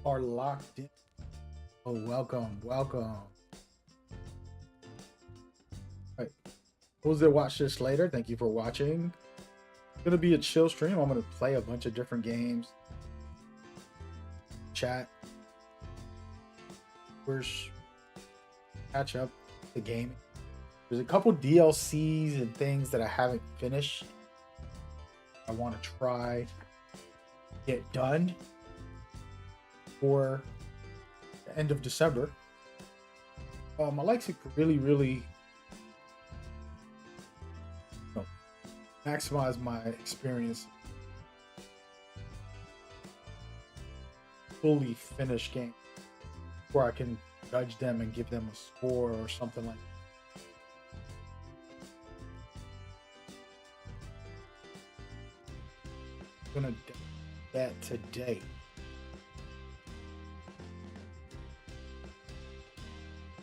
are locked in. Oh, welcome, welcome. All right. Those that watch this later, thank you for watching. It's gonna be a chill stream. I'm gonna play a bunch of different games. Chat. Where's catch up the game. There's a couple DLCs and things that I haven't finished. I want to try get done for the end of December. I like to really, you know, maximize my experience. Fully finished game where I can judge them and give them a score or something like that. I'm gonna do that today.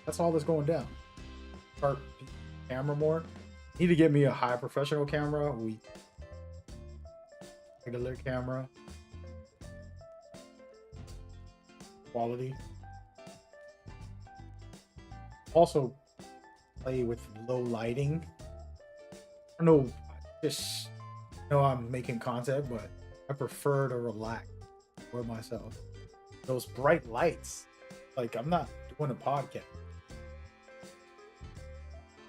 That's all that's going down. Start camera more. Need to get me a high professional camera. Regular camera. Quality. Also play with low lighting. I don't know, just know I'm making content, but I prefer to relax for myself. Those bright lights, like I'm not doing a podcast.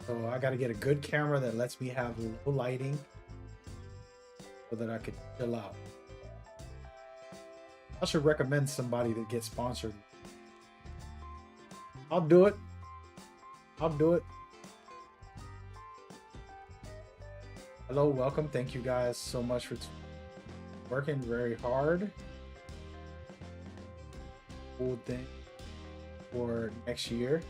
So I got to get a good camera that lets me have low lighting so that I could chill out. I should recommend somebody that gets sponsored. I'll do it. I'll do it. Hello, welcome. Thank you guys so much for working very hard. Cool thing for next year.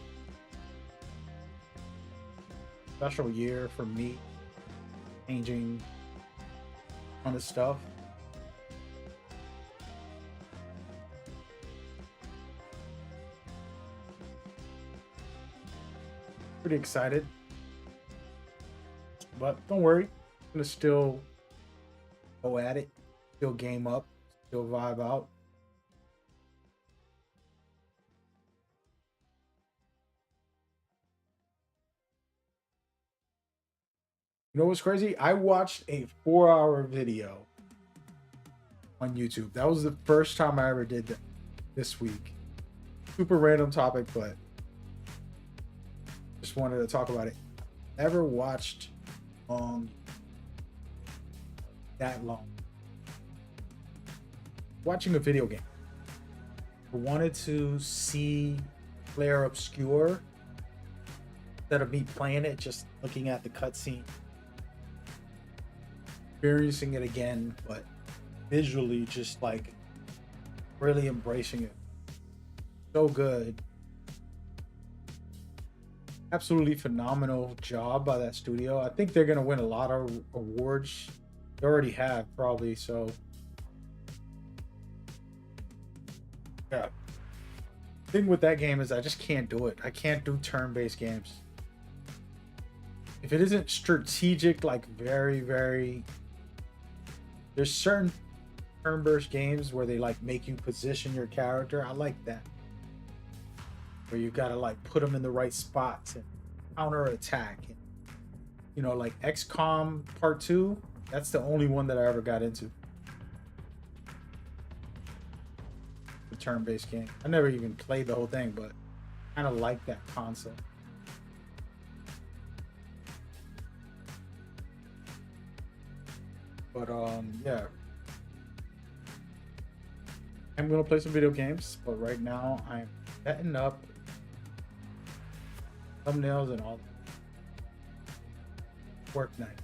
Special year for me. Changing a ton of stuff. Pretty excited. But don't worry. I'm gonna still go at it. Still game up. Still vibe out. You know what's crazy? I watched a 4-hour video on YouTube. That was the first time I ever did that this week. Super random topic, but just wanted to talk about it. Never watched that long. Watching a video game. I wanted to see player obscure instead of me playing it, just looking at the cutscene. Experiencing it again, but visually just like really embracing it. So good. Absolutely phenomenal job by that studio. I think they're gonna win a lot of awards. They already have, probably. So yeah. The thing with that game is I just can't do it. I can't do turn-based games. If it isn't strategic, like very there's certain turn-based games where they like make you position your character. I like that. Where you gotta like put them in the right spots and counter attack. And, you know, like XCOM Part 2, that's the only one that I ever got into. The turn-based game. I never even played the whole thing, but I kind of like that concept. But yeah. I'm gonna play some video games, but right now I'm setting up thumbnails and all that. Work night.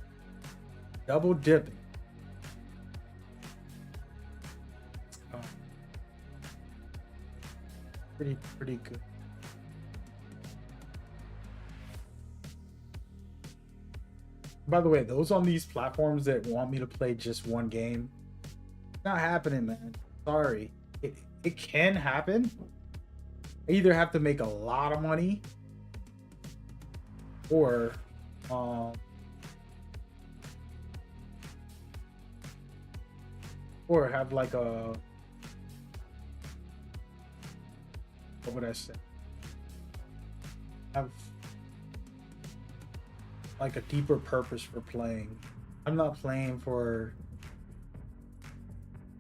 Double dipping. Pretty good. By the way, those on these platforms that want me to play just one game, not happening, man. Sorry. It can happen. I either have to make a lot of money or have like a what would I say? Have like a deeper purpose for playing. I'm not playing for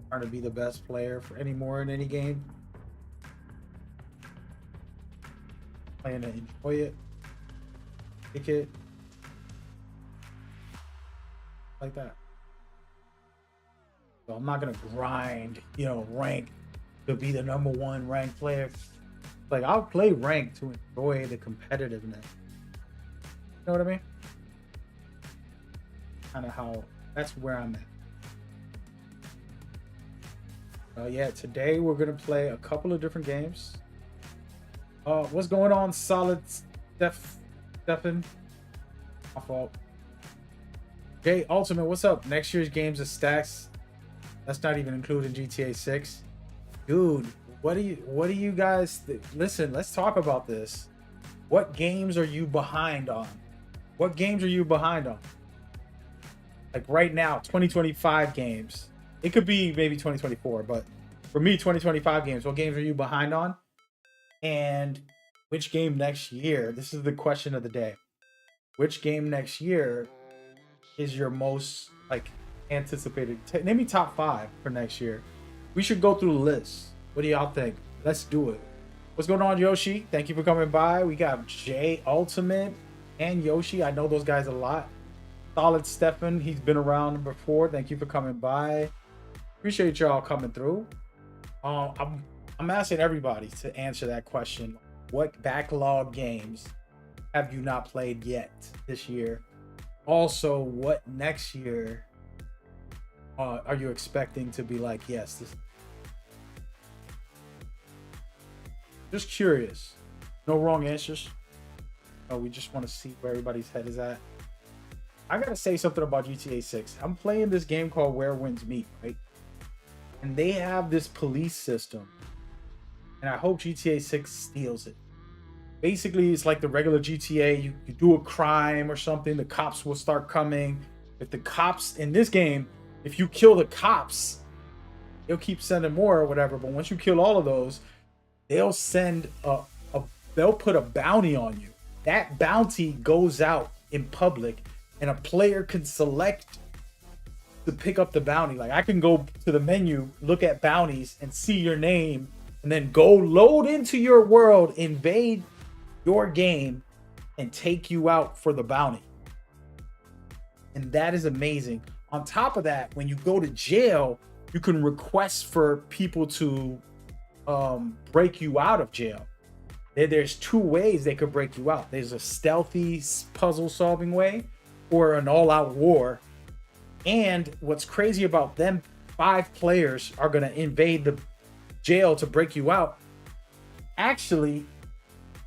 trying to be the best player for anymore in any game. Playing to enjoy it, pick it, like that. So I'm not gonna grind, you know, rank to be the #1 ranked player. Like I'll play rank to enjoy the competitiveness. You know what I mean? Kind of how that's where I'm at. Yeah, today we're gonna play a couple of different games. What's going on, Solid Stefan? My fault. Jay Ultimate, what's up? Next year's games of stacks. That's not even including GTA 6. Dude, what do you guys listen, let's talk about this. What games are you behind on? What games are you behind on? Like right now, 2025 games. It could be maybe 2024, but for me, 2025 games, what games are you behind on? And which game next year? This is the question of the day. Which game next year is your most like anticipated? Name me top 5 for next year. We should go through the list. What do y'all think? Let's do it. What's going on, Yoshi? Thank you for coming by. We got Jay Ultimate and Yoshi. I know those guys a lot. Solid Stefan, he's been around before. Thank you for coming by. Appreciate y'all coming through. I'm asking everybody to answer that question. What backlog games have you not played yet this year? Also, what next year are you expecting to be like, yes, this... Just curious. No wrong answers. Oh, we just want to see where everybody's head is at. I gotta say something about GTA 6. I'm playing this game called Where Winds Meet, right? And they have this police system. And I hope GTA 6 steals it. Basically, it's like the regular GTA. You do a crime or something, the cops will start coming. If the cops in this game, if you kill the cops, they'll keep sending more or whatever. But once you kill all of those, they'll send they'll put a bounty on you. That bounty goes out in public, and a player can select to pick up the bounty. Like I can go to the menu, look at bounties, and see your name, and then go load into your world, invade your game, and take you out for the bounty. And that is amazing. On top of that, when you go to jail, you can request for people to break you out of jail. There's 2 ways they could break you out. There's a stealthy puzzle solving way or an all-out war. And what's crazy about them, 5 players are going to invade the jail to break you out. Actually,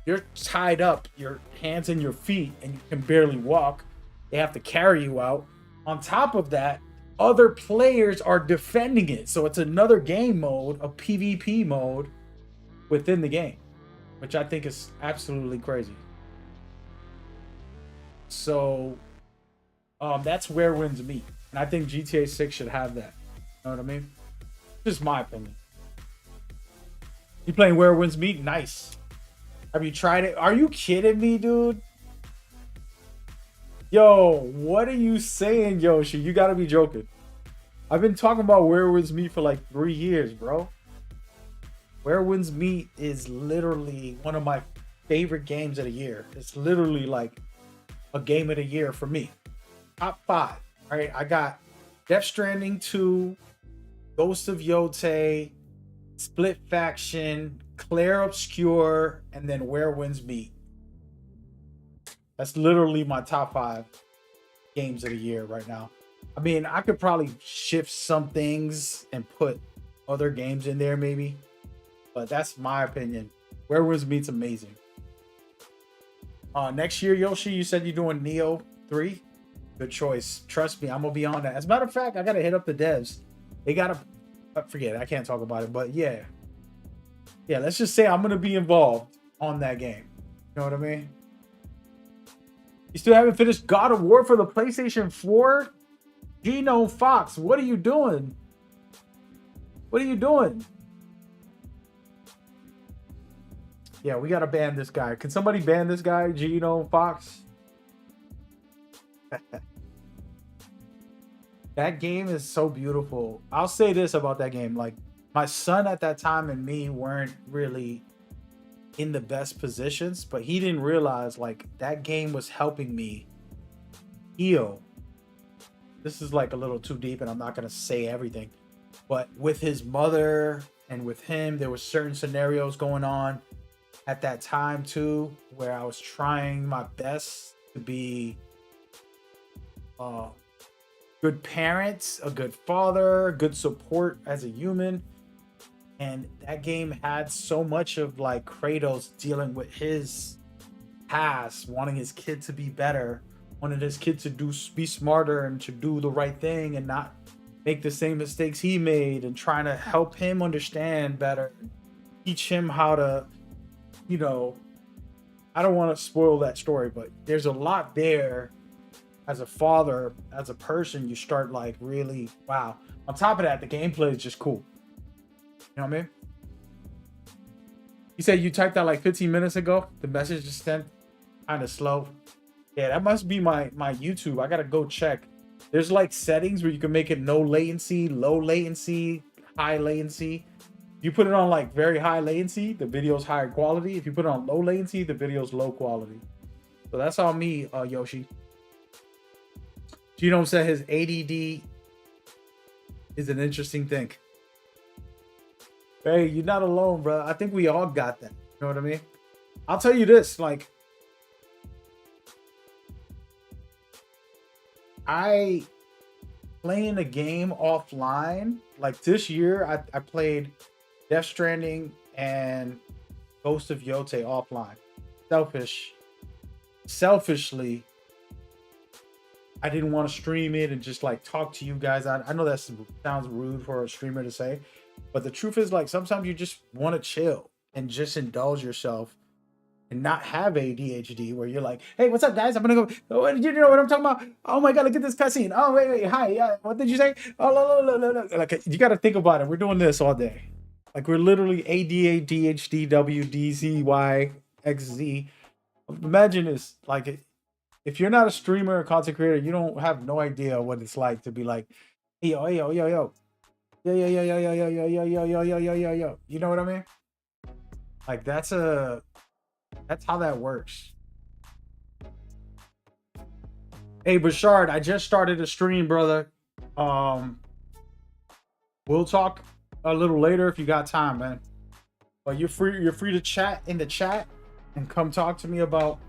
you're tied up, your hands and your feet, and you can barely walk. They have to carry you out. On top of that, other players are defending it. So it's another game mode, a PvP mode within the game, which I think is absolutely crazy. So that's Where Winds Meet. And I think GTA 6 should have that. You know what I mean? Just my opinion. You playing Where Winds Meet? Nice. Have you tried it? Are you kidding me, dude? Yo, what are you saying, Yoshi? You gotta be joking. I've been talking about Where Winds Meet for like 3 years, bro. Where Winds Meet is literally one of my favorite games of the year. It's literally like a game of the year for me. Top 5. All right, I got Death Stranding 2, Ghost of Yotei, Split Faction, Clair Obscur, and then Where Winds Meet. That's literally my top 5 games of the year right now. I mean, I could probably shift some things and put other games in there maybe, but that's my opinion. Where Winds Meet's amazing. Next year, Yoshi, you said you're doing Neo 3. Good choice. Trust me, I'm gonna be on that. As a matter of fact, I gotta hit up the devs. They gotta forget it. I can't talk about it, but yeah, let's just say I'm gonna be involved on that game. You know what I mean? You still haven't finished God of War for the PlayStation 4? Geno Fox, what are you doing? What are you doing? Yeah, we gotta ban this guy. Can somebody ban this guy, Gino Fox? That game is so beautiful. I'll say this about that game. Like, my son at that time and me weren't really in the best positions, but he didn't realize like that game was helping me heal. This is like a little too deep and I'm not going to say everything, but with his mother and with him, there were certain scenarios going on at that time too, where I was trying my best to be good parents, a good father, good support as a human. And that game had so much of like Kratos dealing with his past, wanting his kid to be better, wanted his kid to be smarter and to do the right thing and not make the same mistakes he made, and trying to help him understand better, teach him how to, you know, I don't want to spoil that story, but there's a lot there. As a father, as a person, you start like really, wow. On top of that, the gameplay is just cool. You know what I mean? You said you typed that like 15 minutes ago. The message just sent kind of slow. Yeah, that must be my YouTube. I gotta go check. There's like settings where you can make it no latency, low latency, high latency. If you put it on like very high latency, the video's higher quality. If you put it on low latency, the video's low quality. So that's all me, Yoshi. Genome said his ADD is an interesting thing. Hey, you're not alone, bro. I think we all got that. You know what I mean? I'll tell you this, like, I playing a game offline, like this year, I played Death Stranding and Ghost of Yote offline. Selfishly, I didn't want to stream it and just like talk to you guys. I know that sounds rude for a streamer to say, but the truth is, like, sometimes you just want to chill and just indulge yourself and not have ADHD where you're like, hey, what's up, guys? I'm gonna go. Oh, you know what I'm talking about? Oh my god, look at this cutscene. Oh wait, hi, yeah. What did you say? Oh, no. Like, you got to think about it. We're doing this all day. Like, we're literally ADHD, WDCY, XZ. Imagine this, like, if you're not a streamer or content creator, you don't have no idea what it's like to be like, hey, yo, yo. Yo. You know what I mean? Like, that's how that works. Hey, Bashard, I just started a stream, brother. We'll talk a little later if you got time, man. But you're free to chat in the chat and come talk to me about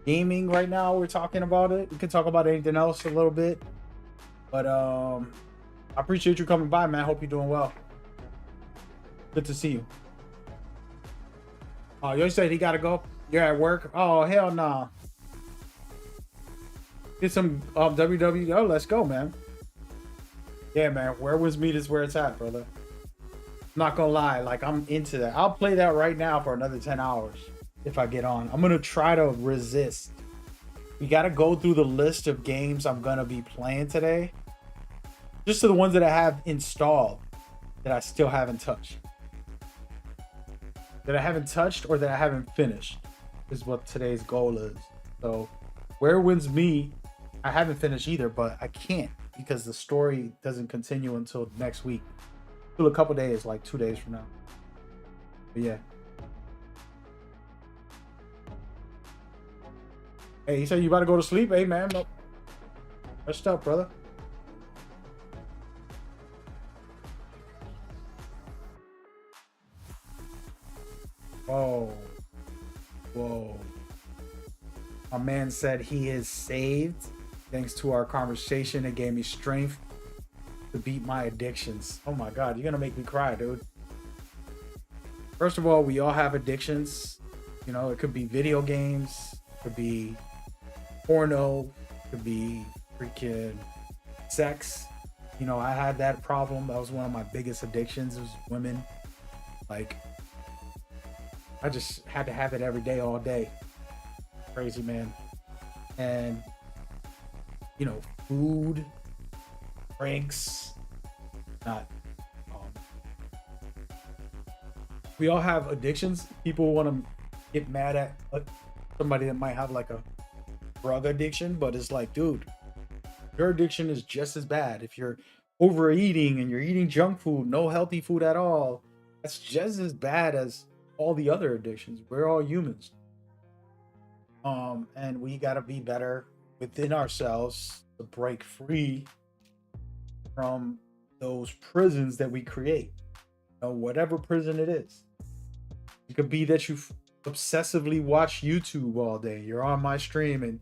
gaming right now. We're talking about it. We can talk about anything else a little bit, but I appreciate you coming by, man. Hope you're doing well. Good to see you. Oh, you said he gotta go. You're at work. Oh, hell no. Nah. Get some WW. Oh, let's go, man. Yeah, man. Where was meat is where it's at, brother. I'm not gonna lie, like, I'm into that. I'll play that right now for another 10 hours. If I get on, I'm gonna try to resist. We gotta go through the list of games I'm gonna be playing today, just to the ones that I have installed that I still haven't touched, or that I haven't finished, is what today's goal is. So Where Wins Me, I haven't finished either, but I can't because the story doesn't continue until next week, till a couple days, like 2 days from now. But yeah. Hey, he said you about to go to sleep? Hey, man. No. Rest up, brother. Whoa. Whoa. My man said he is saved. Thanks to our conversation, it gave me strength to beat my addictions. Oh my God, you're going to make me cry, dude. First of all, we all have addictions. You know, it could be video games. It could be porno, could be freaking sex. You know, I had that problem. That was one of my biggest addictions, was women. Like, I just had to have it every day, all day. Crazy, man. And, you know, food, drinks, not. We all have addictions. People want to get mad at somebody that might have like a drug addiction, but it's like, dude, your addiction is just as bad. If you're overeating and you're eating junk food, no healthy food at all, that's just as bad as all the other addictions. We're all humans. And we gotta be better within ourselves to break free from those prisons that we create. You know, whatever prison it is. It could be that you obsessively watch YouTube all day. You're on my stream and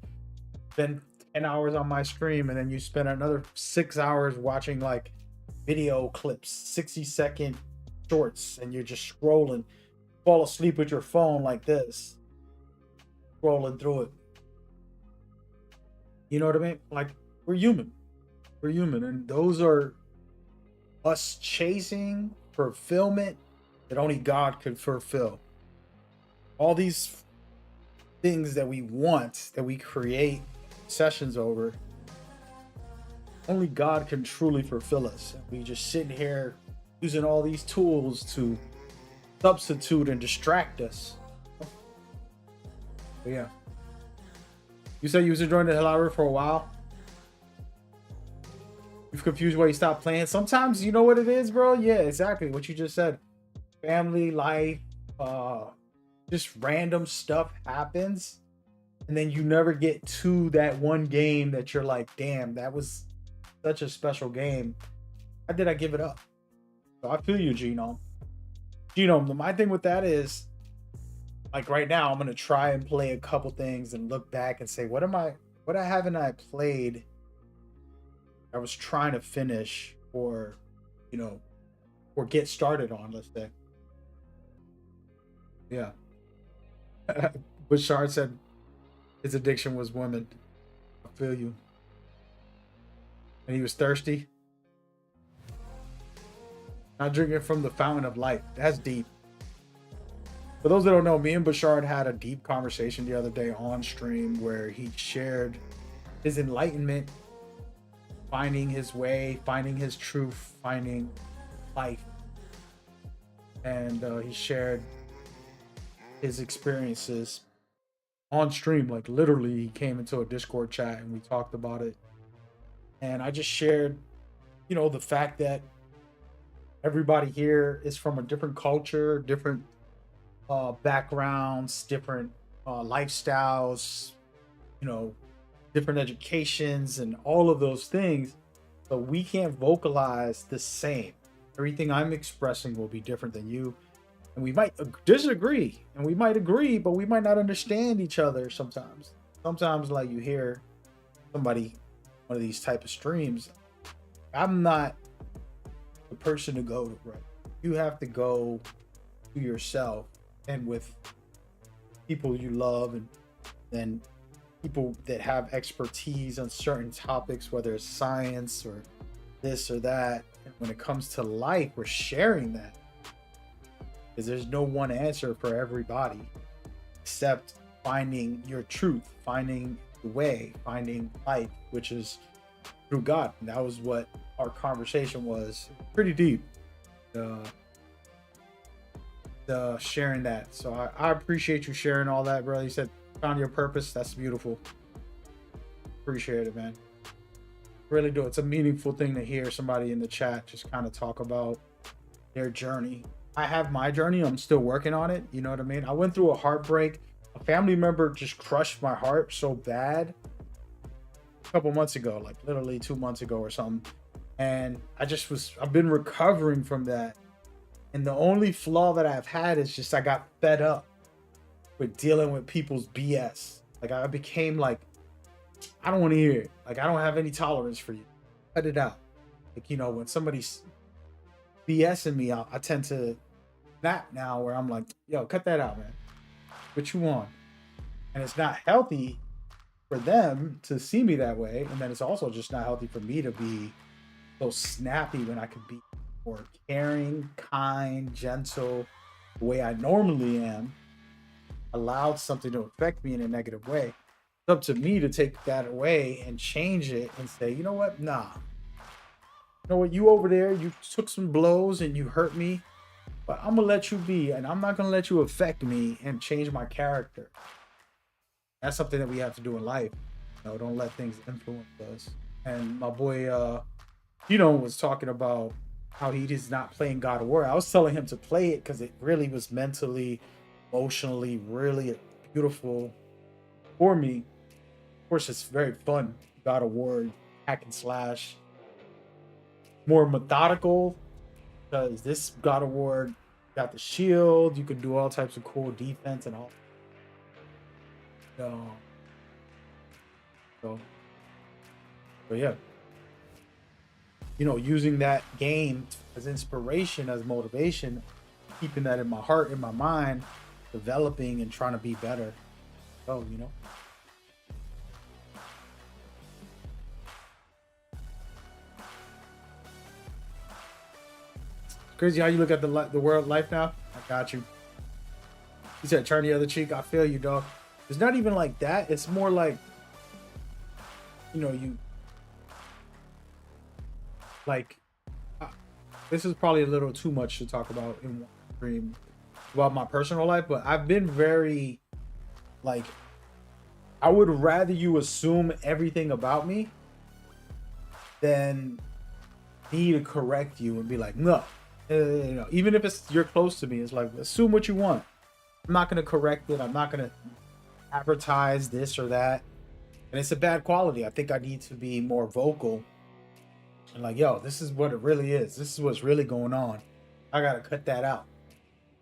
spend 10 hours on my stream, and then you spend another 6 hours watching like video clips, 60-second shorts, and you're just scrolling, fall asleep with your phone like this, scrolling through it. You know what I mean? Like, we're human. We're human. And those are us chasing fulfillment that only God could fulfill. All these things that we want, that we create sessions over, only God can truly fulfill us. And we just sitting here using all these tools to substitute and distract us. But yeah. You said you was enjoying the hell out of it for a while. You've confused why you stopped playing. Sometimes, you know what it is, bro? Yeah, exactly what you just said. Family life, just random stuff happens, and then you never get to that one game that you're like, damn, that was such a special game. Why did I give it up? So I feel you, Genome. My thing with that is, like right now, I'm gonna try and play a couple things and look back and say, what haven't I played? I was trying to finish or get started on, let's say. Yeah. Bouchard said his addiction was women. I feel you. And he was thirsty. Not drinking from the fountain of life. That's deep. For those that don't know, me and Bouchard had a deep conversation the other day on stream where he shared his enlightenment, finding his way, finding his truth, finding life. And he shared his experiences on stream. Like literally, he came into a Discord chat and we talked about it. And I just shared, the fact that everybody here is from a different culture, different backgrounds, different lifestyles, different educations and all of those things. So we can't vocalize the same. Everything I'm expressing will be different than you. And we might disagree, and we might agree, but we might not understand each other sometimes. Sometimes, like, you hear somebody, one of these type of streams, I'm not the person to go to, right? You have to go to yourself and with people you love, and then people that have expertise on certain topics, whether it's science or this or that. And when it comes to life, we're sharing that. Because there's no one answer for everybody except finding your truth, finding the way, finding life, which is through God. And that was what our conversation was. Pretty deep. Sharing that. So I appreciate you sharing all that, bro. You said found your purpose. That's beautiful. Appreciate it, man. Really do. It's a meaningful thing to hear somebody in the chat just kind of talk about their journey. I have my journey. I'm still working on it. You know what I mean? I went through a heartbreak. A family member just crushed my heart so bad a couple months ago, like literally 2 months ago or something. And I've been recovering from that. And the only flaw that I've had is just I got fed up with dealing with people's BS. Like I became like, I don't want to hear it. Like I don't have any tolerance for you. Cut it out. Like, when somebody's BSing me, I tend to snap now where I'm like, yo, cut that out, man. What you want? And it's not healthy for them to see me that way. And then it's also just not healthy for me to be so snappy when I could be more caring, kind, gentle, the way I normally am. Allowed something to affect me in a negative way. It's up to me to take that away and change it and say, you know what? Nah. You know what? You over there, you took some blows and you hurt me. but I'm gonna let you be, and I'm not gonna let you affect me and change my character. That's something that we have to do in life. Don't let things influence us. And my boy, was talking about how he is not playing God of War. I was telling him to play it because it really was mentally, emotionally, really beautiful for me. Of course, it's very fun. God of War, hack and slash, more methodical because this God of War got the shield. You can do all types of cool defense and all. So, so, but yeah, using that game as inspiration, as motivation, keeping that in my heart, in my mind, developing and trying to be better. So, crazy how you look at the world life now. I got you. He said, "Turn the other cheek." I feel you, dog. It's not even like that. It's more like, you like. This is probably a little too much to talk about in one stream about my personal life, but I've been very, like, I would rather you assume everything about me than me to correct you and be like, no. Even if you're close to me, it's like, assume what you want. I'm not going to correct it. I'm not going to advertise this or that. And it's a bad quality. I think I need to be more vocal and like, yo, this is what it really is. This is what's really going on. I got to cut that out.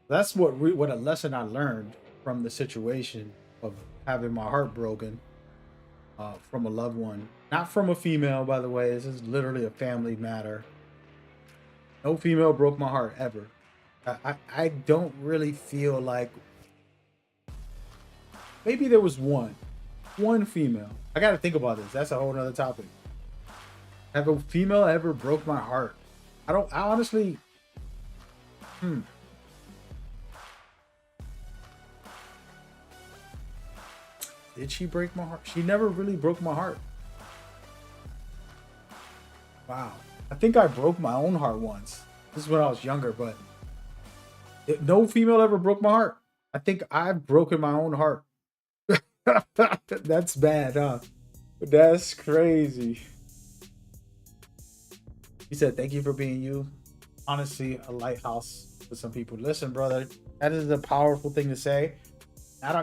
That's what a lesson I learned from the situation of having my heart broken from a loved one. Not from a female, by the way. This is literally a family matter. No female broke my heart ever. I don't really feel like, maybe there was one female. I got to think about this. That's a whole nother topic. Have a female ever broke my heart? I honestly, Did she break my heart? She never really broke my heart. Wow. I think I broke my own heart once. This is when I was younger, but no female ever broke my heart. I think I've broken my own heart. That's bad, huh? That's crazy. He said, "Thank you for being you." Honestly, a lighthouse for some people. Listen, brother, that is a powerful thing to say.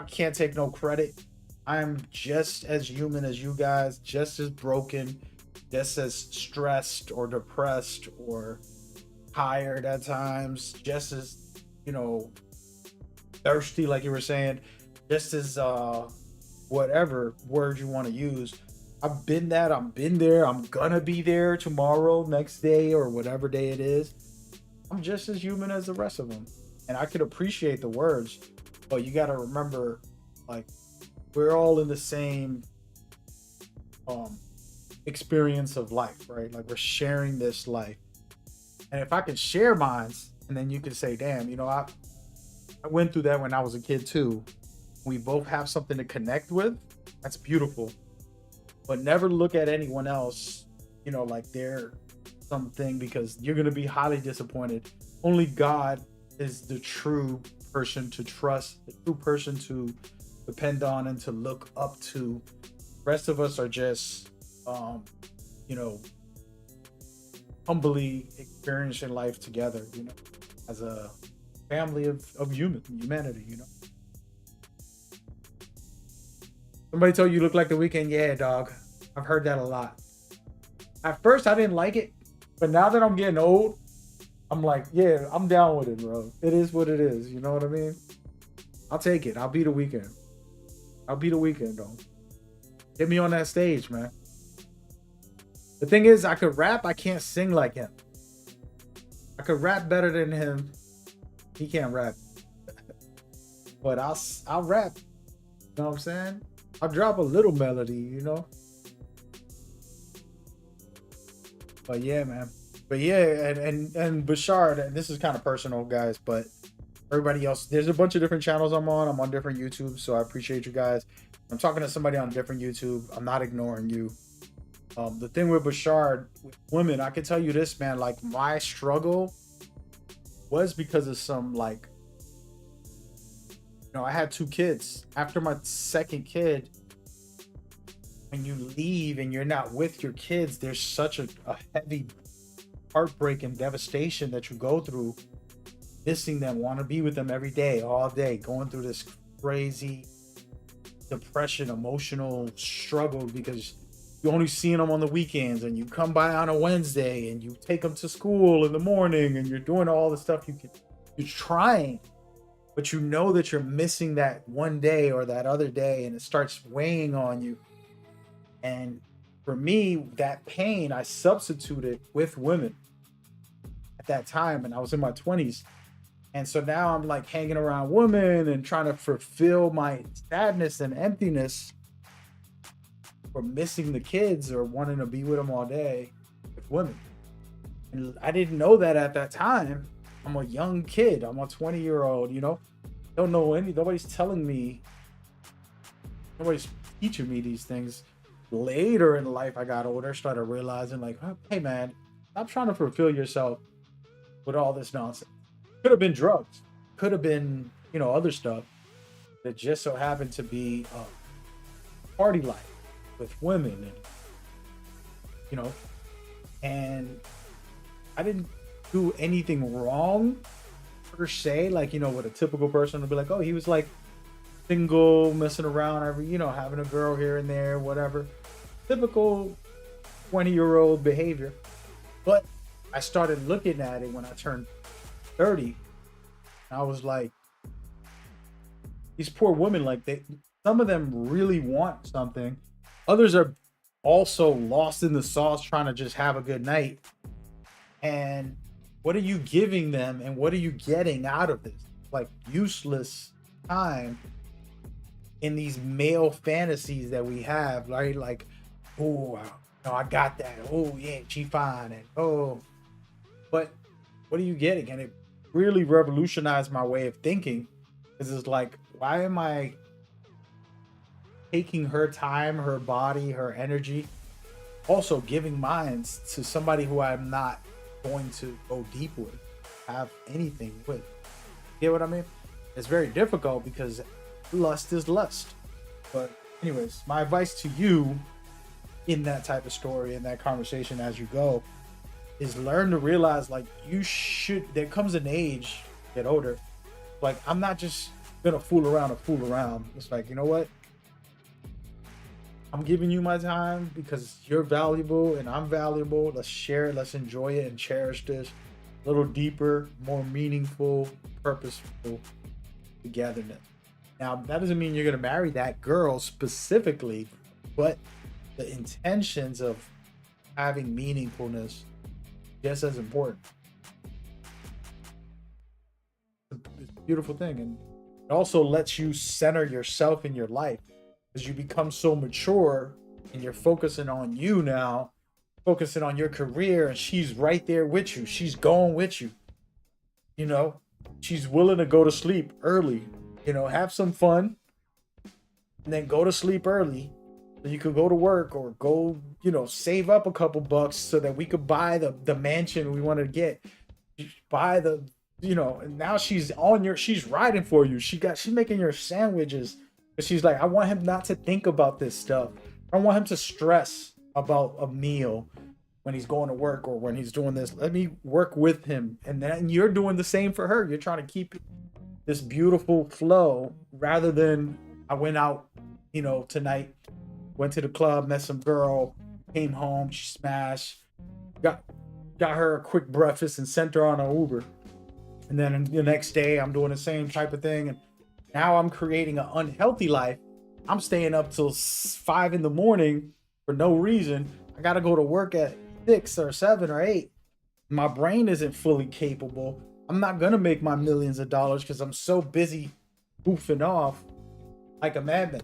Can't take no credit. I'm just as human as you guys, just as broken, just as stressed or depressed or tired at times, just as, thirsty, like you were saying, just as whatever word you want to use. I've been that. I've been there. I'm gonna be there tomorrow, next day, or whatever day it is. I'm just as human as the rest of them. And I could appreciate the words, but you got to remember, like, we're all in the same experience of life, right? Like, we're sharing this life. And if I could share mine, and then you could say, damn, I went through that when I was a kid too. We both have something to connect with. That's beautiful. But never look at anyone else, like they're something, because you're going to be highly disappointed. Only God is the true person to trust, the true person to depend on and to look up to. The rest of us are just, humbly experiencing life together, as a family of humanity, Somebody told you look like The Weeknd. Yeah, dog. I've heard that a lot. At first, I didn't like it, but now that I'm getting old, I'm like, yeah, I'm down with it, bro. It is what it is. You know what I mean? I'll take it. I'll be The Weeknd. I'll be The Weeknd, though. Get me on that stage, man. The thing is, I could rap. I can't sing like him. I could rap better than him. He can't rap. But I'll rap. You know what I'm saying? I'll drop a little melody, But yeah, man. But yeah, and Bashard, and this is kind of personal, guys, but everybody else, there's a bunch of different channels I'm on different YouTube, so I appreciate you guys. I'm talking to somebody on different YouTube. I'm not ignoring you. The thing with Bashard, with women, I can tell you this, man, like, my struggle was because of some like, I had 2 kids. After my second kid, when you leave and you're not with your kids, there's such a heavy heartbreak and devastation that you go through, missing them, want to be with them every day, all day, going through this crazy depression, emotional struggle because you only seeing them on the weekends, and you come by on a Wednesday and you take them to school in the morning, and you're doing all the stuff you're trying, but you know that you're missing that one day or that other day, and it starts weighing on you. And for me, that pain I substituted with women at that time, and I was in my 20s. And so now I'm like hanging around women and trying to fulfill my sadness and emptiness for missing the kids or wanting to be with them all day with women. And I didn't know that at that time. I'm a young kid. I'm a 20-year-old, don't know nobody's telling me, nobody's teaching me these things. Later in life, I got older, started realizing like, hey man, stop trying to fulfill yourself with all this nonsense. Could have been drugs, could have been, other stuff that just so happened to be party life with women, and and I didn't do anything wrong per se, like what a typical person would be like, oh, he was like single, messing around every, having a girl here and there, whatever, typical 20-year-old behavior. But I started looking at it when I turned 30. I was like, these poor women, like some of them really want something. Others are also lost in the sauce trying to just have a good night. And what are you giving them and what are you getting out of this? Like useless time in these male fantasies that we have, right? Like, oh, I got that. Oh yeah, she fine. And but what are you getting? And it really revolutionized my way of thinking. Because it's like, why am I taking her time, her body, her energy, also giving mine to somebody who I'm not going to go deep with, have anything with? You get what I mean? It's very difficult because lust is lust. But anyways, my advice to you in that type of story, in that conversation as you go, is learn to realize like there comes an age, get older, like I'm not just gonna fool around. It's like, you know what? I'm giving you my time because you're valuable and I'm valuable. Let's share it, let's enjoy it and cherish this a little deeper, more meaningful, purposeful togetherness. Now, that doesn't mean you're gonna marry that girl specifically, but the intentions of having meaningfulness just as important. It's a beautiful thing, and it also lets you center yourself in your life as you become so mature and you're focusing on you now, focusing on your career, and she's right there with you. She's going with you. She's willing to go to sleep early, have some fun and then go to sleep early so you could go to work or go, save up a couple bucks so that we could buy the mansion we want to get, buy the, and now she's riding for you. She's making your sandwiches. But she's like, I want him not to think about this stuff. I don't want him to stress about a meal when he's going to work or when he's doing this. Let me work with him. And then you're doing the same for her. You're trying to keep this beautiful flow rather than I went out, tonight, went to the club, met some girl, came home, she smashed, got her a quick breakfast and sent her on an Uber. And then the next day I'm doing the same type of thing. And now I'm creating an unhealthy life. I'm staying up till 5 a.m. for no reason. I got to go to work at 6 or 7 or 8. My brain isn't fully capable. I'm not going to make my millions of dollars because I'm so busy goofing off like a madman.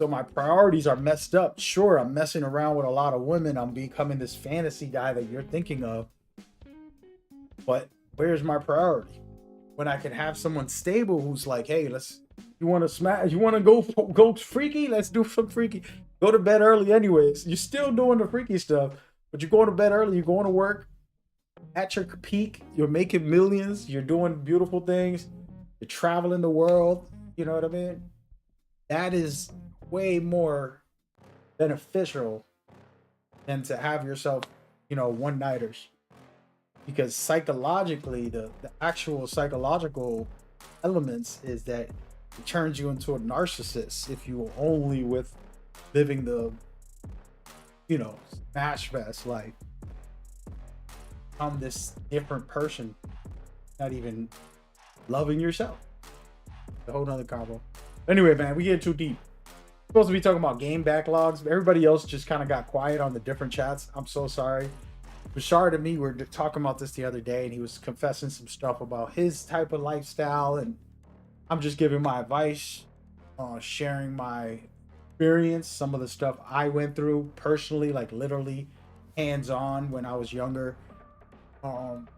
So my priorities are messed up. Sure, I'm messing around with a lot of women. I'm becoming this fantasy guy that you're thinking of. But where's my priority? When I can have someone stable who's like, hey, you want to smash? You want to go freaky? Let's do some freaky. Go to bed early anyways. You're still doing the freaky stuff, But you're going to bed early, you're going to work at your peak, you're making millions, you're doing beautiful things, you're traveling the world, you know what I mean? That is way more beneficial than to have yourself, one nighters. Because psychologically, the actual psychological elements is that it turns you into a narcissist if you are only with living the, smash fest life. I'm this different person, not even loving yourself. A whole nother combo. Anyway, man, we get too deep. Supposed to be talking about game backlogs. Everybody else just kind of got quiet on the different chats. I'm so sorry. Bashard and me were talking about this the other day, and he was confessing some stuff about his type of lifestyle, and I'm just giving my advice, sharing my experience, some of the stuff I went through personally, like literally hands-on when I was younger. And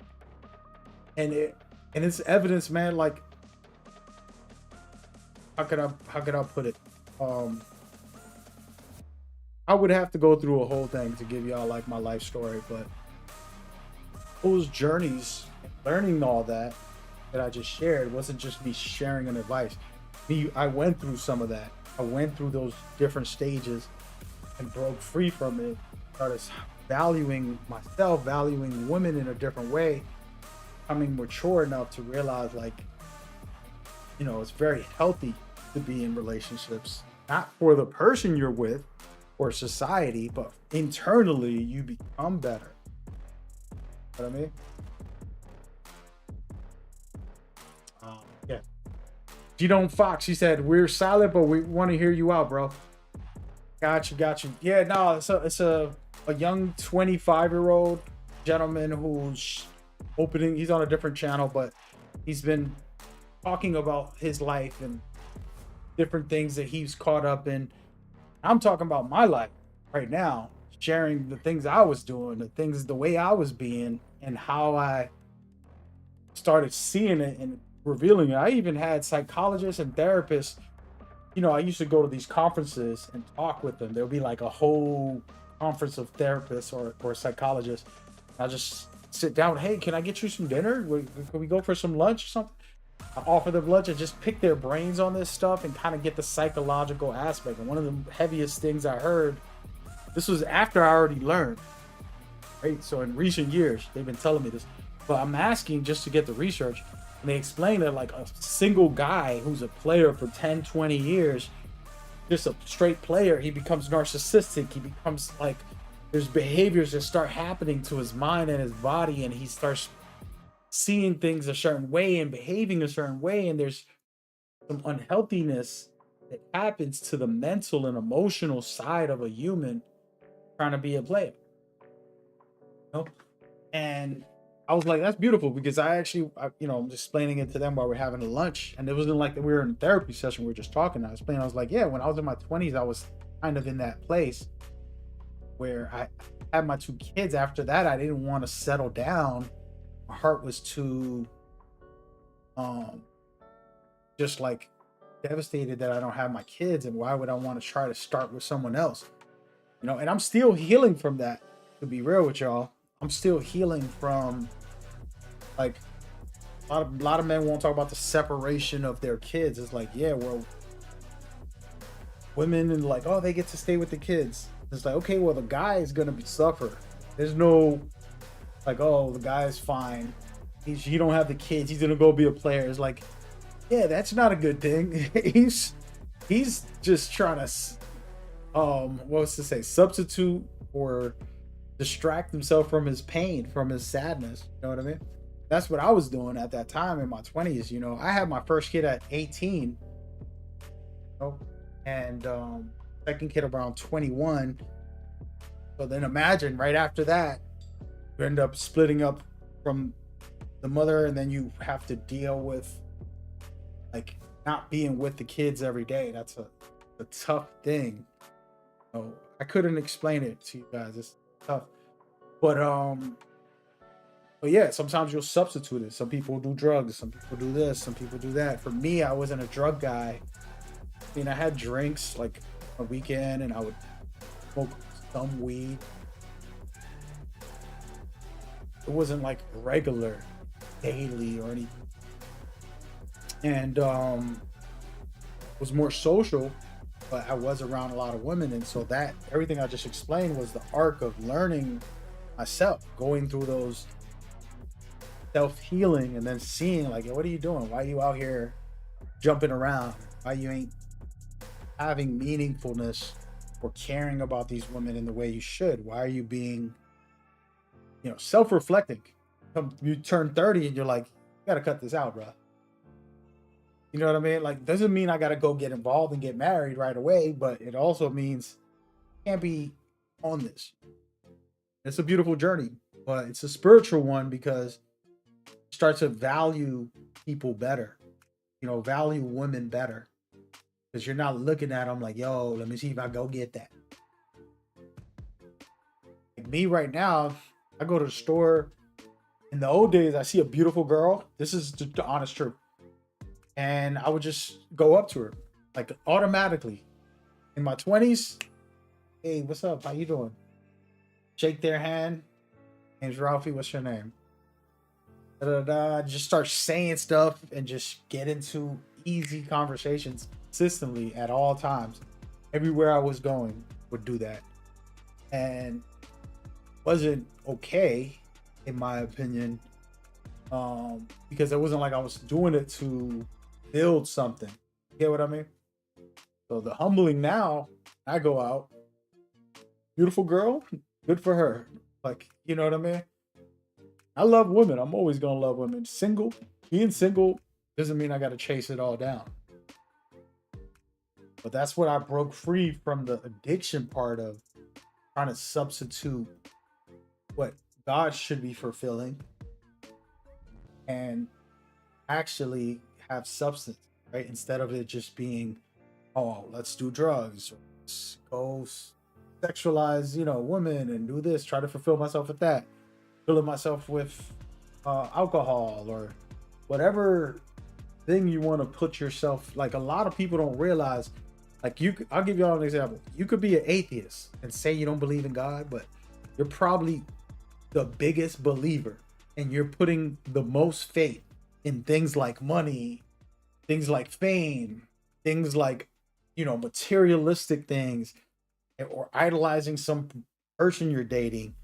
it's evidence, man. Like, how could I put it? I would have to go through a whole thing to give y'all like my life story, but those journeys, learning all that I just shared, wasn't just me sharing an advice. I went through some of that. I went through those different stages and broke free from it. Started valuing myself, valuing women in a different way, becoming mature enough to realize, like, it's very healthy to be in relationships, not for the person you're with or society, but internally you become better. You know what I mean? Yeah. G-Dome Fox, he said, we're silent, but we want to hear you out, bro. Got you. Yeah, no, it's a young 25-year-old gentleman who's he's on a different channel, but he's been talking about his life and different things that he's caught up in. I'm talking about my life right now, sharing the things I was doing, the way I was being, and how I started seeing it and revealing it. I even had psychologists and therapists. I used to go to these conferences and talk with them. There'll be like a whole conference of therapists or psychologists. I'll just sit down. Hey, can I get you some dinner? Can we go for some lunch or something? I offer them lunch and just pick their brains on this stuff and kind of get the psychological aspect. And one of the heaviest things I heard, this was after I already learned, right? So in recent years, they've been telling me this, but I'm asking just to get the research. And they explain that like a single guy who's a player for 10, 20 years, just a straight player, he becomes narcissistic. He becomes like, there's behaviors that start happening to his mind and his body, and he starts seeing things a certain way and behaving a certain way. And there's some unhealthiness that happens to the mental and emotional side of a human trying to be a player. And I was like, that's beautiful, because I'm just explaining it to them while we're having a lunch. And it wasn't like that we were in a therapy session, we were just talking. I was like, yeah, when I was in my 20s, I was kind of in that place where I had my 2 kids. After that, I didn't want to settle down. My heart was too, just like devastated that I don't have my kids. And why would I want to try to start with someone else? And I'm still healing from that, to be real with y'all. I'm still healing from, like, a lot of men won't talk about the separation of their kids. It's like, yeah, well, women and like, oh, they get to stay with the kids. It's like, okay, well, the guy is gonna suffer. There's no like, oh, the guy is fine. He don't have the kids. He's gonna go be a player. It's like, yeah, that's not a good thing. he's just trying to substitute or distract himself from his pain, from his sadness. You know what I mean? That's what I was doing at that time in my 20s. I had my first kid at 18, and second kid around 21. So then imagine right after that, you end up splitting up from the mother, and then you have to deal with like not being with the kids every day. That's a tough thing. I couldn't explain it to you guys. It's tough. But yeah, sometimes you'll substitute it. Some people do drugs, some people do this, some people do that. For me, I wasn't a drug guy. I mean, I had drinks like a weekend, and I would smoke some weed. It wasn't like regular, daily or anything. And was more social, but I was around a lot of women, and so that everything I just explained was the arc of learning myself, going through those self-healing, and then seeing like, yo, what are you doing? Why are you out here jumping around? Why you ain't having meaningfulness or caring about these women in the way you should? Why are you being, self-reflecting? You turn 30 and you're like, you gotta cut this out, bro. You know what I mean? Like, doesn't mean I gotta go get involved and get married right away, but it also means I can't be on this. It's a beautiful journey, but it's a spiritual one because you start to value people better, value women better. Because you're not looking at them like, yo, let me see if I go get that. Like me right now, I go to the store. In the old days, I see a beautiful girl. This is the honest truth. And I would just go up to her, like automatically. In my 20s, hey, what's up? How you doing? Shake their hand. Name's Ralphie. What's your name? Just start saying stuff and just get into easy conversations consistently at all times. Everywhere I was going would do that. And wasn't okay, in my opinion, because it wasn't like I was doing it to build something. You get what I mean? So the humbling now, I go out, beautiful girl, good for her. Like, you know what I mean? I love women. I'm always gonna love women. Being single doesn't mean I gotta chase it all down. But that's what I broke free from the addiction part of trying to substitute what God should be fulfilling and actually have substance, right? Instead of it just being, oh, let's do drugs, or let's go sexualize, women and do this, try to fulfill myself with that, filling myself with alcohol or whatever thing you want to put yourself. Like, a lot of people don't realize, like, I'll give y'all an example. You could be an atheist and say you don't believe in God, but you're probably the biggest believer and you're putting the most faith in things like money, things like fame, things like, materialistic things, or idolizing some person you're dating.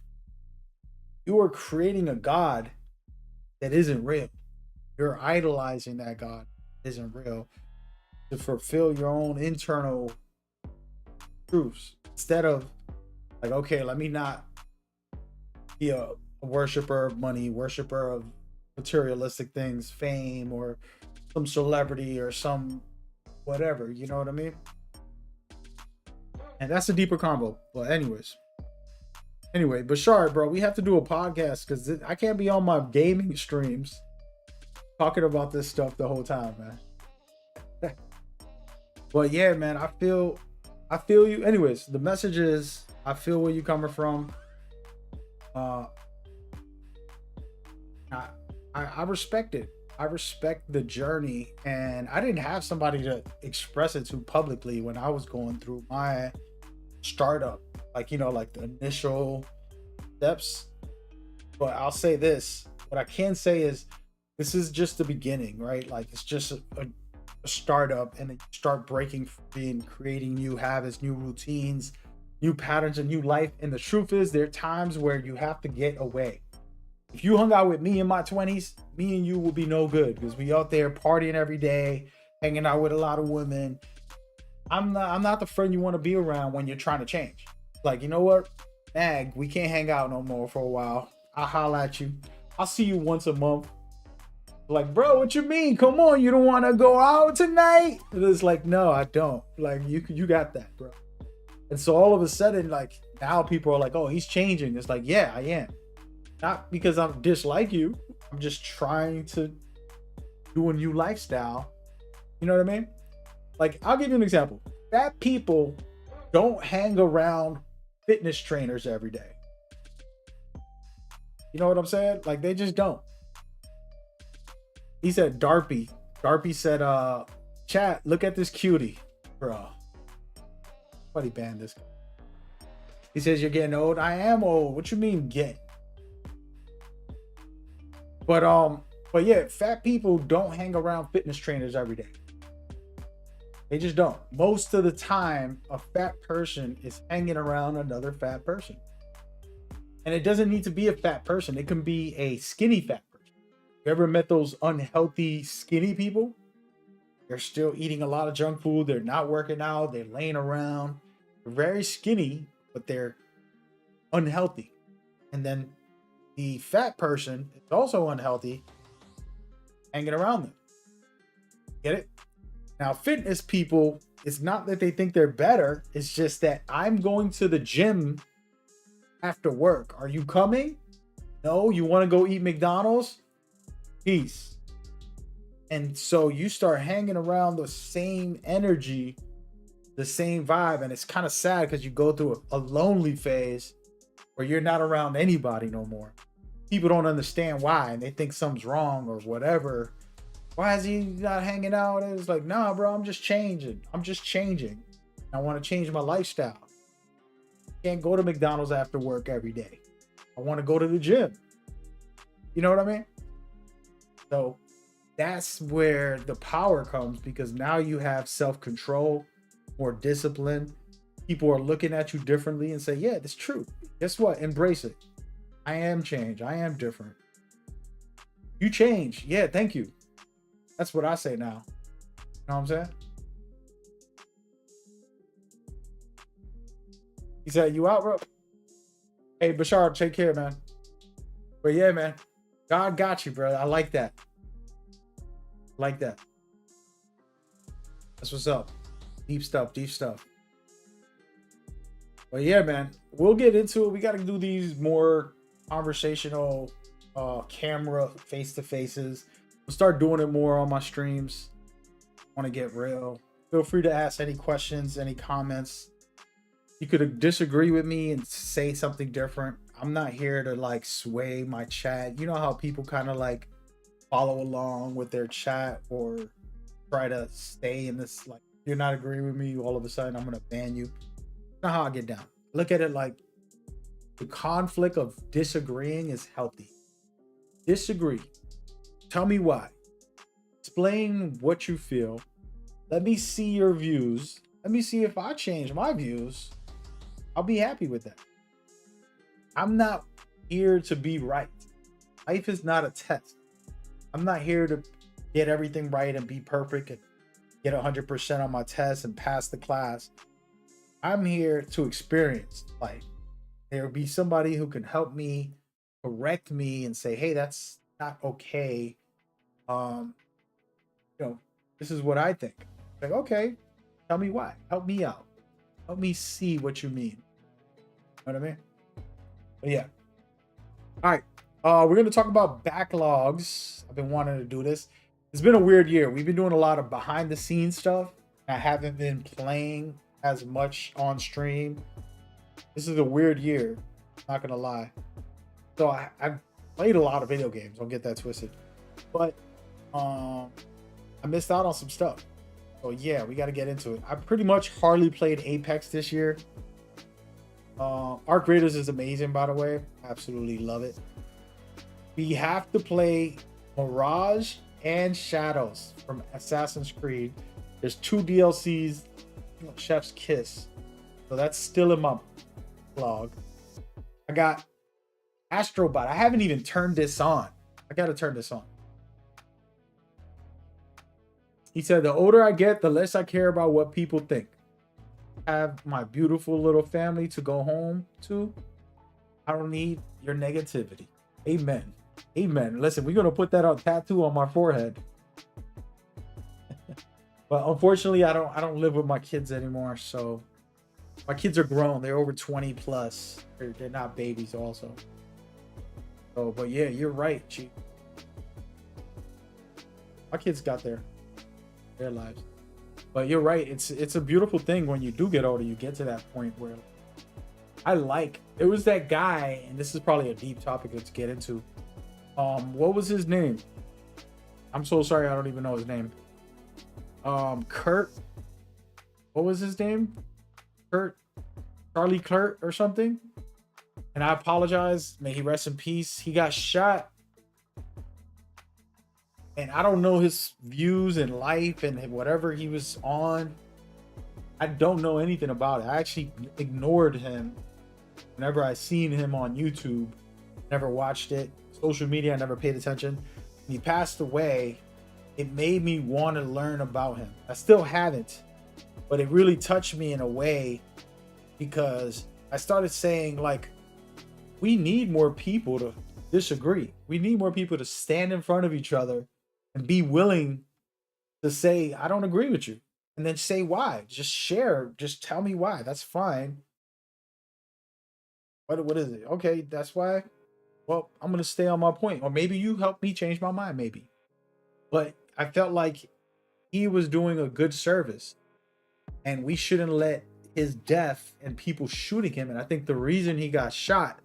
You are creating a God that isn't real. You're idolizing that God that isn't real to fulfill your own internal truths, instead of like, okay, let me not be a worshiper of money, worshiper of materialistic things, fame, or some celebrity or some whatever, you know what I mean? And that's a deeper combo. But anyway, Bashar, bro, we have to do a podcast because I can't be on my gaming streams talking about this stuff the whole time, man. But yeah, man, I feel you. Anyways, the message is, I feel where you're coming from. I respect it. I respect the journey, and I didn't have somebody to express it to publicly when I was going through my startup, like, like the initial steps. But I'll say this, what I can say is this is just the beginning, right? Like, it's just a startup, and then you start breaking free and creating new habits, new routines, new patterns, and new life. And the truth is, there are times where you have to get away. If you hung out with me in my 20s, me and you will be no good, because we out there partying every day, hanging out with a lot of women. I'm not the friend you want to be around when you're trying to change. Like, you know what? Mag, we can't hang out no more for a while. I'll holler at you. I'll see you once a month. Like, bro, what you mean? Come on, you don't want to go out tonight? And it's like, no, I don't. Like, you got that, bro. And so all of a sudden, like, now people are like, oh, he's changing. It's like, yeah, I am. Not because I dislike you. I'm just trying to do a new lifestyle. You know what I mean? Like, I'll give you an example. Fat people don't hang around fitness trainers every day. You know what I'm saying? Like, they just don't. He said Darpy. Darpy said, chat, look at this cutie. Bro. Somebody banned this guy. He says, you're getting old. I am old. What you mean get? But yeah, fat people don't hang around fitness trainers every day. They just don't. Most of the time, a fat person is hanging around another fat person. And it doesn't need to be a fat person. It can be a skinny fat person. You ever met those unhealthy skinny people? They're still eating a lot of junk food. They're not working out. They're laying around. They're very skinny, but they're unhealthy. And then the fat person is also unhealthy, hanging around them. Get it? Now, fitness people, it's not that they think they're better. It's just that I'm going to the gym after work. Are you coming? No, you want to go eat McDonald's? Peace. And so you start hanging around the same energy, the same vibe. And it's kind of sad because you go through a lonely phase where you're not around anybody no more. People don't understand why, and they think something's wrong or whatever. Why is he not hanging out? And it's like, nah, bro, I'm just changing. I want to change my lifestyle. Can't go to McDonald's after work every day. I want to go to the gym. You know what I mean? So that's where the power comes, because now you have self-control, more discipline. People are looking at you differently and say, yeah, that's true. Guess what? Embrace it. I am change. I am different. You change. Yeah, thank you. That's what I say now. You know what I'm saying? He said, you out, bro? Hey, Bashar, take care, man. But yeah, man, God got you, bro. I like that. Like that. That's what's up. Deep stuff, deep stuff. But yeah, man, we'll get into it. We got to do these more conversational camera face-to-faces. We'll start doing it more on my streams. I want to get real. Feel free to ask any questions, any comments. You could disagree with me and say something different. I'm not here to like sway my chat. You know how people kind of like follow along with their chat or try to stay in this, like, you're not agreeing with me, all of a sudden I'm going to ban you. That's not how I get down. Look at it like the conflict of disagreeing is healthy. Disagree. Tell me why. Explain what you feel. Let me see your views. Let me see if I change my views. I'll be happy with that. I'm not here to be right. Life is not a test. I'm not here to get everything right and be perfect and get 100% on my test and pass the class. I'm here to experience life. There will be somebody who can help me, correct me, and say, hey, that's not okay. This is what I think. Like, okay, tell me why. Help me out. Help me see what you mean. You know what I mean? But yeah. All right. We're going to talk about backlogs. I've been wanting to do this. It's been a weird year. We've been doing a lot of behind the scenes stuff. I haven't been playing as much on stream. This is a weird year. Not going to lie. So I've played a lot of video games. Don't get that twisted. But I missed out on some stuff. So yeah, we got to get into it. I pretty much hardly played Apex this year. Arc Raiders is amazing, by the way. Absolutely love it. We have to play Mirage and Shadows from Assassin's Creed. There's 2 DLCs, Chef's Kiss. So that's still in my blog. I got Astrobot. I haven't even turned this on. I got to turn this on. He said, the older I get, the less I care about what people think. I have my beautiful little family to go home to. I don't need your negativity. Amen. Amen. Listen, we're going to put that on tattoo on my forehead. But unfortunately, I don't live with my kids anymore. So my kids are grown. They're over 20 plus. They're not babies also. So, but yeah, you're right, Chief. My kids got their lives. But you're right. It's a beautiful thing when you do get older. You get to that point where it was that guy, and this is probably a deep topic to get into. What was his name? I'm so sorry, I don't even know his name. Kurt. What was his name? Charlie Kurt or something. And I apologize. May he rest in peace. He got shot And I don't know his views in life and whatever he was on. I don't know anything about it. I actually ignored him whenever I seen him on YouTube. Never watched it. Social media, I never paid attention. When he passed away, it made me want to learn about him. I still haven't, but it really touched me in a way because I started saying, like, we need more people to disagree. We need more people to stand in front of each other and be willing to say, I don't agree with you. And then say why. Just share. Just tell me why. That's fine. What is it? Okay, that's why. Well, I'm gonna stay on my point. Or maybe you help me change my mind, maybe. But I felt like he was doing a good service. And we shouldn't let his death and people shooting him. And I think the reason he got shot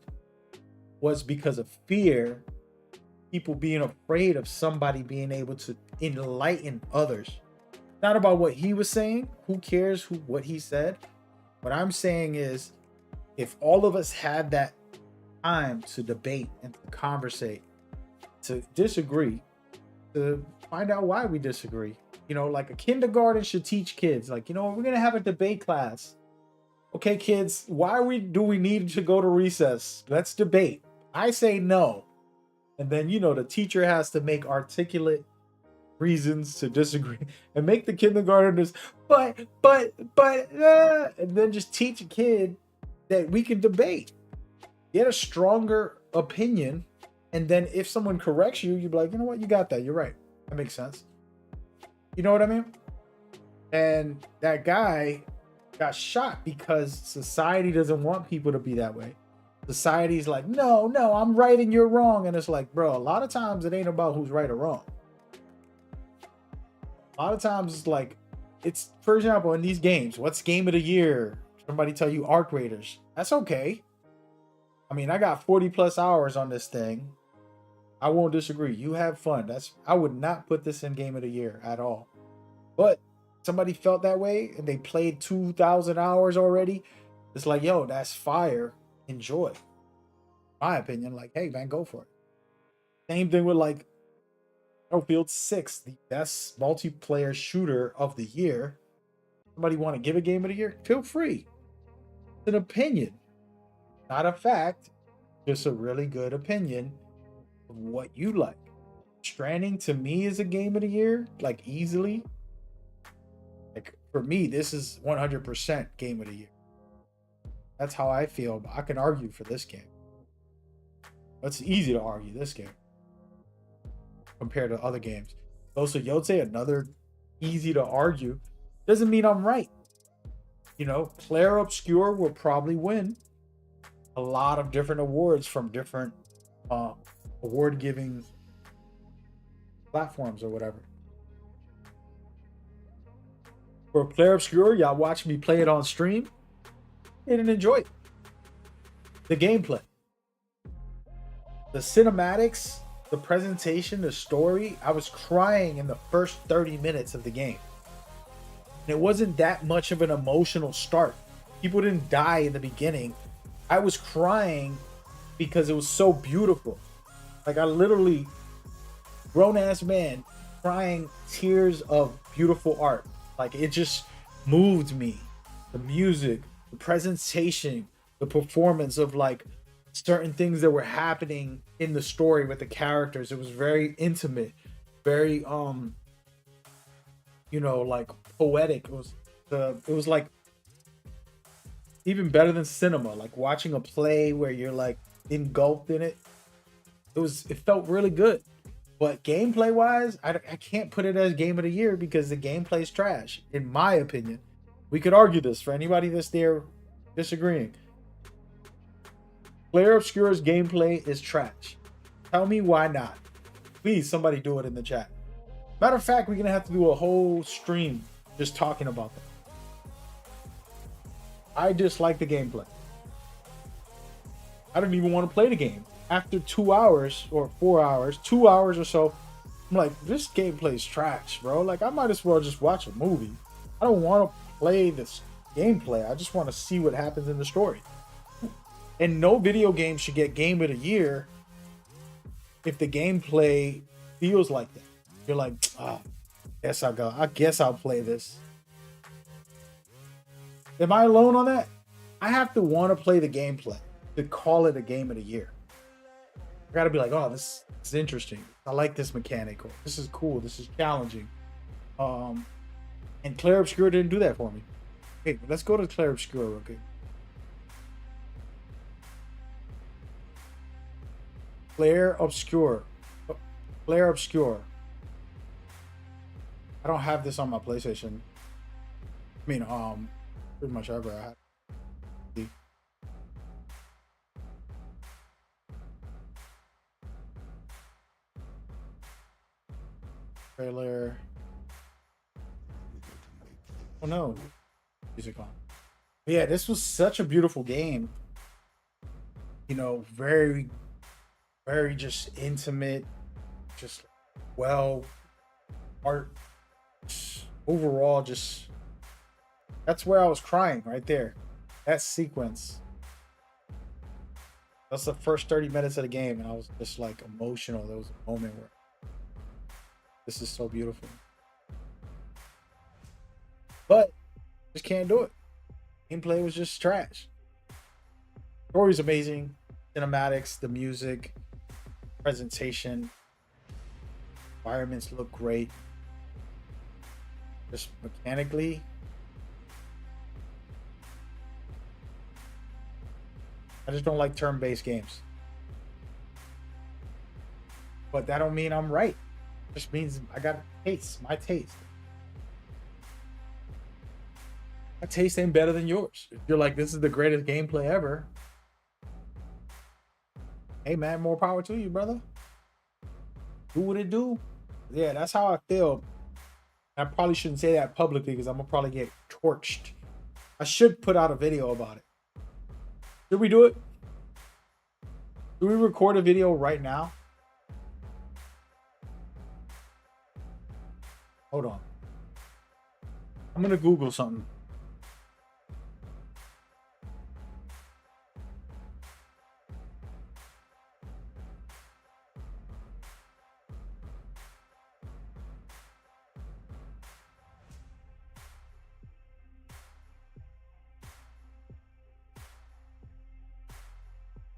was because of fear, people being afraid of somebody being able to enlighten others. Not about what he was saying. Who cares what he said? What I'm saying is, if all of us had that time to debate and to conversate, to disagree, to find out why we disagree. You know, like a kindergarten should teach kids, like, you know, we're going to have a debate class. Okay, kids, why do we need to go to recess? Let's debate. I say no. And then, you know, the teacher has to make articulate reasons to disagree and make the kindergartners, and then just teach a kid that we can debate, get a stronger opinion. And then if someone corrects you, you'd be like, you know what? You got that. You're right. That makes sense. You know what I mean? And that guy got shot because society doesn't want people to be that way. Society's like, no, I'm right and you're wrong. And it's like, bro, a lot of times it ain't about who's right or wrong. A lot of times it's like, it's, for example, in these games, what's game of the year? Somebody tell you Arc Raiders. That's okay. I mean, I got 40 plus hours on this thing. I won't disagree. You have fun. I would not put this in game of the year at all. But somebody felt that way and they played 2,000 hours already. It's like, yo, that's fire. Enjoy. My opinion, like, hey, man, go for it. Same thing with like Battlefield 6, the best multiplayer shooter of the year. Somebody want to give a game of the year? Feel free. It's an opinion, not a fact. Just a really good opinion of what you like. Stranding to me is a game of the year, like easily. Like for me, this is 100% game of the year. That's how I feel. But I can argue for this game. It's easy to argue this game compared to other games. Also, Yote, another easy to argue. Doesn't mean I'm right. You know, Claire Obscure will probably win a lot of different awards from different award-giving platforms or whatever. For Claire Obscure, y'all watch me play it on stream and enjoy it. The gameplay, the cinematics, the presentation, the story. I was crying in the first 30 minutes of the game. And it wasn't that much of an emotional start. People didn't die in the beginning. I was crying because it was so beautiful. Like I literally, grown-ass man, crying tears of beautiful art. Like it just moved me. The music, the presentation, the performance of like certain things that were happening in the story with the characters. It was very intimate, very you know, like poetic. It was like even better than cinema, like watching a play where you're like engulfed in it. It felt really good. But gameplay wise, I can't put it as game of the year because the gameplay is trash, in my opinion. We could argue this for anybody that's there disagreeing. Claire Obscure's gameplay is trash. Tell me why not. Please, somebody do it in the chat. Matter of fact, we're going to have to do a whole stream just talking about that. I dislike the gameplay. I don't even want to play the game. After 2 hours or 4 hours, 2 hours or so, I'm like, this gameplay is trash, bro. Like, I might as well just watch a movie. I don't want to play this gameplay. I just want to see what happens in the story. And no video game should get game of the year if the gameplay feels like that. You're like, ah, I guess I'll play this. Am I alone on that? I have to want to play the gameplay to call it a game of the year. I gotta be like, oh, this is interesting. I like this mechanic. Or this is cool. This is challenging. And Clair Obscur didn't do that for me. Okay, let's go to Clair Obscur real quick. Clair Obscur. Clair Obscur. I don't have this on my PlayStation. I mean, pretty much ever. I have. Trailer. Oh no, music on. But yeah, this was such a beautiful game. You know, very, very just intimate, just well art. Overall, just that's where I was crying right there. That sequence. That's the first 30 minutes of the game, and I was just like emotional. There was a moment where this is so beautiful. But just can't do it. Gameplay was just trash. Story's amazing. Cinematics, the music, presentation, environments look great. Just mechanically, I just don't like turn-based games. But that don't mean I'm right. It just means I got taste, my taste. My taste ain't better than yours. If you're like, this is the greatest gameplay ever, hey man, more power to you, brother. Do what it do. Yeah, that's how I feel. I probably shouldn't say that publicly because I'm gonna probably get torched. I should put out a video about it. Should we do it? Do we record a video right now? Hold on. I'm gonna Google something.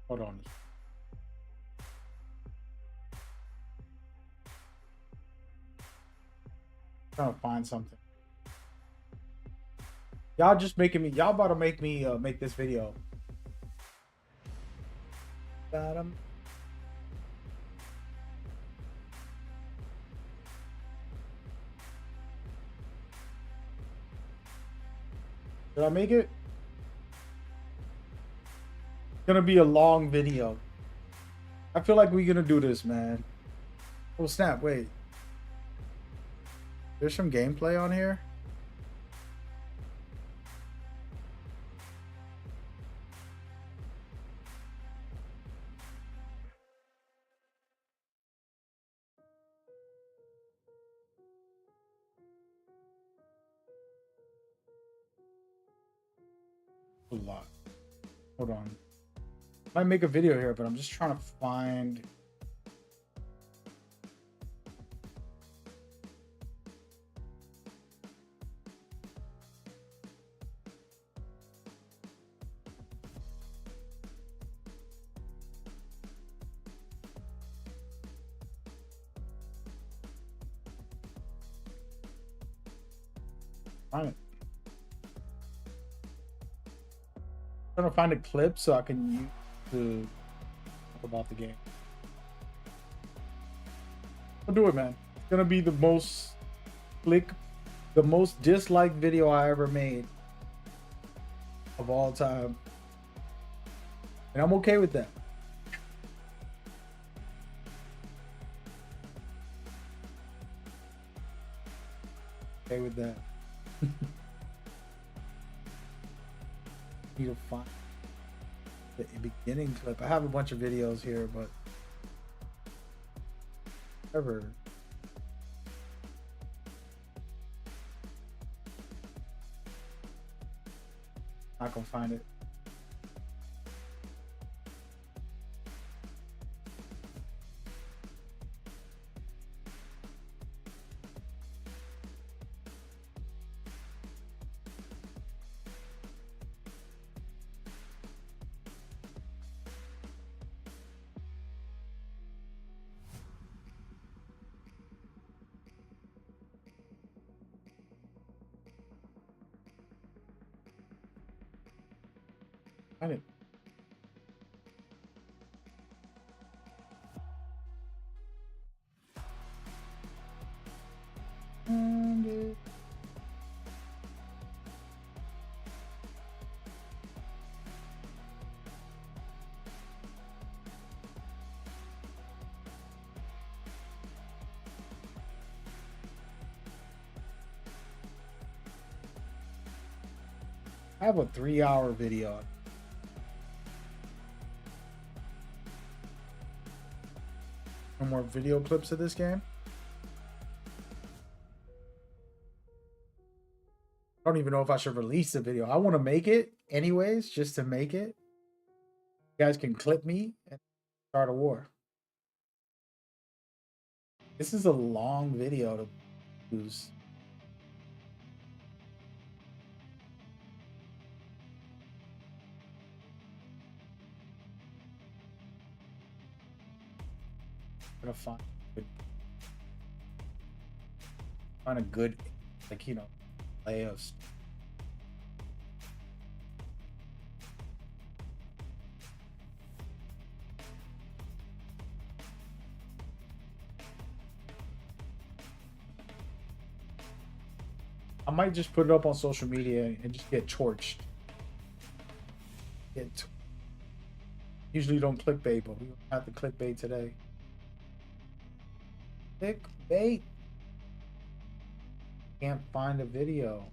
Hold on. Trying to find something. Y'all just making me. Y'all about to make me make this video. Got him. Did I make it? It's gonna be a long video. I feel like we're gonna do this, man. Oh snap! Wait. There's some gameplay on here. A lot. Hold on. I might make a video here, but I'm just trying to find. Find it. I'm trying to find a clip so I can use to talk about the game. I'll do it, man. It's gonna be the most the most disliked video I ever made of all time, and I'm okay with that. Okay with that. Need to find the beginning clip. I have a bunch of videos here, but ever. Not gonna find it. I didn't. I have a 3-hour video. No more video clips of this game. I don't even know if I should release the video. I want to make it anyways, just to make it. You guys can clip me and start a war. This is a long video to use. I'm gonna find a good, like, you know, layouts. I might just put it up on social media and just get torched. Usually don't clickbait, but we don't have to clickbait today. Clickbait. Can't find a video.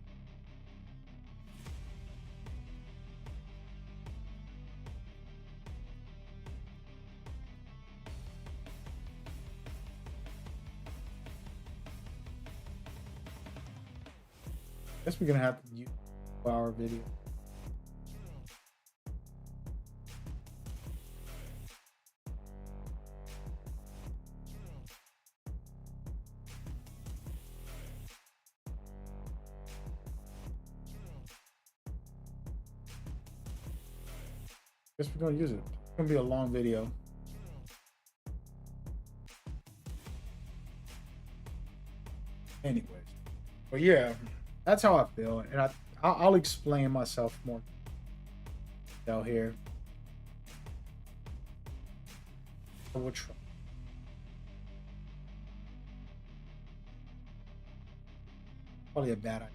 Guess we're gonna have to use our video. Guess we're gonna use it. It's gonna be a long video. Anyways, but yeah, that's how I feel, and I'll explain myself more out here. We'll try. Probably a bad idea.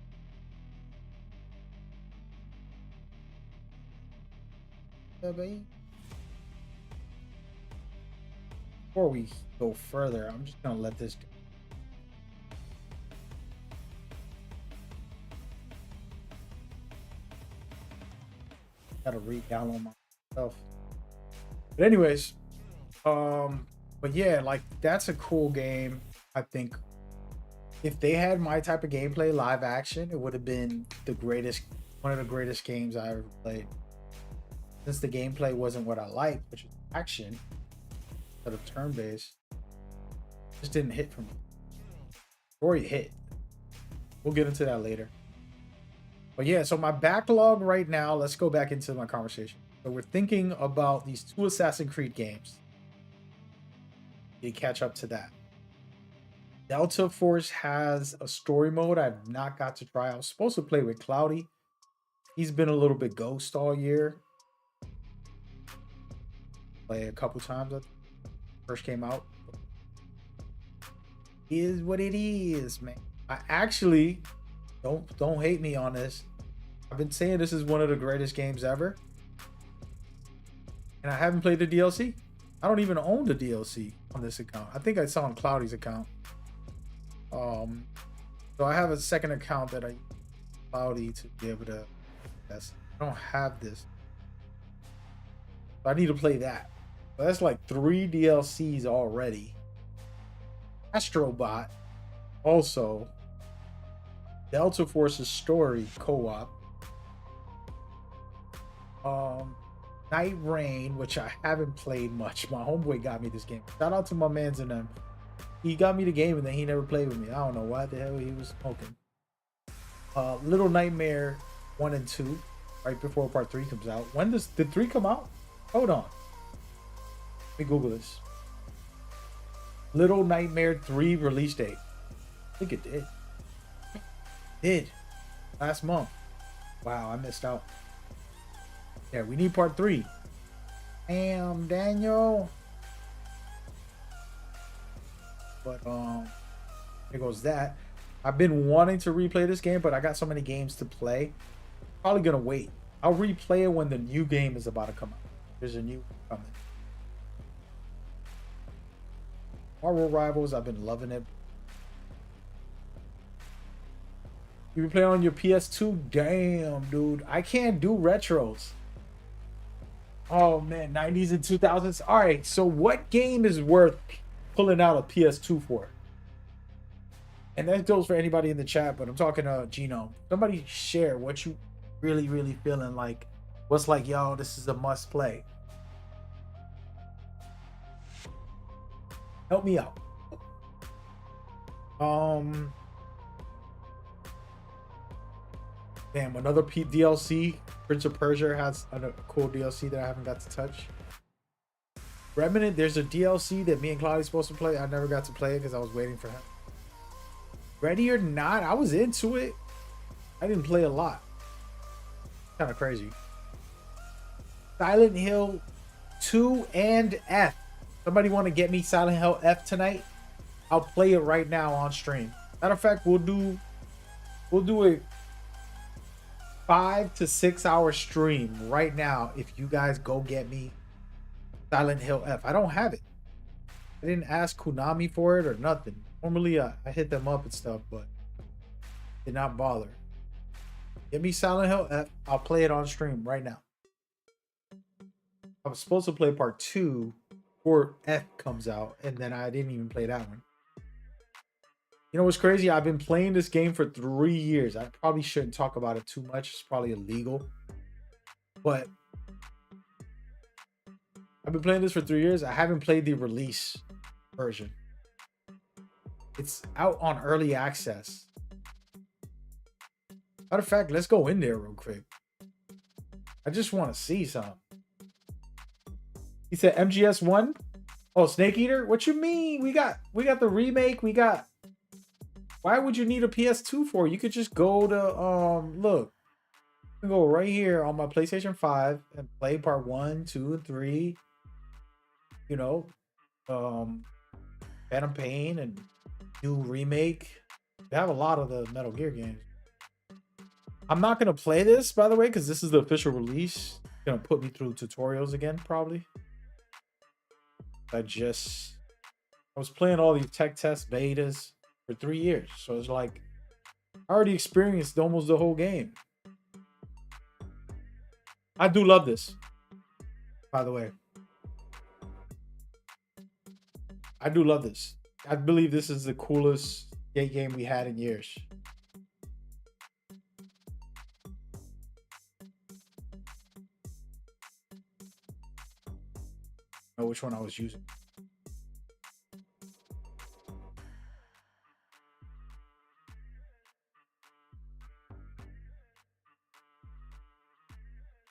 Before we go further, I'm just gonna let this go. Gotta re-download myself. But anyways, but yeah, like, that's a cool game. I think if they had my type of gameplay live action, it would have been one of the greatest games I ever played. Since the gameplay wasn't what I liked, which is action instead of turn-based, just didn't hit for me. Story hit. We'll get into that later. But yeah, so my backlog right now, let's go back into my conversation. So we're thinking about these 2 Assassin's Creed games. You catch up to that. Delta Force has a story mode I've not got to try. I was supposed to play with Cloudy. He's been a little bit ghost all year. Play a couple times. First came out. Is what it is, man. I actually don't hate me on this. I've been saying this is one of the greatest games ever, and I haven't played the DLC. I don't even own the DLC on this account. I think I saw on Cloudy's account. So I have a second account that I use Cloudy to be able to test. I don't have this. I need to play that. But that's like 3 DLCs already. Astrobot, also. Delta Force's story co-op. Night Rain, which I haven't played much. My homeboy got me this game. Shout out to my mans and them. He got me the game and then he never played with me. I don't know why the hell he was smoking. Little Nightmare 1 and 2, right before part 3 comes out. When did 3 come out? Hold on. Let me Google this. Little Nightmare 3 release date. I think it did. Last month. Wow, I missed out. Yeah, we need part 3. Damn, Daniel. But there goes that. I've been wanting to replay this game, but I got so many games to play. Probably gonna wait. I'll replay it when the new game is about to come out. There's a new one coming. Marvel Rivals, I've been loving it. You been playing on your PS2? Damn, dude. I can't do retros. Oh, man. 90s and 2000s. All right. So what game is worth pulling out a PS2 for? And that goes for anybody in the chat, but I'm talking to Genome. Somebody share what you really, really feeling like. What's like, yo, this is a must play. Help me out. Damn, another DLC. Prince of Persia has a cool DLC that I haven't got to touch. Remnant, there's a DLC that me and Claudia's supposed to play. I never got to play it because I was waiting for him. Ready or Not, I was into it. I didn't play a lot. Kind of crazy. Silent Hill 2 and F. Somebody want to get me Silent Hill F tonight? I'll play it right now on stream. Matter of fact, we'll do a 5 to 6 hour stream right now if you guys go get me Silent Hill F. I don't have it. I didn't ask Konami for it or nothing. Normally I hit them up and stuff, but did not bother. Get me Silent Hill F. I'll play it on stream right now. I was supposed to play part 2 before F comes out, and then I didn't even play that one. You know what's crazy? I've been playing this game for 3 years. I probably shouldn't talk about it too much. It's probably illegal. But I've been playing this for 3 years. I haven't played the release version. It's out on early access. Matter of fact, let's go in there real quick. I just want to see something. He said MGS1? Oh, Snake Eater? What you mean? We got the remake. We got... Why would you need a PS2 for? You could just go to look. You can go right here on my PlayStation 5 and play part 1, 2, and 3. You know, Phantom Pain and new remake. They have a lot of the Metal Gear games. I'm not gonna play this, by the way, because this is the official release. It's gonna put me through tutorials again, probably. I was playing all these tech test betas for 3 years, so it's like I already experienced almost the whole game. I do love this, by the way. I do love this. I believe this is the coolest skate game we had in years. I know which one I was using.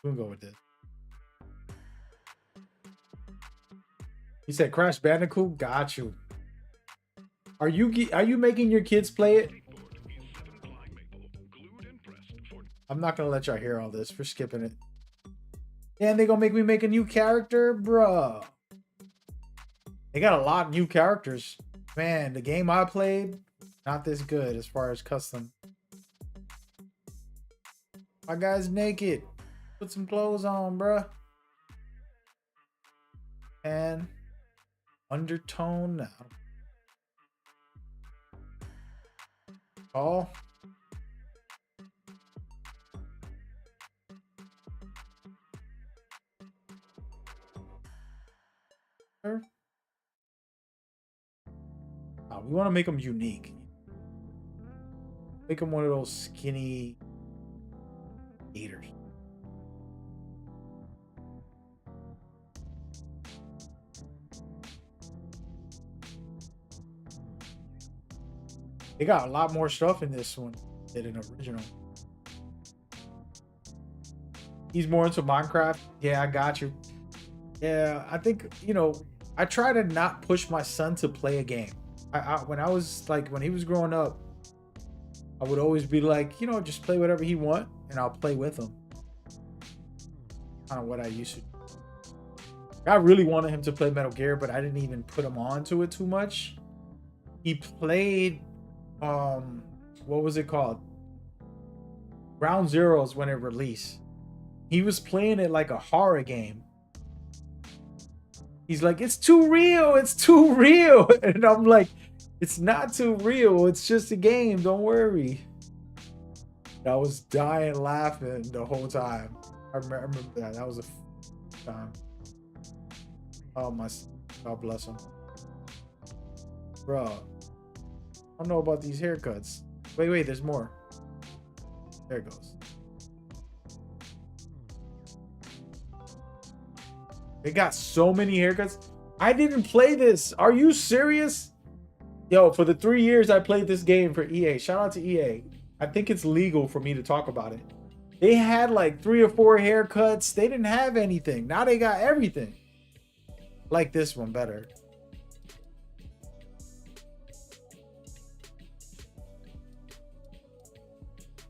We'll go with this. He said Crash Bandicoot. Got you. Are you making your kids play it? I'm not gonna let y'all hear all this. We're skipping it. And they gonna make me make a new character, bruh. They got a lot of new characters. Man, the game I played, not this good as far as custom. My guy's naked. Put some clothes on, bruh. And undertone now. Oh. We want to make them unique. Make them one of those skinny eaters. They got a lot more stuff in this one than in the original. He's more into Minecraft. Yeah, I got you. Yeah, I think, you know, I try to not push my son to play a game. When I was like, when he was growing up, I would always be like, you know, just play whatever he want and I'll play with him. Kind of what I used to. I really wanted him to play Metal Gear, but I didn't even put him onto it too much. He played, what was it called? Ground Zeroes when it released. He was playing it like a horror game. He's like, it's too real, it's too real. And I'm like, it's not too real, it's just a game, don't worry. I was dying laughing the whole time. I remember that. That was a time. Oh my, God bless him. Bro, I don't know about these haircuts. Wait, there's more. There it goes. They got so many haircuts. I didn't play this. Are you serious? Yo, for the 3 years I played this game for EA, shout out to EA. I think it's legal for me to talk about it. They had like 3 or 4 haircuts. They didn't have anything. Now they got everything. Like this one better.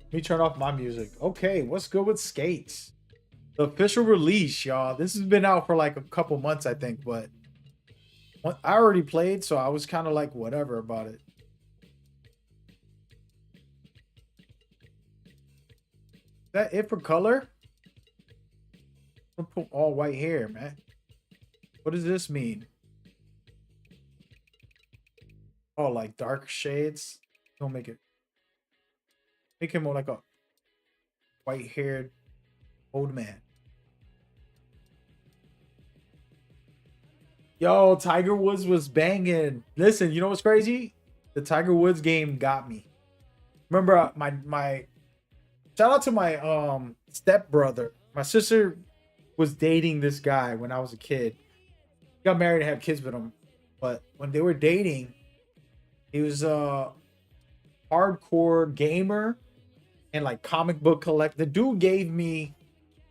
Let me turn off my music. Okay, what's good with Skates? The official release, y'all. This has been out for like a couple months, I think, but I already played, so I was kind of like whatever about it. Is that it for color? I'm gonna put all white hair, man. What does this mean? Oh, like dark shades? Don't make him more like a white-haired old man. Yo, Tiger Woods was banging. Listen, you know what's crazy? The Tiger Woods game got me. Remember my shout out to my stepbrother. My sister was dating this guy when I was a kid. Got married and had kids with him. But when they were dating, he was a hardcore gamer and like comic book collector. The dude gave me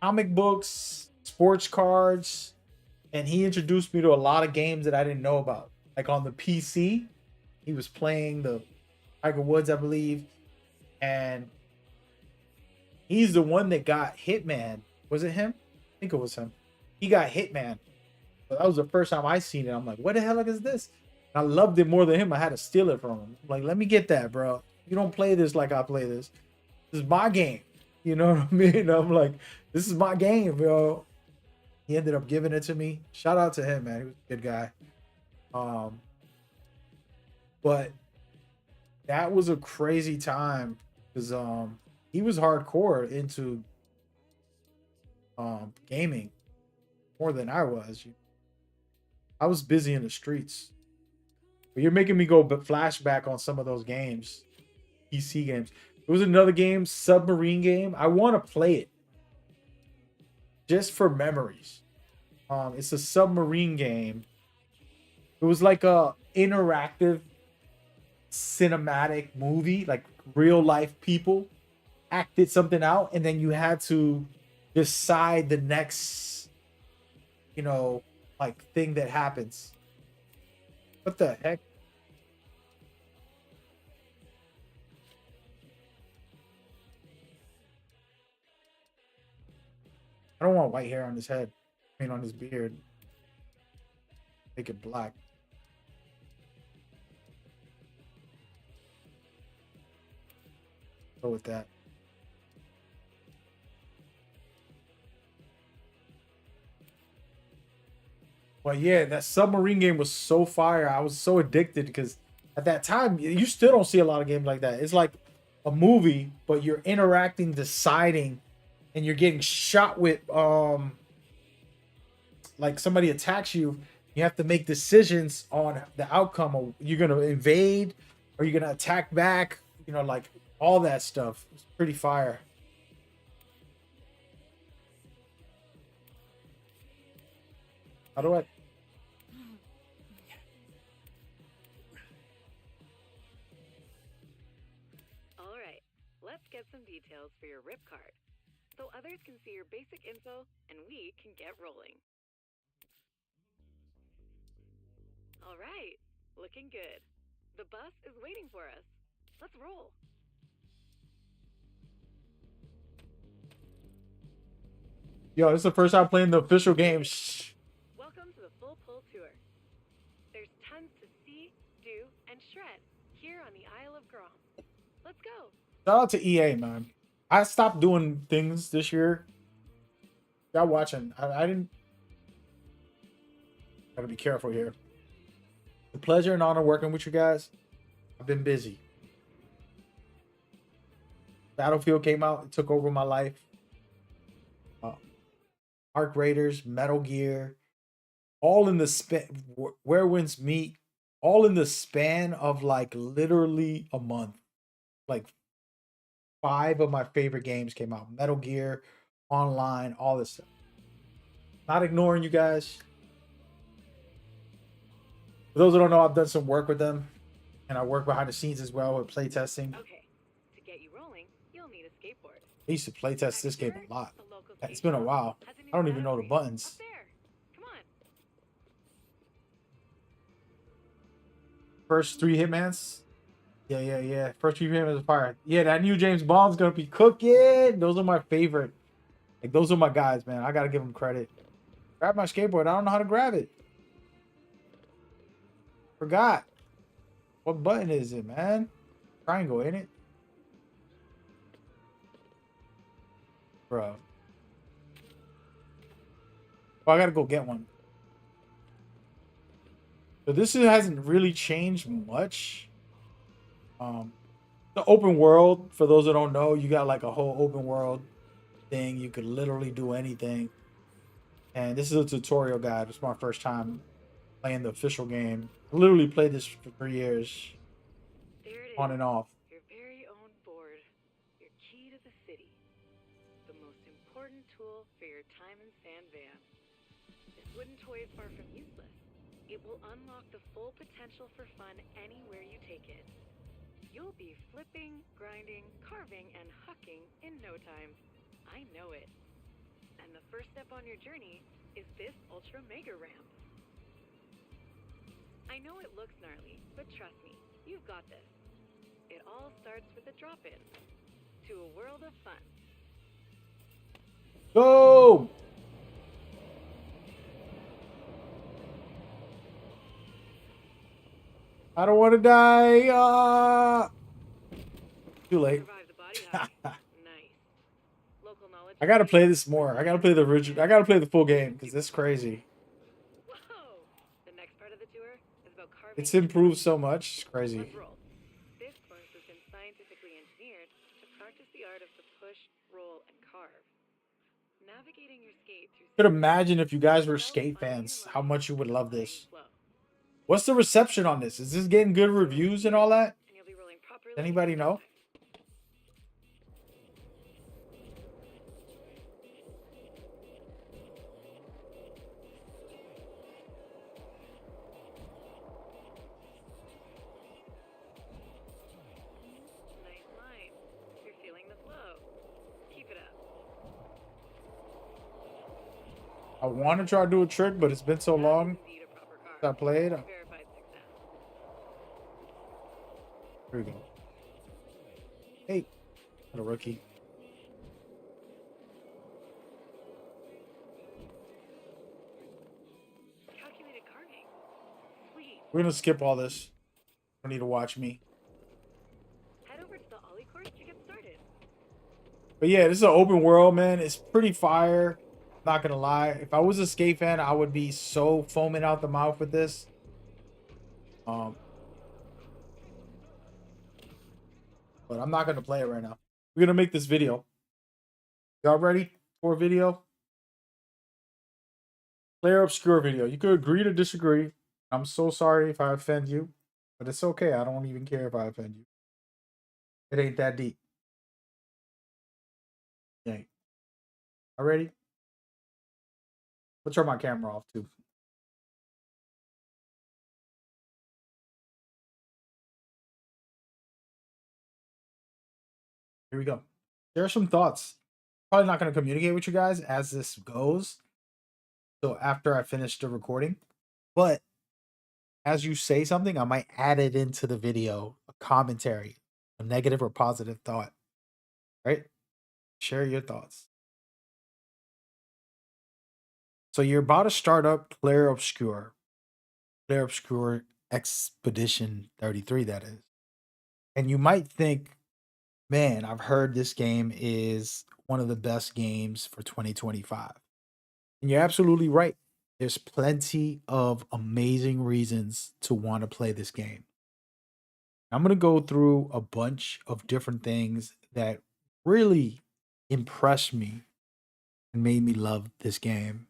comic books, sports cards, and he introduced me to a lot of games that I didn't know about. Like on the PC, he was playing the Tiger Woods, I believe, and he's the one that got Hitman. Was it him? I think it was him. He got Hitman. So that was the first time I seen it. I'm like, what the hell is this? And I loved it more than him. I had to steal it from him. I'm like, let me get that, bro. You don't play this like I play this. This is my game. You know what I mean? I'm like, this is my game, bro. He ended up giving it to me. Shout out to him, man. He was a good guy. But that was a crazy time because he was hardcore into gaming more than I was. I was busy in the streets. But you're making me go flashback on some of those games, PC games. There was another game, submarine game. I want to play it just for memories. It's a submarine game. It was like a interactive cinematic movie, like real life people acted something out, and then you had to decide the next, like thing that happens. What the heck? I don't want white hair on his head. I mean, on his beard. Make it black. Go with that. But yeah, that submarine game was so fire. I was so addicted because at that time, you still don't see a lot of games like that. It's like a movie, but you're interacting, deciding, and you're getting shot with like somebody attacks you. You have to make decisions on the outcome. Of you're gonna invade or you're gonna attack back. Like all that stuff. It's pretty fire. How do I? All right, let's get some details for your RIP card so others can see your basic info and we can get rolling. All right, looking good. The bus is waiting for us. Let's roll. Yo, this is the first time playing the official game. Shh. Welcome to the Full Pull Tour. There's tons to see, do, and shred here on the Isle of Grom. Let's go. Shout out to EA, man. I stopped doing things this year. Y'all watching? I didn't. Gotta be careful here. The pleasure and honor working with you guys. I've been busy. Battlefield came out, it took over my life. Arc Raiders, Metal Gear, all in the span. Where Winds Meet, all in the span of like literally a month. Like 5 of my favorite games came out. Metal Gear, online, all this stuff. Not ignoring you guys. For those who don't know, I've done some work with them, and I work behind the scenes as well with playtesting. Okay, to get you rolling, you'll need a skateboard. I used to playtest this game a lot. The local It's skate been a shop while. has a new I don't even know the battery buttons. Up there. Come on. First 3 Hitmans. Yeah. First 3 Hitmans is fire. Yeah, that new James Bond's gonna be cooking. Those are my favorite. Like, those are my guys, man. I gotta give them credit. Grab my skateboard. I don't know how to grab it. Forgot. What button is it, man? Triangle, ain't it? Bro. Oh, I gotta go get one. So this hasn't really changed much. The open world, for those that don't know, you got like a whole open world thing. You could literally do anything. And this is a tutorial guide. It's my first time playing the official game. I literally played this for 3 years. There it On is. and off. Your very own board. Your key to the city. The most important tool for your time in sand van. This wooden toy is far from useless. It will unlock the full potential for fun anywhere you take it. You'll be flipping, grinding, carving, and hucking in no time. I know it. And the first step on your journey is this ultra mega ramp. I know it looks gnarly, but trust me, you've got this. It all starts with a drop-in to a world of fun. Go! I don't want to die. Too late. Survive the body hack. Nice. Local knowledge. I gotta play this more. I gotta play the original. I gotta play the full game because it's crazy. Whoa! The next part of the tour is about carving. It's improved so much. It's crazy. Let's roll. This course has been scientifically engineered to practice the art of the push, roll, and carve. Navigating your skate through. Could imagine if you guys were skate fans, how much you would love this. What's the reception on this? Is this getting good reviews and all that? And you'll be rolling properly. Anybody know? Nice line. You're feeling the flow. Keep it up. I want to try to do a trick, but it's been so long Indeed a proper carve. since I played. Verified success. Here we go. Hey, what a rookie. Calculated carving. Sweet. We're gonna skip all this. Don't need to watch me. Head over to the Ollie course to get started. But yeah, this is an open world, man. It's pretty fire. Not gonna lie. If I was a skate fan, I would be so foaming out the mouth with this. But I'm not gonna play it right now. We're gonna make this video. Y'all ready for a video? Player obscure video. You could agree to disagree. I'm so sorry if I offend you, but it's okay. I don't even care if I offend you. It ain't that deep. Yeah. Already? I'll turn my camera off too. Here we go. There are some thoughts. Probably not going to communicate with you guys as this goes. So after I finish the recording. But as you say something, I might add it into the video, a commentary, a negative or positive thought. Right? Share your thoughts. So you're about to start up Claire Obscure Expedition 33, that is. And you might think, man, I've heard this game is one of the best games for 2025. And you're absolutely right. There's plenty of amazing reasons to want to play this game. I'm going to go through a bunch of different things that really impressed me and made me love this game.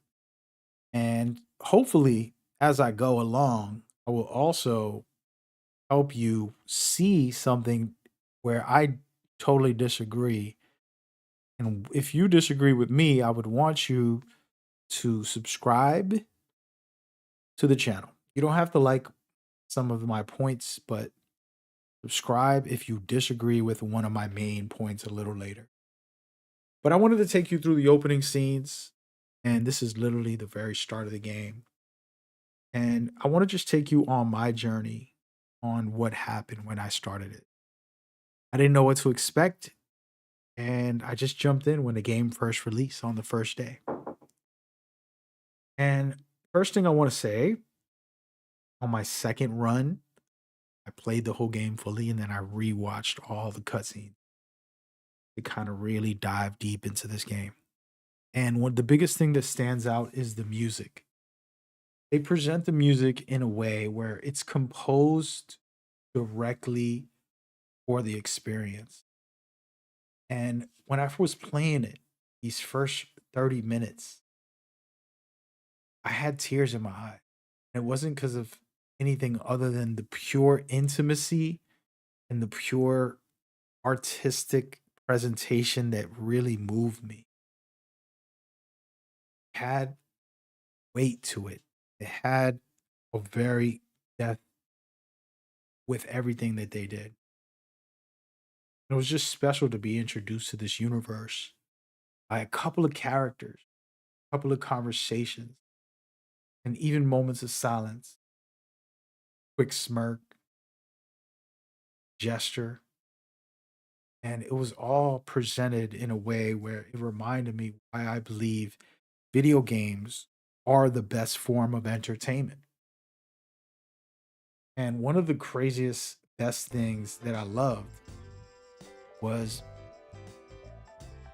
And hopefully, as I go along, I will also help you see something where I totally disagree. And if you disagree with me, I would want you to subscribe to the channel. You don't have to like some of my points, but subscribe if you disagree with one of my main points a little later. But I wanted to take you through the opening scenes, and this is literally the very start of the game. And I want to just take you on my journey on what happened when I started it. I didn't know what to expect, and I just jumped in when the game first released on the first day. And first thing I want to say, on my second run, I played the whole game fully and then I rewatched all the cutscenes to kind of really dive deep into this game. And the biggest thing that stands out is the music. They present the music in a way where it's composed directly for the experience. And when I was playing it, these first 30 minutes, I had tears in my eye. And it wasn't because of anything other than the pure intimacy and the pure artistic presentation that really moved me. It had weight to it. It had a very depth with everything that they did. It was just special to be introduced to this universe by a couple of characters, a couple of conversations, and even moments of silence, quick smirk, gesture. And it was all presented in a way where it reminded me why I believe video games are the best form of entertainment. And one of the craziest, best things that I loved was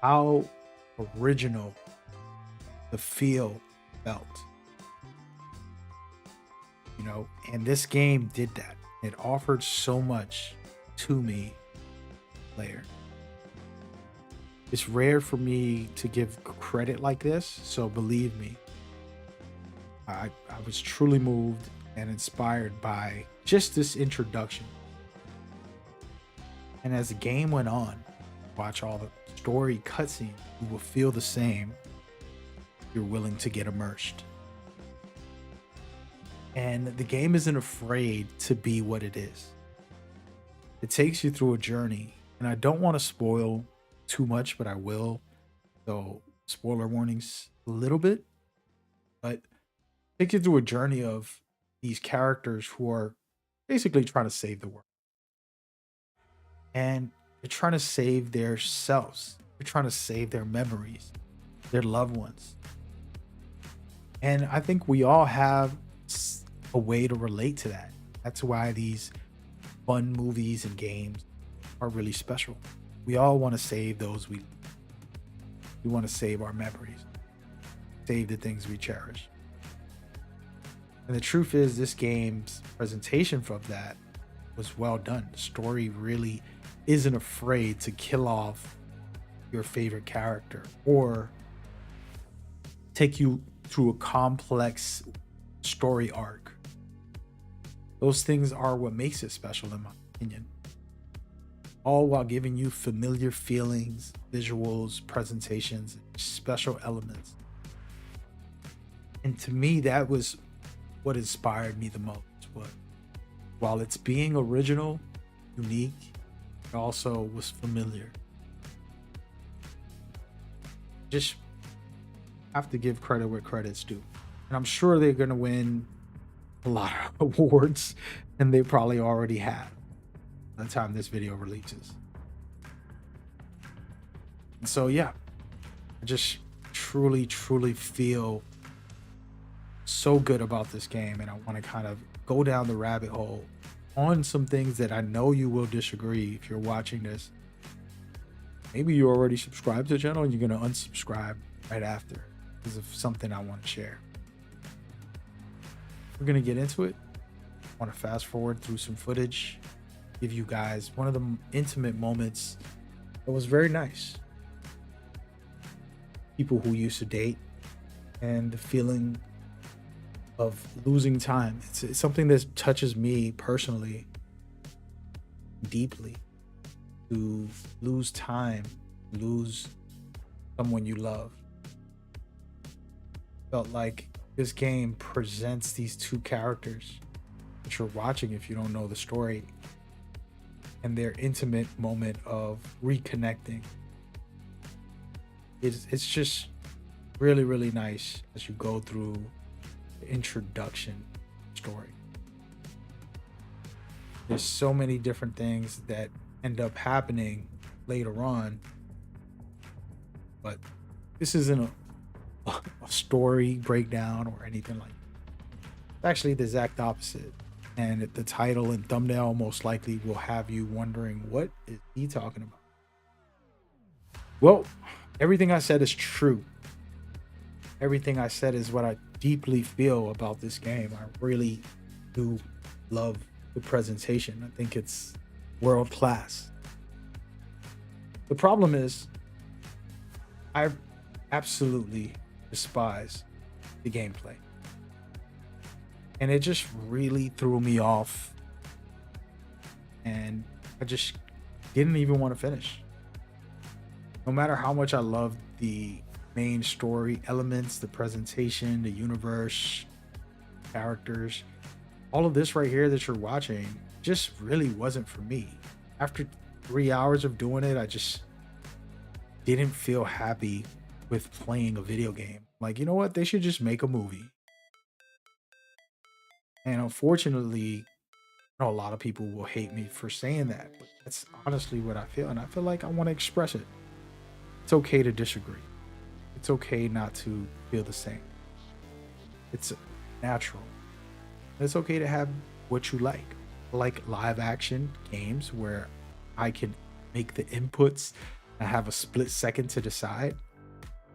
how original the feel felt. And this game did that. It offered so much to me, player. It's rare for me to give credit like this, so believe me, I was truly moved and inspired by just this introduction. And as the game went on, watch all the story cutscenes, you will feel the same if you're willing to get immersed. And the game isn't afraid to be what it is. It takes you through a journey, and I don't want to spoil too much, but I will. So, spoiler warnings a little bit, but take you through a journey of these characters who are basically trying to save the world. And they're trying to save their selves. They're trying to save their memories, their loved ones. And I think we all have a way to relate to that. That's why these fun movies and games are really special. We all want to save those we want to save our memories, save the things we cherish. And the truth is, this game's presentation of that was well done. The story really isn't afraid to kill off your favorite character or take you through a complex story arc. Those things are what makes it special, in my opinion. All while giving you familiar feelings, visuals, presentations, special elements. And to me, that was what inspired me the most. But while it's being original, unique, it also was familiar. Just have to give credit where credit's due. And I'm sure they're going to win a lot of awards, and they probably already have by the time this video releases. And so, yeah, I just truly feel so good about this game, and I want to kind of go down the rabbit hole on some things that I know you will disagree if you're watching this. Maybe you already subscribed to the channel and you're going to unsubscribe right after because of something I want to share. We're going to get into it. I want to fast forward through some footage, give you guys one of the intimate moments that was very nice. People who used to date and the feeling of losing time. It's something that touches me personally deeply. To lose time, lose someone you love. Felt like this game presents these two characters that you're watching if you don't know the story, and their intimate moment of reconnecting. It's just really, really nice as you go through the introduction story. There's so many different things that end up happening later on, but this isn't a story breakdown or anything like that. It's actually the exact opposite, and the title and thumbnail most likely will have you wondering, what is he talking about? Well, everything I said is true. Everything I said is what I deeply feel about this game. I really do love the presentation. I think it's world class. The problem is, I absolutely despise the gameplay, and it just really threw me off, and I just didn't even want to finish. No matter how much I loved the main story elements, the presentation, the universe, characters, all of this right here that you're watching just really wasn't for me. After 3 hours of doing it, I just didn't feel happy with playing a video game. Like, you know what? They should just make a movie. And unfortunately, I know a lot of people will hate me for saying that, but that's honestly what I feel. And I feel like I want to express it. It's okay to disagree. It's okay not to feel the same. It's natural. It's okay to have what you like. Like live action games where I can make the inputs and have a split second to decide.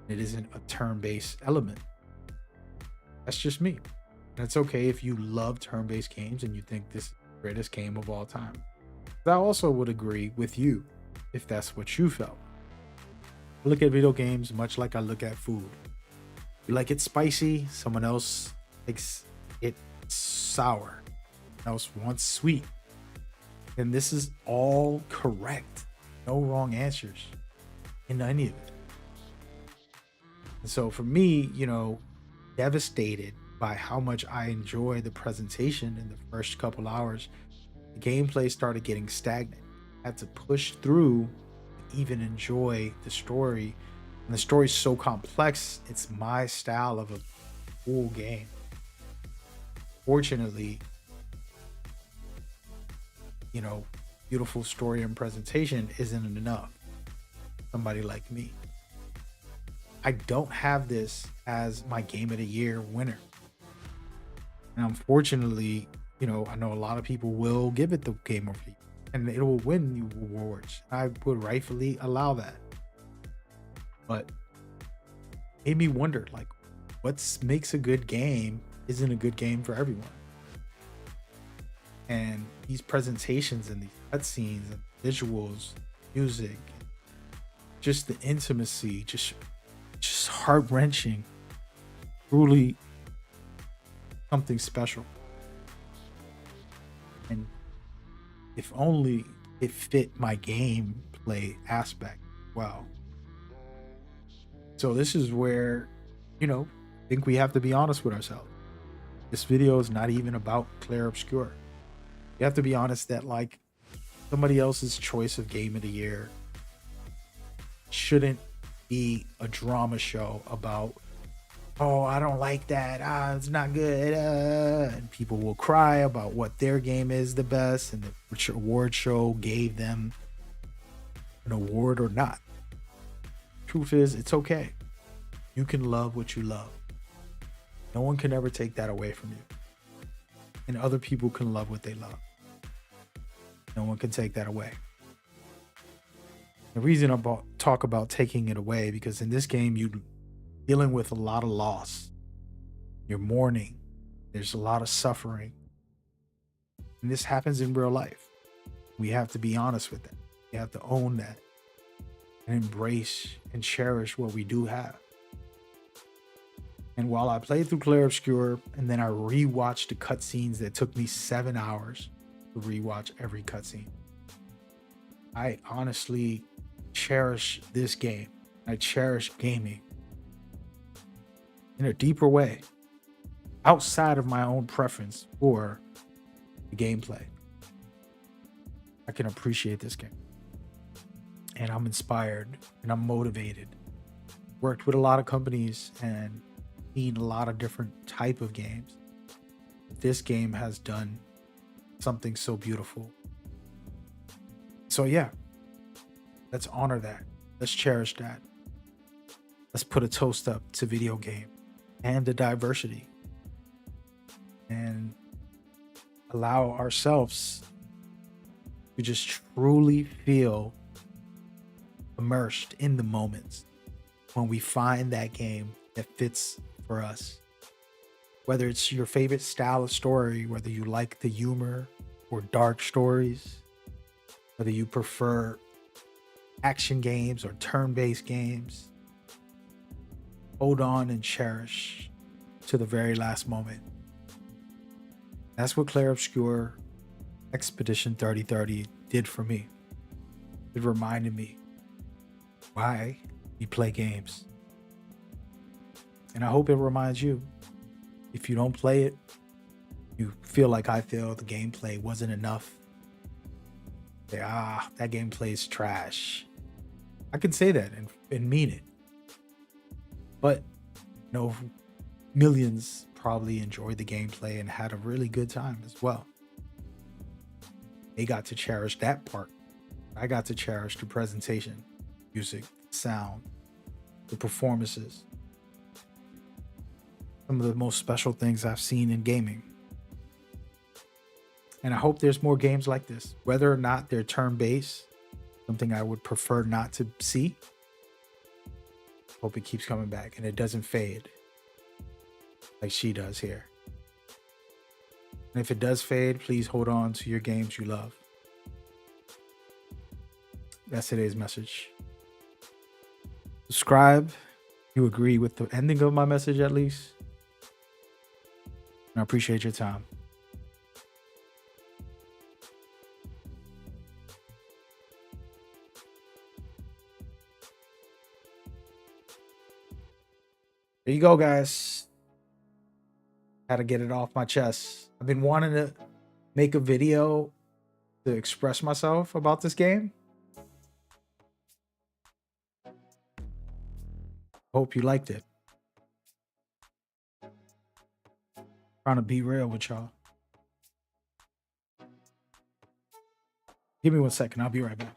It isn't a turn-based element. That's just me. And it's okay if you love turn-based games and you think this is the greatest game of all time. But I also would agree with you if that's what you felt. I look at video games much like I look at food. You like it spicy, someone else likes it sour, someone else wants sweet. And this is all correct. No wrong answers in any of it. And so for me, devastated by how much I enjoyed the presentation in the first couple hours, the gameplay started getting stagnant. I had to push through and even enjoy the story. And the story's so complex, it's my style of a full game. Fortunately, beautiful story and presentation isn't enough. Somebody like me. I don't have this as my game of the year winner. And unfortunately, I know a lot of people will give it the game of the year and it will win you awards. I would rightfully allow that. But it made me wonder, like, what makes a good game isn't a good game for everyone. And these presentations and these cutscenes and visuals, music, just the intimacy, just heart-wrenching, truly something special. And if only it fit my gameplay aspect well. So this is where, I think we have to be honest with ourselves. This video is not even about Claire Obscure. You have to be honest that, like, somebody else's choice of game of the year shouldn't be a drama show about, oh, I don't like that, it's not good, and people will cry about what their game is the best and which award show gave them an award or not. Truth is, it's okay. You can love what you love. No one can ever take that away from you. And other people can love what they love. No one can take that away. The reason I talk about taking it away, because in this game, you're dealing with a lot of loss. You're mourning. There's a lot of suffering. And this happens in real life. We have to be honest with that. We have to own that and embrace and cherish what we do have. And while I played through Clair Obscur and then I rewatched the cutscenes that took me 7 hours to rewatch every cutscene, I honestly cherish this game. I cherish gaming in a deeper way, outside of my own preference for the gameplay. I can appreciate this game. And I'm inspired and I'm motivated. Worked with a lot of companies and seen a lot of different type of games. This game has done something so beautiful. So yeah, let's honor that. Let's cherish that. Let's put a toast up to video game and the diversity and allow ourselves to just truly feel immersed in the moments when we find that game that fits for us. Whether it's your favorite style of story, whether you like the humor or dark stories, whether you prefer action games or turn-based games, hold on and cherish to the very last moment. That's what Clair Obscur Expedition 3030 did for me. It reminded me why we play games. And I hope it reminds you. If you don't play it, you feel like I feel the gameplay wasn't enough. Say, that gameplay is trash. I can say that and mean it. But millions probably enjoyed the gameplay and had a really good time as well. They got to cherish that part. I got to cherish the presentation, music, sound, the performances. Some of the most special things I've seen in gaming. And I hope there's more games like this, whether or not they're turn-based, something I would prefer not to see. Hope it keeps coming back and it doesn't fade like she does here. And if it does fade, please hold on to your games you love. That's today's message. Subscribe if you agree with the ending of my message at least. And I appreciate your time. There you go, guys. Had to get it off my chest. I've been wanting to make a video to express myself about this game. Hope you liked it. Trying to be real with y'all. Give me 1 second. I'll be right back.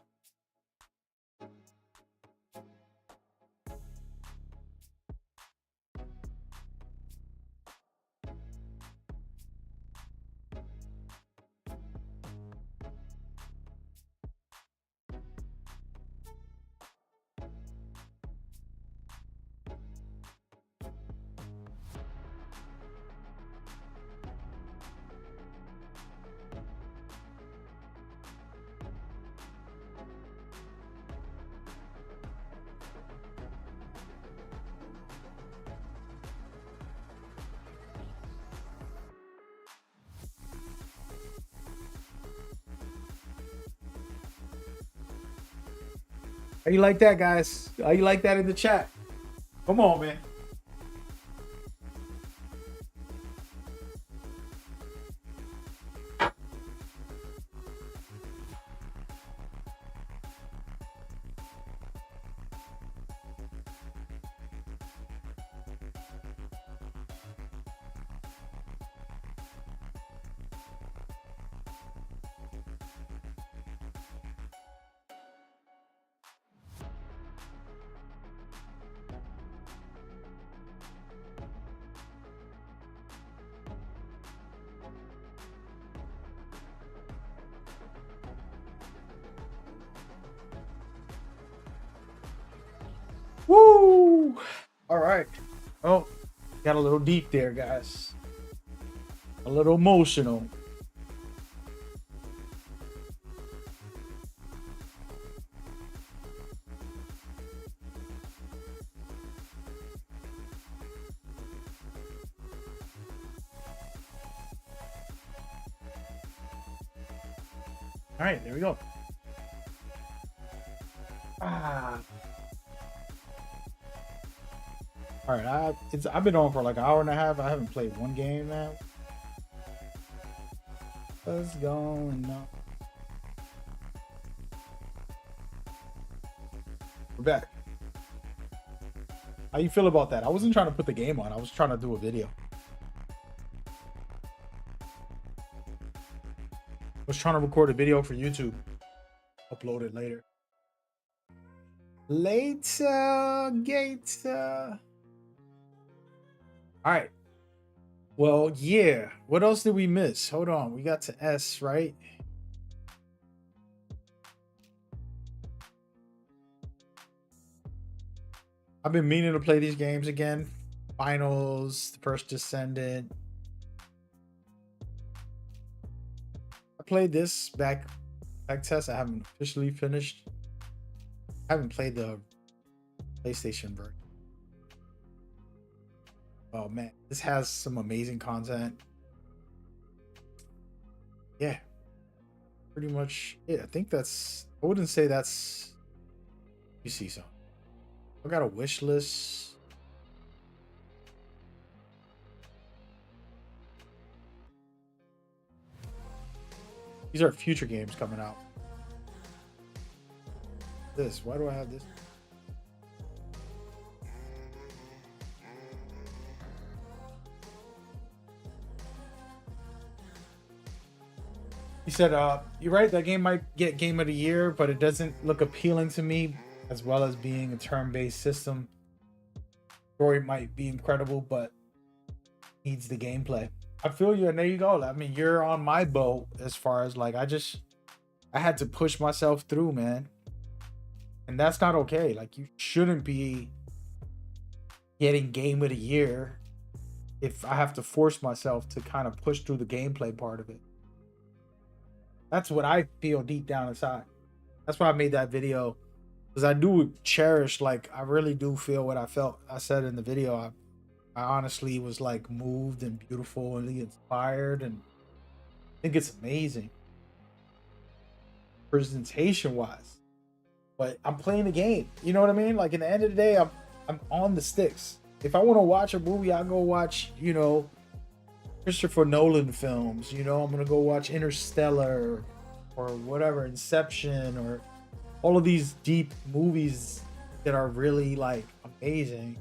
How you like that, guys? How you like that in the chat? Come on, man. Got a little deep there, guys. A little emotional. All right, there we go. Ah. All right, I've been on for like an hour and a half. I haven't played one game now. What's going on? We're back. How you feel about that? I wasn't trying to put the game on. I was trying to do a video. I was trying to record a video for YouTube. Upload it later. Gator. All right. Well, yeah. What else did we miss? Hold on. We got to S, right? I've been meaning to play these games again. Finals, The First Descendant. I played this back test. I haven't officially finished. I haven't played the PlayStation version. Oh man, this has some amazing content. Yeah, pretty much. Yeah, I think that's. I wouldn't say that's. You see some. I got a wish list. These are future games coming out. This. Why do I have this? He said, you're right, that game might get game of the year, but it doesn't look appealing to me, as well as being a turn-based system. Story might be incredible, but needs the gameplay. I feel you, and there you go. I mean, you're on my boat as far as like, I had to push myself through, man. And that's not okay. Like, you shouldn't be getting game of the year if I have to force myself to kind of push through the gameplay part of it. That's what I feel deep down inside. That's why I made that video, because I do cherish, like, I really do feel what I felt. I said in the video, I honestly was like moved and beautiful and inspired, and I think it's amazing presentation wise. But I'm playing the game. You know what I mean? Like, in the end of the day, I'm on the sticks. If I want to watch a movie, I'll go watch, you know, Christopher Nolan films. You know, I'm gonna go watch Interstellar or whatever, Inception, or all of these deep movies that are really like amazing.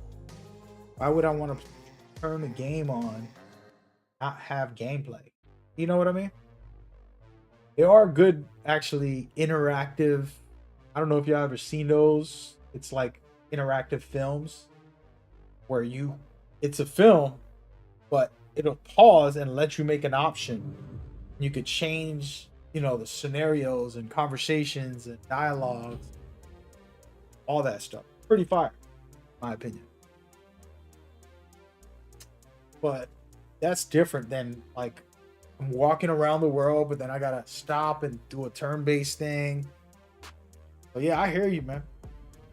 Why would I want to turn the game on, not have gameplay? You know what I mean? They are good, actually, interactive. I don't know if y'all ever seen those. It's like interactive films where it's a film, but it'll pause and let you make an option. You could change, you know, the scenarios and conversations and dialogues, all that stuff. Pretty fire, in my opinion. But that's different than like I'm walking around the world, but then I gotta stop and do a turn-based thing. So yeah, I hear you, man.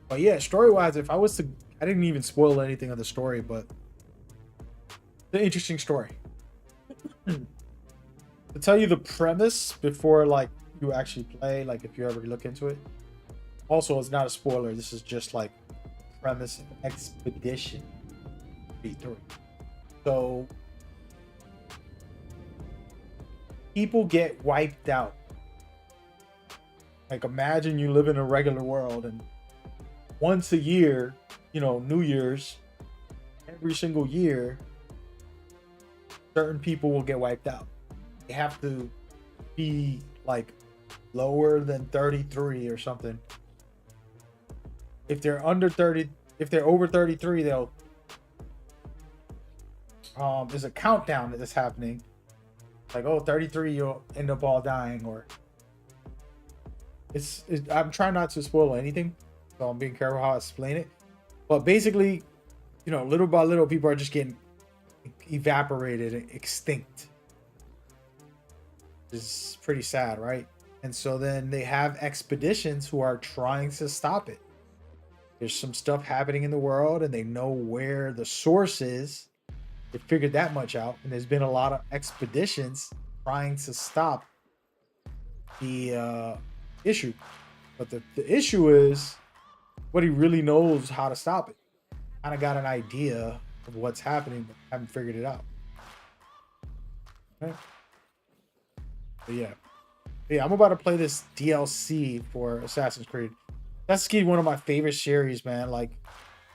But yeah, story-wise, if I was to, I didn't even spoil anything of the story, but it's an interesting story. To tell you the premise before like you actually play, like if you ever look into it. Also, it's not a spoiler. This is just like premise and expedition. So people get wiped out. Like, imagine you live in a regular world and once a year, you know, New Year's, every single year, certain people will get wiped out. They have to be like lower than 33 or something. If they're under 30, if they're over 33, they'll there's a countdown that's happening. Like, oh, 33, you'll end up all dying, or it's I'm trying not to spoil anything, so I'm being careful how I explain it. But basically, you know, little by little, people are just getting evaporated, extinct. Is pretty sad, right? And so then they have expeditions who are trying to stop it. There's some stuff happening in the world, and they know where the source is. They figured that much out, and there's been a lot of expeditions trying to stop the issue. But the issue is what he really knows how to stop it. Kind of got an idea of what's happening, but haven't figured it out. Right? But yeah, I'm about to play this DLC for Assassin's Creed. That's one of my favorite series, man. Like,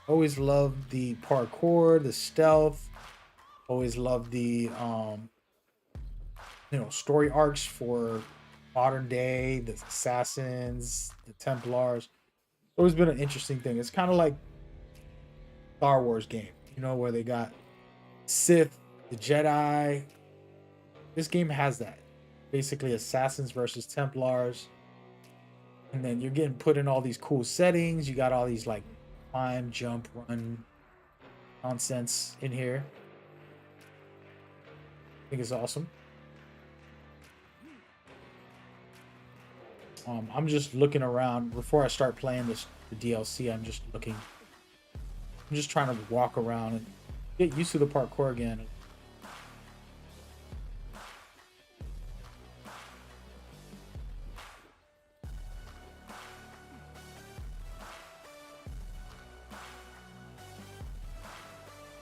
always loved the parkour, the stealth. Always loved the story arcs for modern day, the assassins, the Templars. Always been an interesting thing. It's kind of like Star Wars game, where they got Sith, the Jedi. This game has that. Basically, assassins versus Templars. And then you're getting put in all these cool settings. You got all these like climb, jump, run nonsense in here. I think it's awesome. I'm just looking around before I start playing the DLC. I'm just trying to walk around and get used to the parkour again.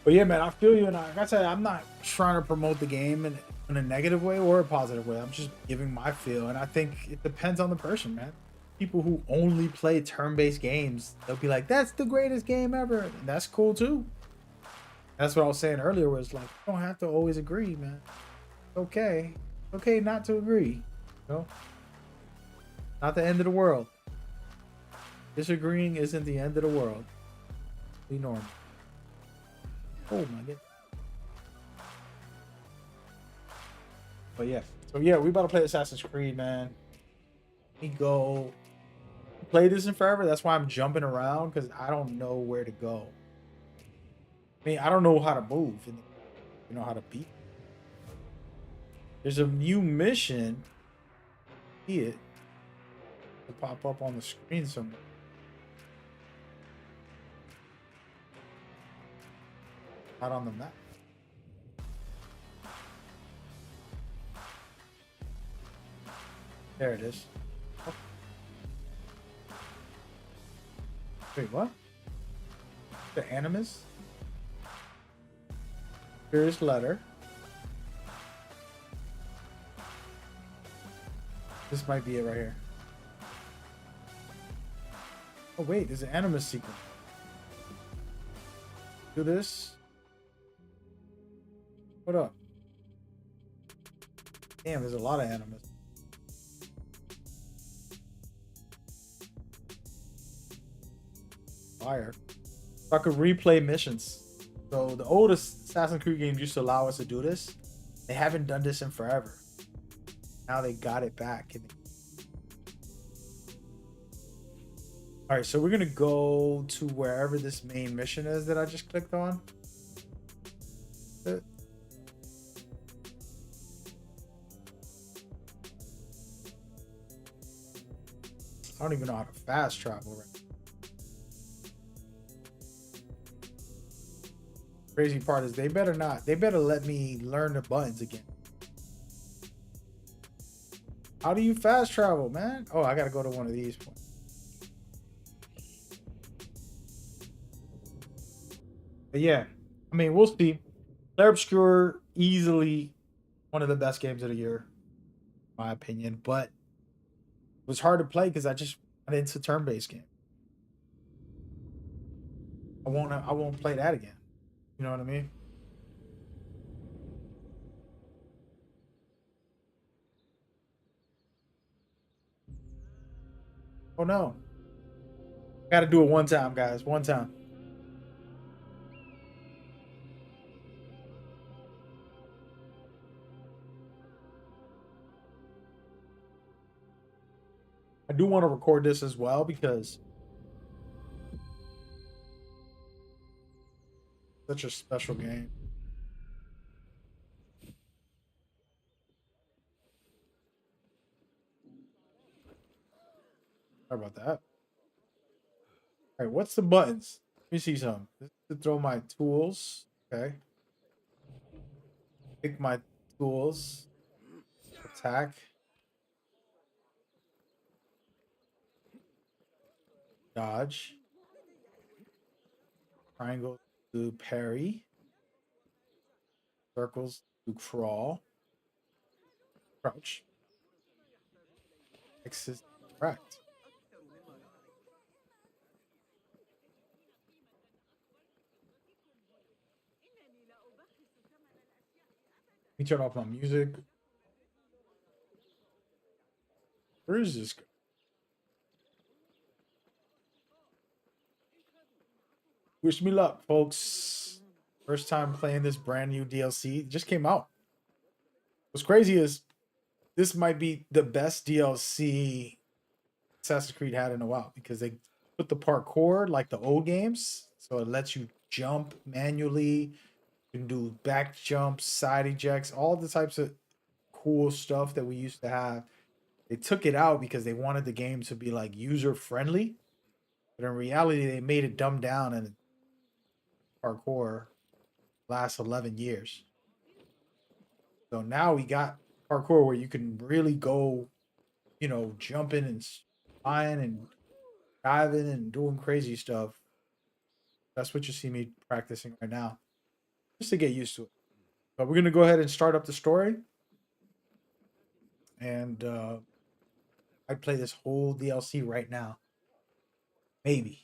But yeah, man, I feel you. And like I said, I'm not trying to promote the game in a negative way or a positive way. I'm just giving my feel. And I think it depends on the person, man. People who only play turn-based games, they'll be like, that's the greatest game ever. And that's cool too. That's what I was saying earlier, where it's like, you don't have to always agree, man. Okay. Okay not to agree. Not the end of the world. Disagreeing isn't the end of the world. Be normal. Oh my god. But yeah. So yeah, we about to play Assassin's Creed, man. We go play this in forever. That's why I'm jumping around, because I don't know where to go. I mean, I don't know how to move and how to beat. There's a new mission. See it to pop up on the screen somewhere. Not on the map. There it is. Oh. Wait, what? The Animus? Curious letter. This might be it right here. Oh wait, there's an Animus sequence. Do this. What up? Damn, there's a lot of Animus. Fire. So I could replay missions. So the oldest Assassin's Creed games used to allow us to do this. They haven't done this in forever. Now they got it back. All right, so we're gonna go to wherever this main mission is that I just clicked on. I don't even know how to fast travel right now. Crazy part is they better let me learn the buttons again. How do you fast travel, man? Oh, I gotta go to one of these points. But yeah, I mean, we'll see. Clair Obscur, easily one of the best games of the year, in my opinion. But it was hard to play because I just got into turn-based game. I won't play that again. You know what I mean? Oh no. Gotta do it one time, guys. One time. I do want to record this as well because such a special game. Sorry about that. All right, what's the buttons? Let me see some. This is to throw my tools. Okay. Pick my tools. Attack. Dodge. Triangles to parry. Circles to crawl. Crouch. X is correct. Let me turn off my music. Where is this? Wish me luck, folks. First time playing this brand new DLC. It just came out. What's crazy is this might be the best DLC Assassin's Creed had in a while because they put the parkour like the old games. So it lets you jump manually. You can do back jumps, side ejects, all the types of cool stuff that we used to have. They took it out because they wanted the game to be like user friendly. But in reality, they made it dumbed down and parkour lasts 11 years. So now we got parkour where you can really go, jumping and flying and diving and doing crazy stuff. That's what you see me practicing right now, just to get used to it. But we're gonna go ahead and start up the story, and I play this whole DLC right now. Maybe.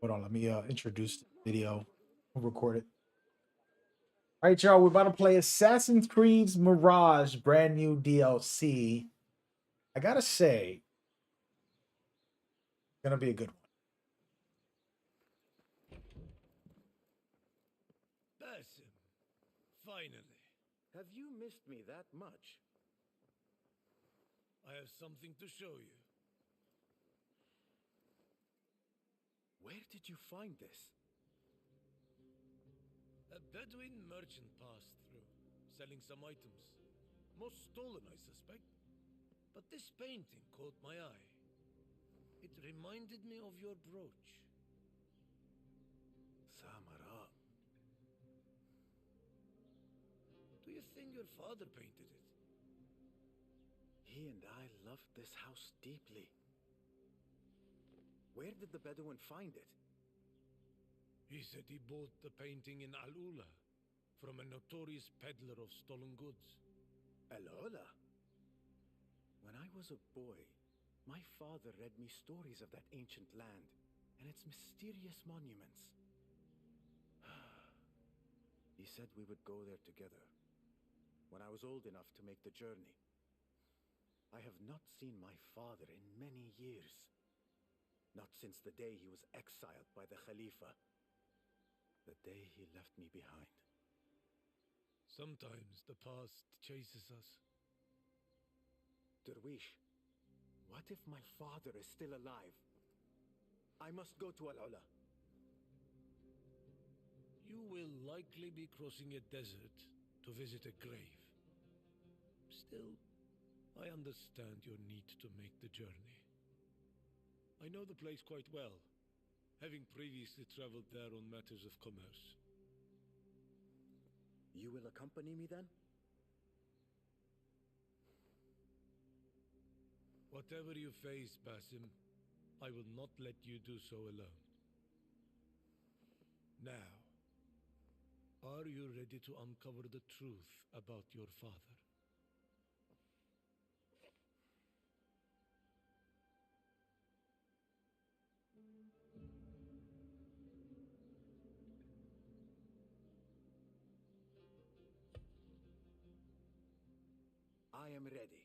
Hold on, let me introduce the video. We'll record it. All right, y'all. We're about to play Assassin's Creed Mirage, brand new DLC. I gotta say, it's gonna be a good one. Basim, finally. Have you missed me that much? I have something to show you. Where did you find this? A Bedouin merchant passed through, selling some items. Most stolen, I suspect. But this painting caught my eye. It reminded me of your brooch. Samara. Do you think your father painted it? He and I loved this house deeply. Where did the Bedouin find it? He said he bought the painting in Al-Ula from a notorious peddler of stolen goods. Al-Ula? When I was a boy, my father read me stories of that ancient land and its mysterious monuments. He said we would go there together when I was old enough to make the journey. I have not seen my father in many years. Not since the day he was exiled by the Khalifa. The day he left me behind. Sometimes the past chases us. Derwish, what if my father is still alive? I must go to Al-Ula. You will likely be crossing a desert to visit a grave. Still, I understand your need to make the journey. I know the place quite well, having previously traveled there on matters of commerce. You will accompany me then? Whatever you face, Basim, I will not let you do so alone. Now, are you ready to uncover the truth about your father? I am ready.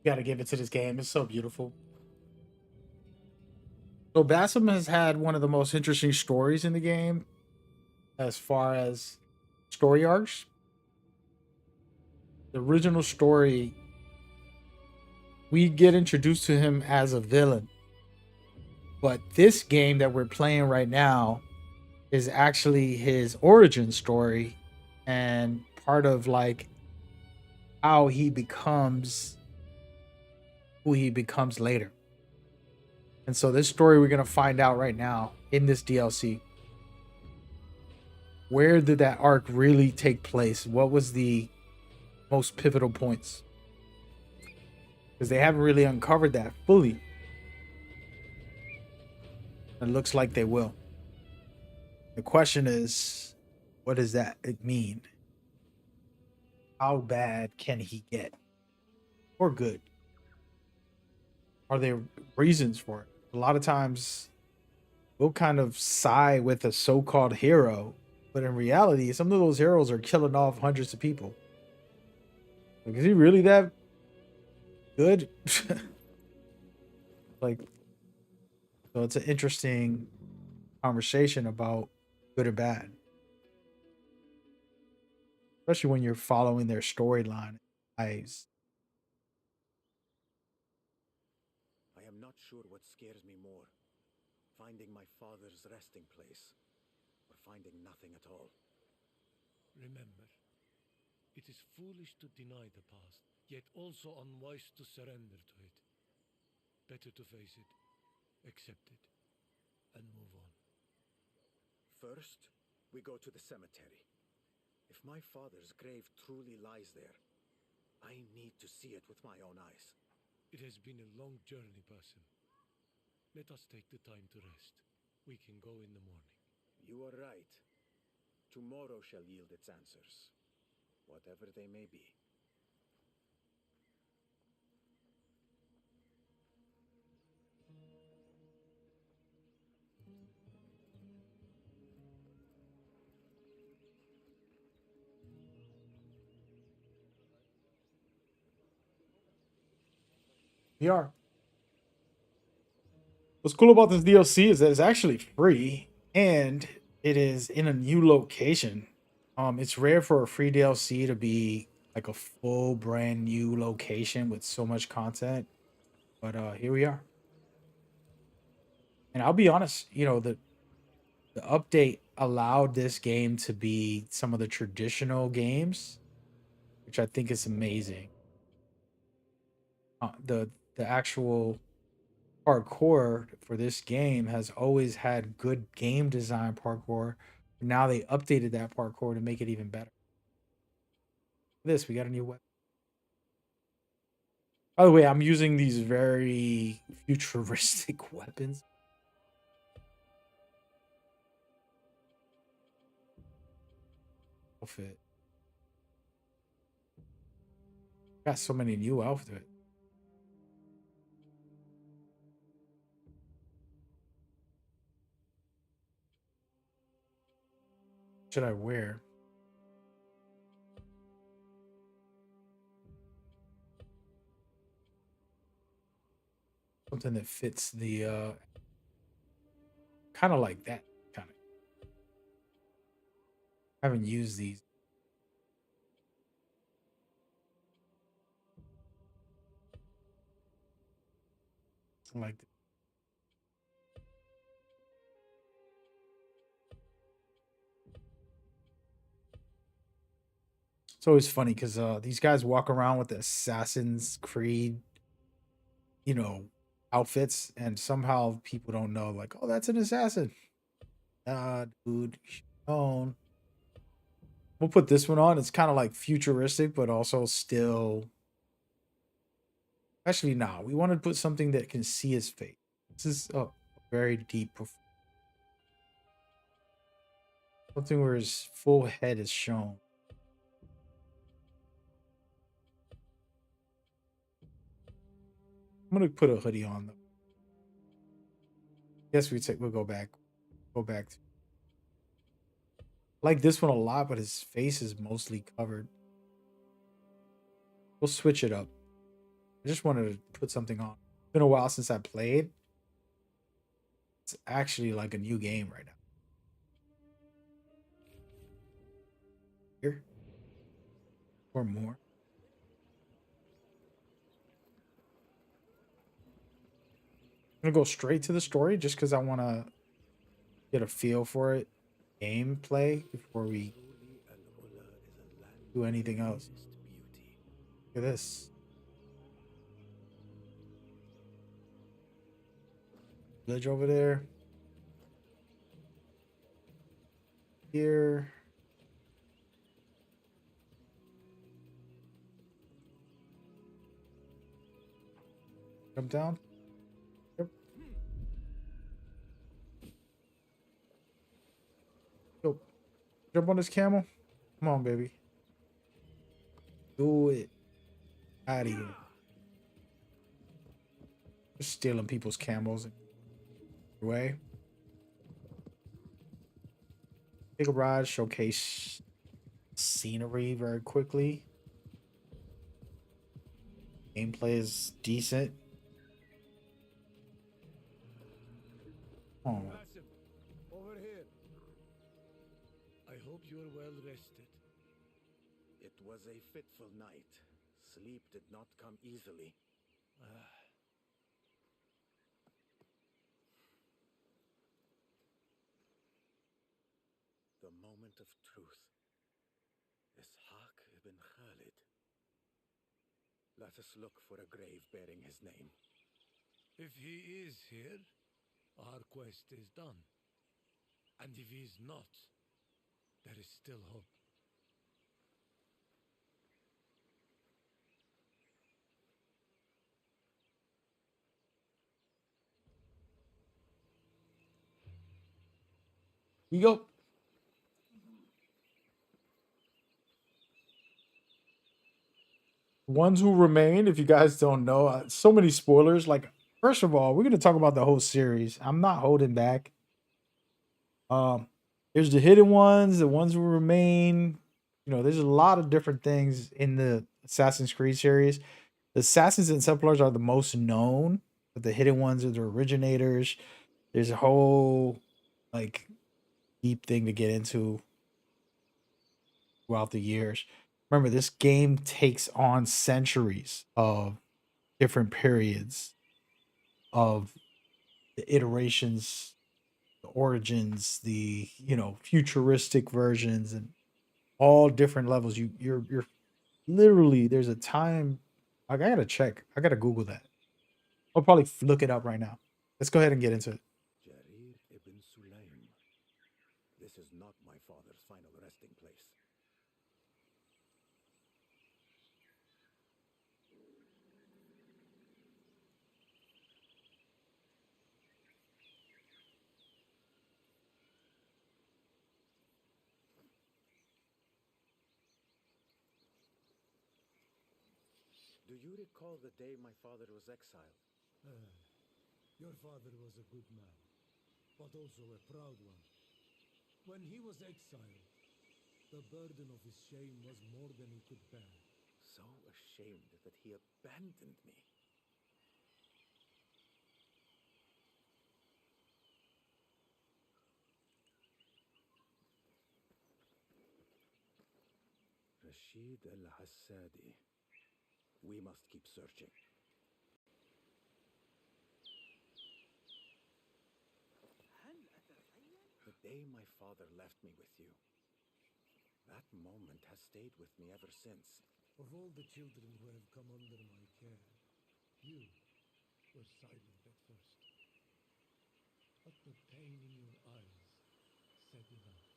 You gotta give it to this game. It's so beautiful. So Bassam has had one of the most interesting stories in the game as far as story arcs. The original story, we get introduced to him as a villain. But this game that we're playing right now is actually his origin story and part of like how he becomes who he becomes later. And so this story we're going to find out right now in this DLC. Where did that arc really take place? What was the most pivotal points? Because they haven't really uncovered that fully. It looks like they will. The question is, what does that mean? How bad can he get? Or good? Are there reasons for it? A lot of times we'll kind of side with a so-called hero, but in reality, some of those heroes are killing off hundreds of people. Like, is he really that good? Like, so it's an interesting conversation about good or bad, especially when you're following their storyline lives. I am not sure what scares me more, finding my father's resting place, or finding nothing at all. Remember, it is foolish to deny the past, yet also unwise to surrender to it. Better to face it, accept it, and move on. First, we go to the cemetery. If my father's grave truly lies there, I need to see it with my own eyes. It has been a long journey, person. Let us take the time to rest. We can go in the morning. You are right. Tomorrow shall yield its answers, whatever they may be. We are. What's cool about this DLC is that it's actually free and it is in a new location. It's rare for a free DLC to be like a full brand new location with so much content. But here we are. And I'll be honest, the update allowed this game to be some of the traditional games, which I think is amazing. The actual parkour for this game has always had good game design parkour. Now they updated that parkour to make it even better. This we got a new weapon. By the way, I'm using these very futuristic weapons. Outfit. Got so many new outfits. Should I wear? Something that fits the kind of like that kind of. I haven't used these. Something like that. It's always funny because these guys walk around with the Assassin's Creed, you know, outfits, and somehow people don't know, like, oh, that's an assassin. Dude, on. We'll put this one on. It's kind of like futuristic, but also still. Actually, nah. We want to put something that can see his face. This is a very deep. Something where his full head is shown. I'm gonna put a hoodie on though. Guess we'll go back. Go back. I like this one a lot, but his face is mostly covered. We'll switch it up. I just wanted to put something on. It's been a while since I played. It's actually like a new game right now. Here or more. I'm gonna go straight to the story just because I want to get a feel for it, gameplay before we Truly, Al-Ula is a land do of anything else. greatest beauty. Look at this village over there. Here, jump down. Yep. Yo, jump on this camel. Come on, baby. Do it. Out of here. Just stealing people's camels away. Take a ride, showcase scenery very quickly. Gameplay is decent. Oh, Basim, over here. I hope you are well rested. It was a fitful night. Sleep did not come easily. The moment of truth. Ishaq ibn Khalid. Let us look for a grave bearing his name. If he is here, our quest is done. And if he is not, there is still hope. you go. Ones who remain, if you guys don't know, so many spoilers. Like, first of all, we're gonna talk about the whole series. I'm not holding back. Um, there's the hidden ones, the ones who remain. You know, there's a lot of different things in the Assassin's Creed series. The Assassins and Templars are the most known, but the hidden ones are the originators. There's a whole like deep thing to get into throughout the years. Remember, this game takes on centuries of different periods of the iterations, the origins, the futuristic versions, and all different levels. You're literally there's a time. Like, I gotta check. I gotta Google that. I'll probably look it up right now. Let's go ahead and get into it. Jarir ibn Sulaym. This is not my father's final resting place. Do you recall the day my father was exiled? Your father was a good man, but also a proud one. When he was exiled, the burden of his shame was more than he could bear. So ashamed that he abandoned me. Rashid al-Hassadi. We must keep searching. The day my father left me with you. That moment has stayed with me ever since. Of all the children who have come under my care, you were silent at first. But the pain in your eyes said enough.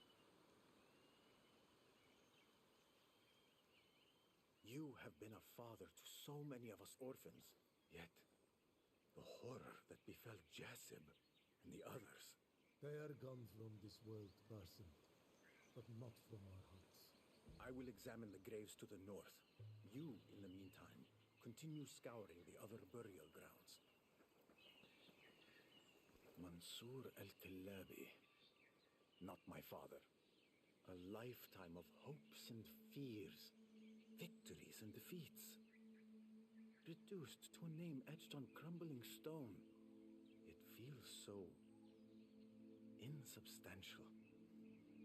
You have been a father to so many of us orphans. Yet, the horror that befell Jasib and the others. They are gone from this world, Basim, but not from our hearts. I will examine the graves to the north. You, in the meantime, continue scouring the other burial grounds. Mansur al-Killabi. Not my father. A lifetime of hopes and fears, victories and defeats. reduced to a name etched on crumbling stone. It feels so insubstantial.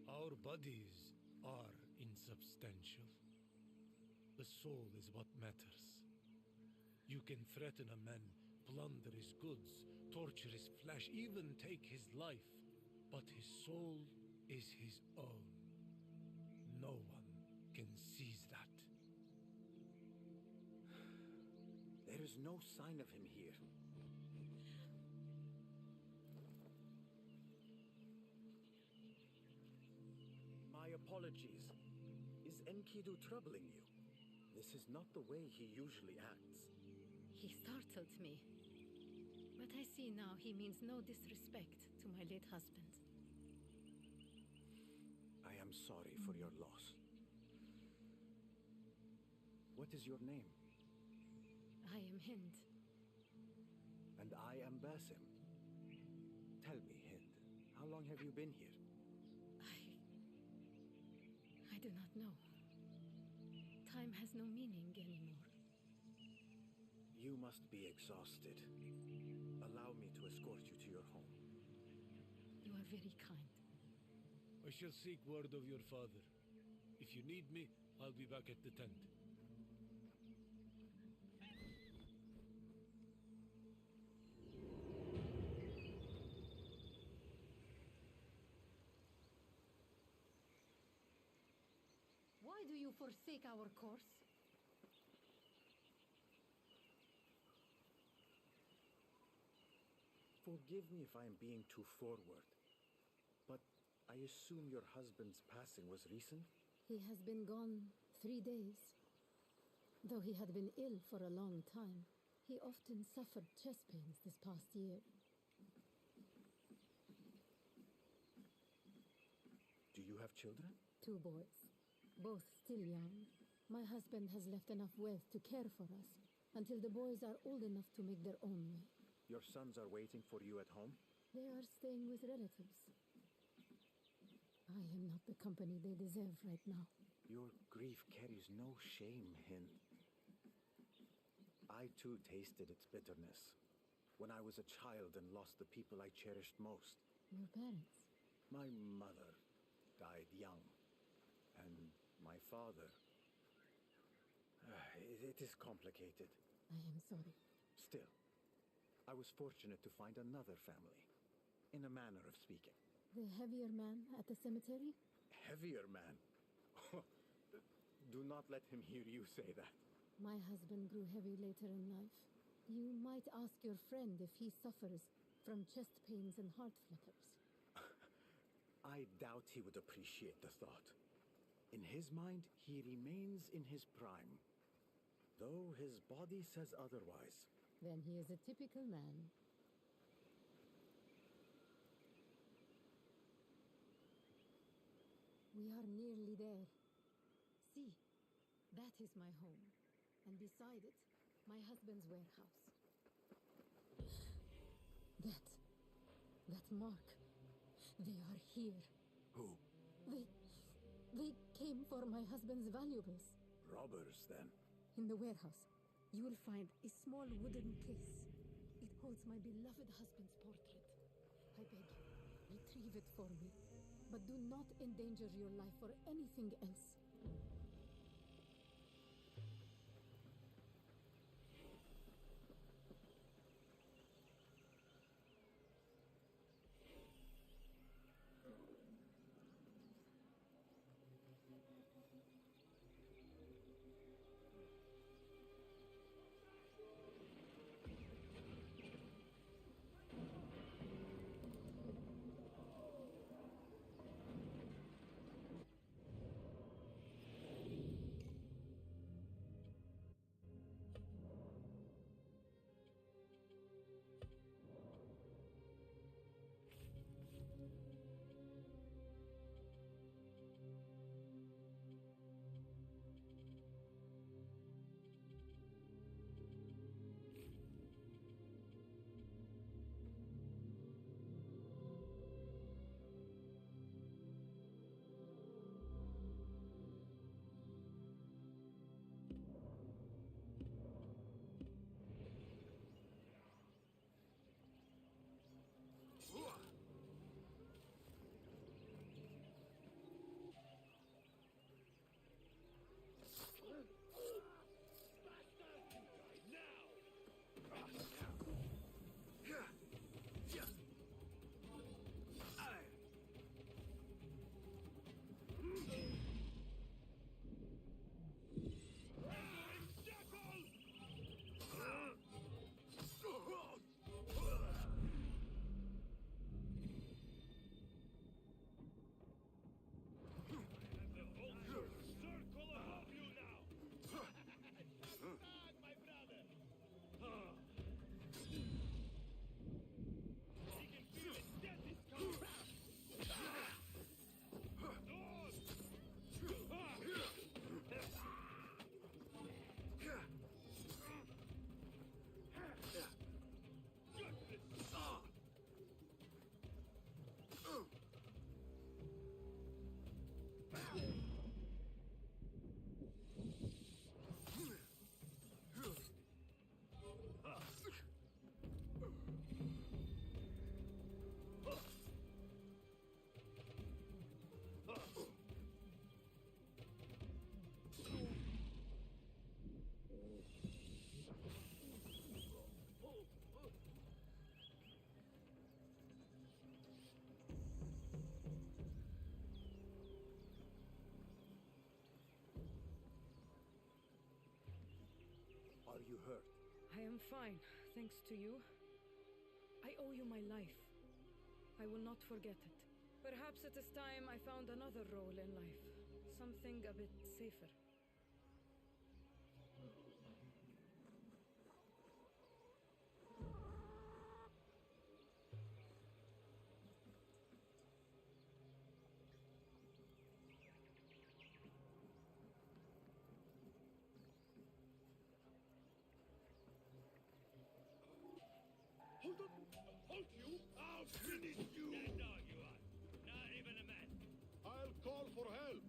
Our bodies are insubstantial. The soul is what matters. You can threaten a man, plunder his goods, torture his flesh, even take his life. But his soul is his own. No one can seize that. There is no sign of him here. My apologies. Is Enkidu troubling you? This is not the way he usually acts. He startled me. But I see now he means no disrespect to my late husband. I am sorry for your loss. What is your name? I am Hind. And I am Basim. Tell me, Hind, how long have you been here? I do not know. Time has no meaning anymore. You must be exhausted. Allow me to escort you to your home. You are very kind. I shall seek word of your father. If you need me, I'll be back at the tent. Why do you forsake our course? Forgive me if I am being too forward, but I assume your husband's passing was recent? He has been gone 3 days. Though he had been ill for a long time, he often suffered chest pains this past year. Do you have children? 2 boys, both still young. My husband has left enough wealth to care for us until the boys are old enough to make their own way. Your sons are waiting for you at home? They are staying with relatives. I am not the company they deserve right now. Your grief carries no shame, Hind. I too tasted its bitterness when I was a child and lost the people I cherished most. Your parents? My mother died young, and my father... It is complicated. I am sorry. Still, I was fortunate to find another family, in a manner of speaking. The heavier man at the cemetery? Heavier man? Do not let him hear you say that. My husband grew heavy later in life. You might ask your friend if he suffers from chest pains and heart flutters. I doubt he would appreciate the thought. In his mind, he remains in his prime, though his body says otherwise. Then he is a typical man. We are nearly there. See, that is my home. And beside it, my husband's warehouse. That mark. They are here. Who? They came for my husband's valuables. Robbers, then? In the warehouse, you will find a small wooden case. It holds my beloved husband's portrait. I beg you, retrieve it for me. But do not endanger your life or anything else. you hurt? I am fine, thanks to you. I owe you my life. I will not forget it. Perhaps it is time I found another role in life. Something a bit safer. Hold up! Halt you! I'll finish you! That dog you are. Not even a man. I'll call for help.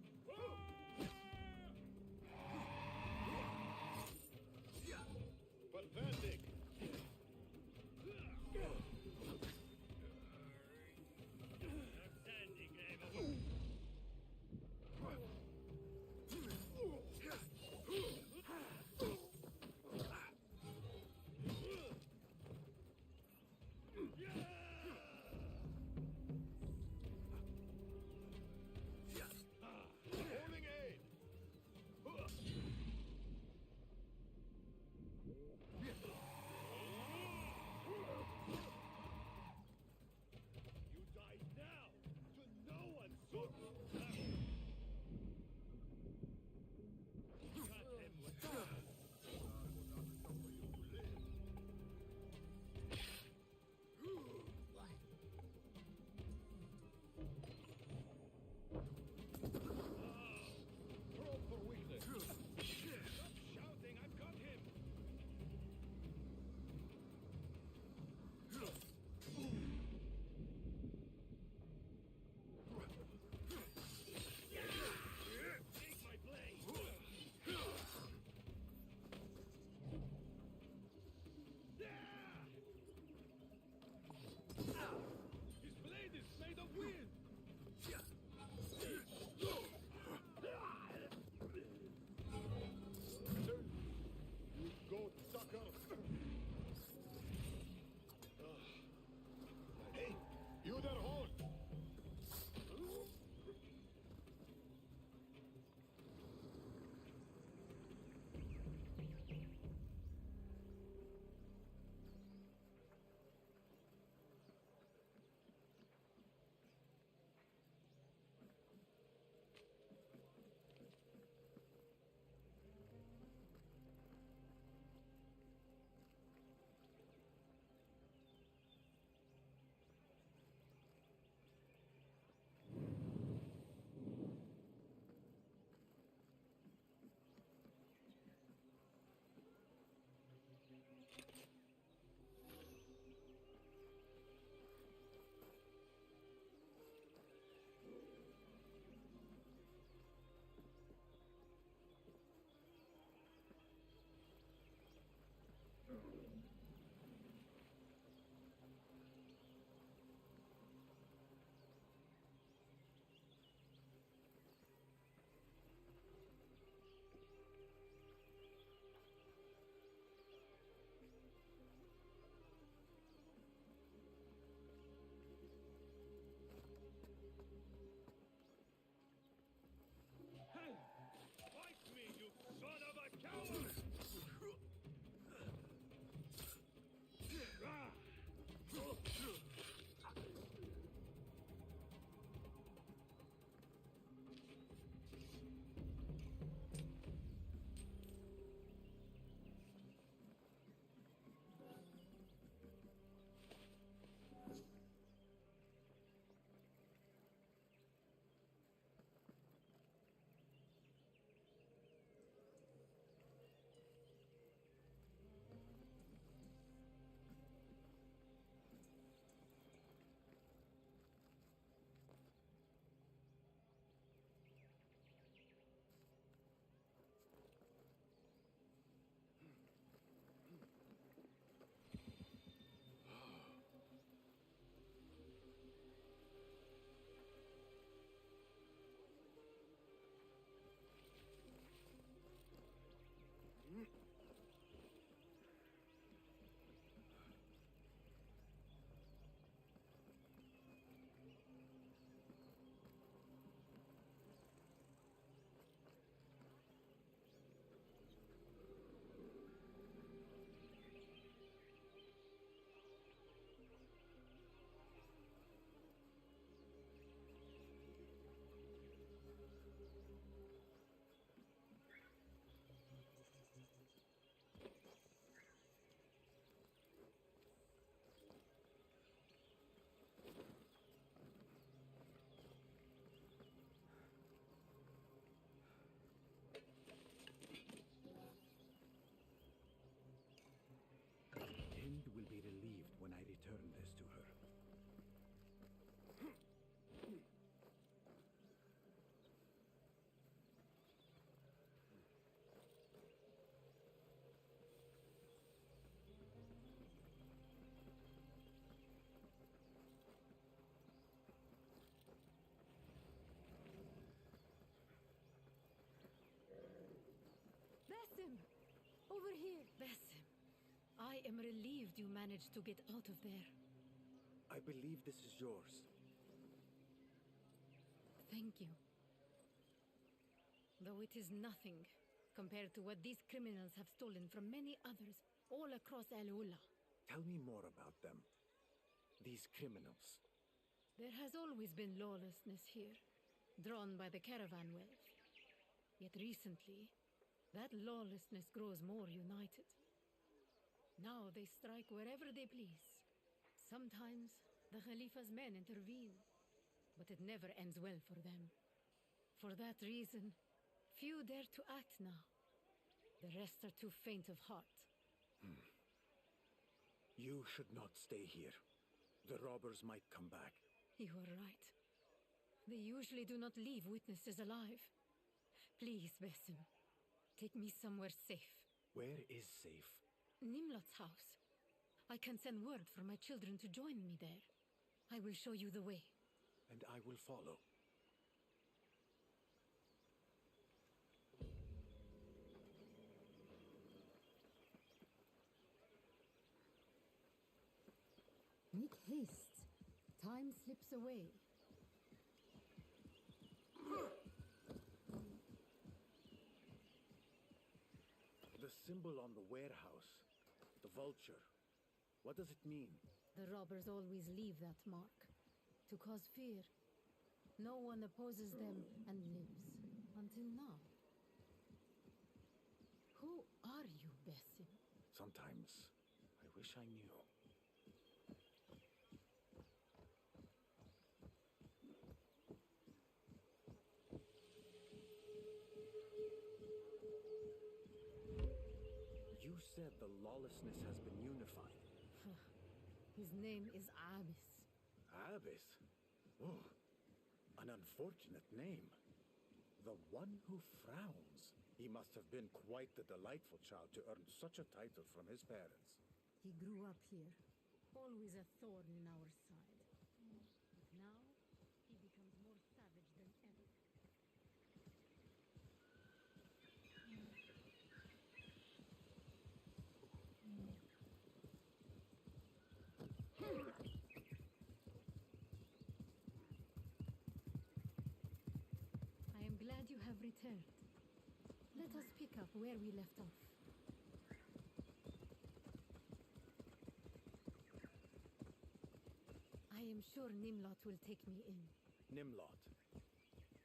Over here! Basim, I am relieved you managed to get out of there. I believe this is yours. Thank you. Though it is nothing compared to what these criminals have stolen from many others all across Al-Ula. Tell me more about them. These criminals. There has always been lawlessness here, drawn by the caravan wealth. Yet recently, that lawlessness grows more united. Now they strike wherever they please. Sometimes the Khalifa's men intervene, but it never ends well for them. For that reason, few dare to act now. The rest are too faint of heart. You should not stay here. The robbers might come back. You are right. They usually do not leave witnesses alive. Please, Basim, take me somewhere safe. Where is safe? Nimlot's house. I can send word for my children to join me there. I will show you the way. And I will follow. Make haste. Time slips away. The symbol on the warehouse. The vulture. What does it mean? The robbers always leave that mark. To cause fear. No one opposes them and lives. Until now. Who are you, Basim? Sometimes I wish I knew. You said the lawlessness has been unified. His name is Abyss. Abyss? Oh, an unfortunate name. The one who frowns. He must have been quite the delightful child to earn such a title from his parents. He grew up here. Always a thorn in our side. But now, he becomes more savage than ever. I am glad you have returned. Let us pick up where we left off. I am sure Nimlot will take me in. Nimlot.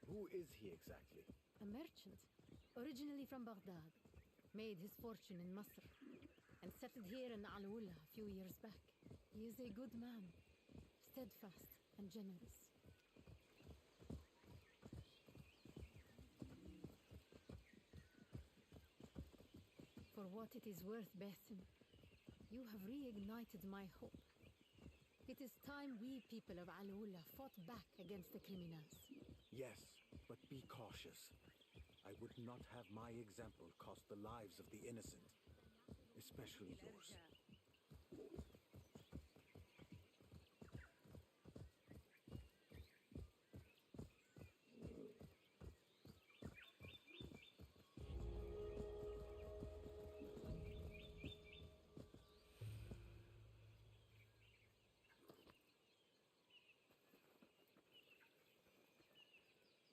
Who is he exactly? A merchant, originally from Baghdad, made his fortune in Masr, and settled here in Al-Ula a few years back. He is a good man, steadfast and generous. For what it is worth, Basim, you have reignited my hope. It is time we people of Al-Ula fought back against the criminals. Yes, but be cautious. I would not have my example cost the lives of the innocent, especially yours.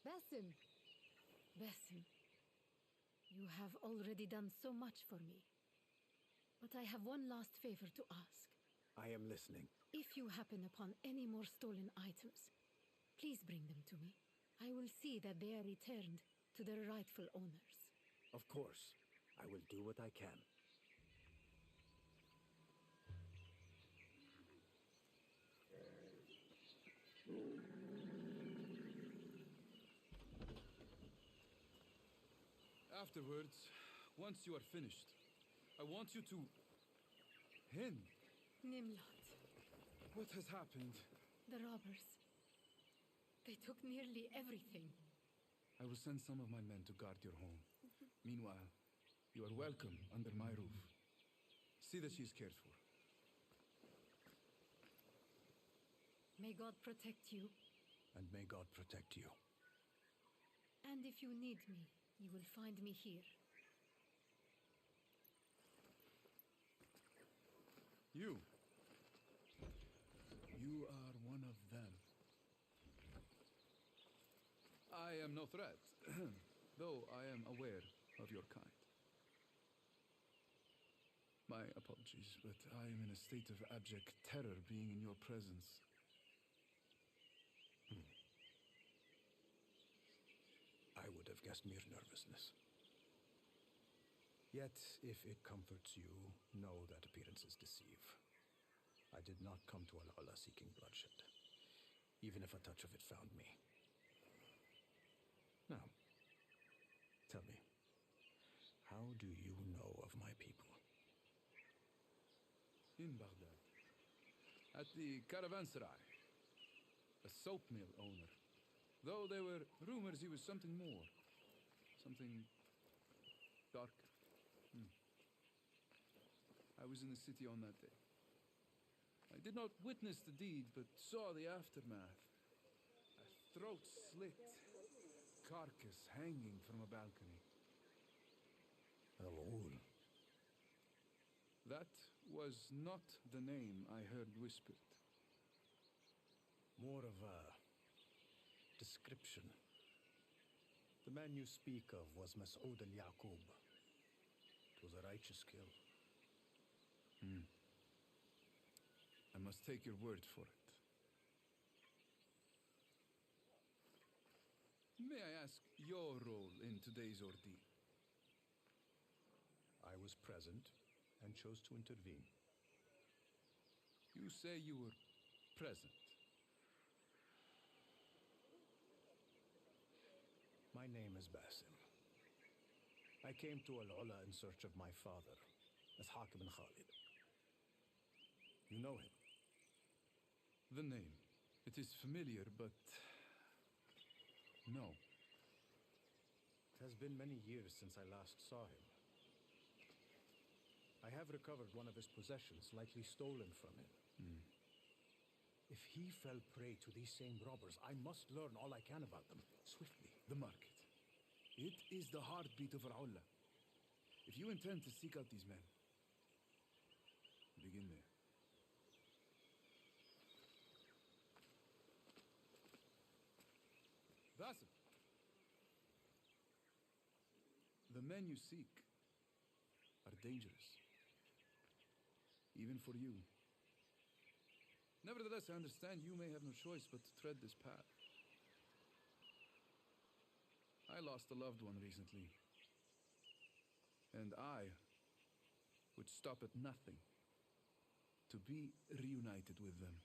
Basim! Basim, you have already done so much for me. But I have one last favor to ask. I am listening. If you happen upon any more stolen items, please bring them to me. I will see that they are returned to their rightful owners. Of course, I will do what I can. Afterwards, once you are finished, I want you to... Hin, Nimlot, what has happened? the robbers. They took nearly everything. I will send some of my men to guard your home. Meanwhile, you are welcome under my roof. See that she is cared for. May God protect you. And may God protect you. And if you need me, you will find me here. You. You are one of them. I am no threat, though I am aware of your kind. My apologies, but I am in a state of abject terror being in your presence. I would have guessed mere nervousness. Yet, if it comforts you, know that appearances deceive. I did not come to Al-Ula seeking bloodshed, even if a touch of it found me. Now, tell me, how do you know of my people? In Baghdad, at the caravanserai, a soap mill owner. Though there were rumors he was something more, something darker. I was in the city on that day. I did not witness the deed, but saw the aftermath. A throat slit, carcass hanging from a balcony. Al-Ul. That was not the name I heard whispered. More of a description. The man you speak of was Mas'ud al-Yaqub. It was a righteous kill. I must take your word for it. May I ask your role in today's ordeal? I was present and chose to intervene. You say you were present. My name is Basim. I came to Al-Ula in search of my father, Ishaq ibn Khalid. You know him? The name. It is familiar, but... no. It has been many years since I last saw him. I have recovered one of his possessions, likely stolen from him. If he fell prey to these same robbers, I must learn all I can about them, swiftly. The market. It is the heartbeat of Al-Ula. If you intend to seek out these men, begin there. Basim! The men you seek are dangerous. Even for you. Nevertheless, I understand you may have no choice but to tread this path. I lost a loved one recently. And I would stop at nothing to be reunited with them.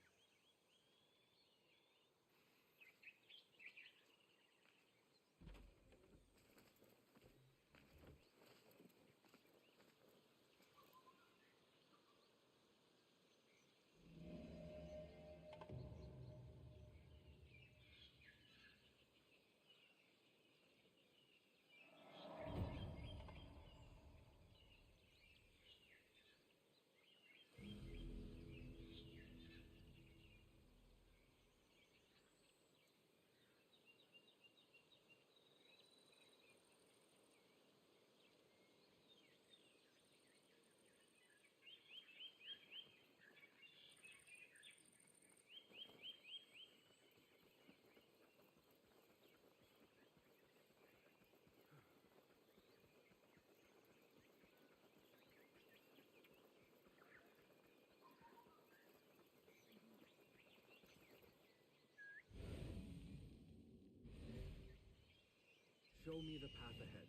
Show me the path ahead.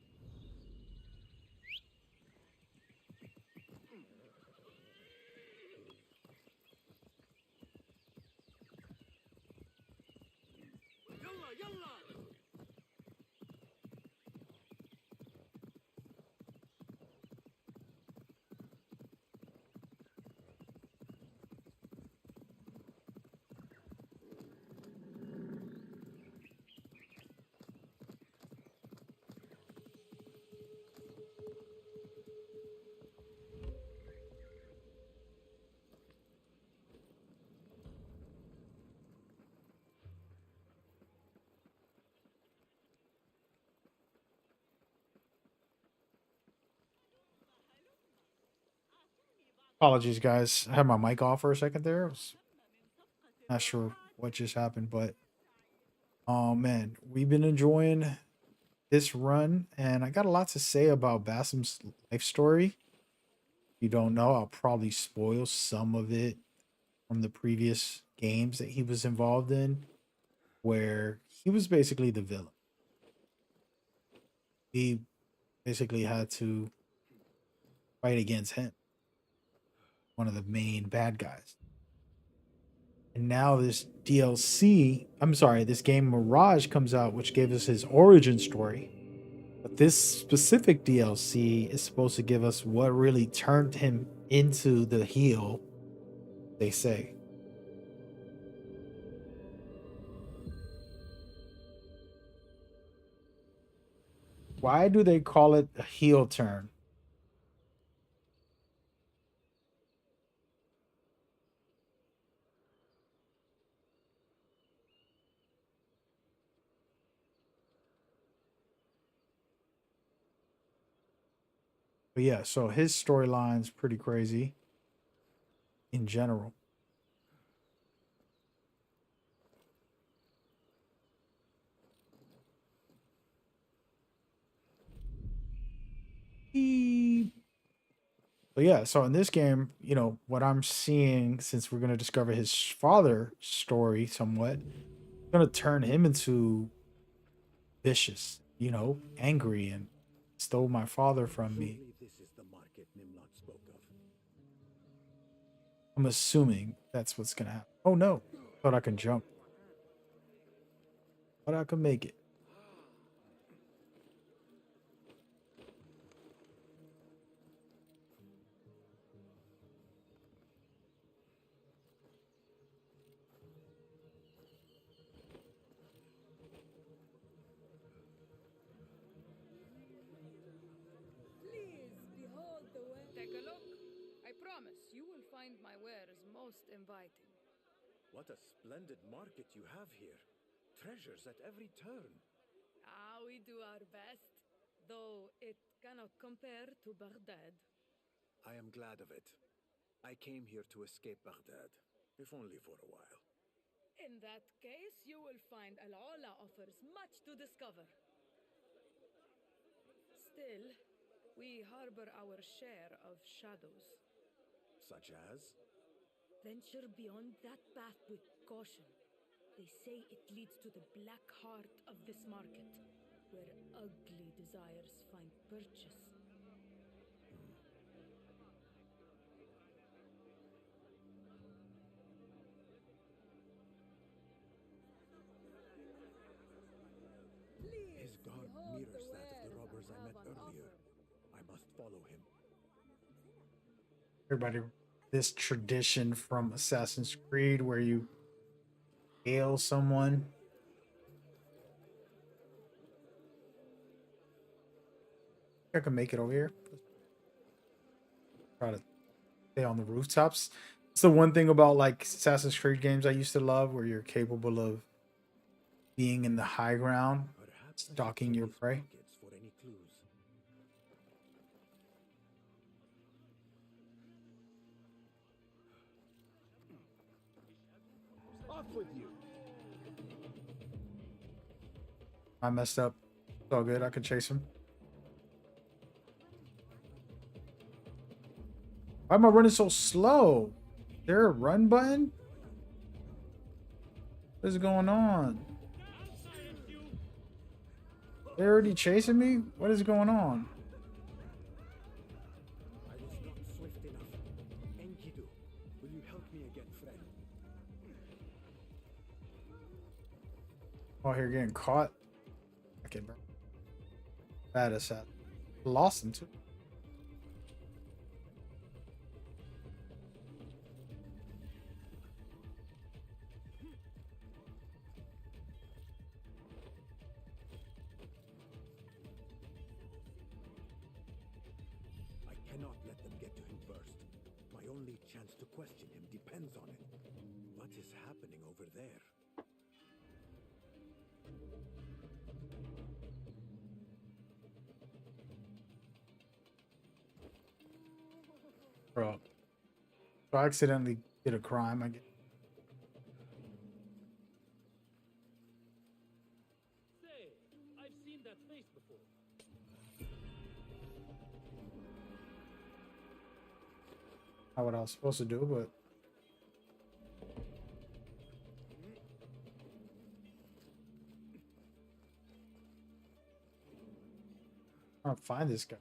Yalla, yalla! Apologies, guys. I had my mic off for a second there. I was not sure what just happened, but oh man, we've been enjoying this run, and I got a lot to say about Basim's life story. If you don't know, I'll probably spoil some of it from the previous games that he was involved in, where he was basically the villain. He basically had to fight against him, one of the main bad guys. And now this DLC, I'm sorry, this game Mirage comes out, which gave us his origin story. But this specific DLC is supposed to give us what really turned him into the heel, they say. Why do they call it a heel turn? But yeah, so his storyline's pretty crazy in general. But yeah, so in this game, you know, what I'm seeing, since we're going to discover his father story somewhat, going to turn him into vicious, you know, angry, and stole my father from me. Surely this is the market Nimrod spoke of. I'm assuming that's what's going to happen. Oh no, thought I can jump. Thought I could make it. Please behold the way. Take a look. I promise you will find my wares most inviting. What a splendid market you have here. Treasures at every turn. Ah, we do our best, though it cannot compare to Baghdad. I am glad of it. I came here to escape Baghdad, if only for a while. In that case, you will find Al-Ola offers much to discover. Still, we harbor our share of shadows. Such as? Venture beyond that path with caution. They say it leads to the black heart of this market, where ugly desires find purchase. His garb mirrors that of the robbers I met earlier. I must follow him. Everybody, this tradition from Assassin's Creed where you hail someone. I can make it over here. Try to stay on the rooftops. It's the one thing about like Assassin's Creed games I used to love, where you're capable of being in the high ground, Perhaps I should stalking check your his prey. pockets for any clues. Off with you. I messed up. It's all good. I can chase him. Why am I running so slow? Is there a run button? What is going on? They're already chasing me? What is going on? I was not swift enough. Enkidu, will you help me again, friend? Oh, here getting caught. Okay, bro. Bad assassin. Lost him too. I cannot let them get to him first. My only chance to question him depends on it. What is happening over there? Bro. So I accidentally did a crime. I guess. Say, I've seen that face before. Not what I was supposed to do, but I'm trying to find this guy.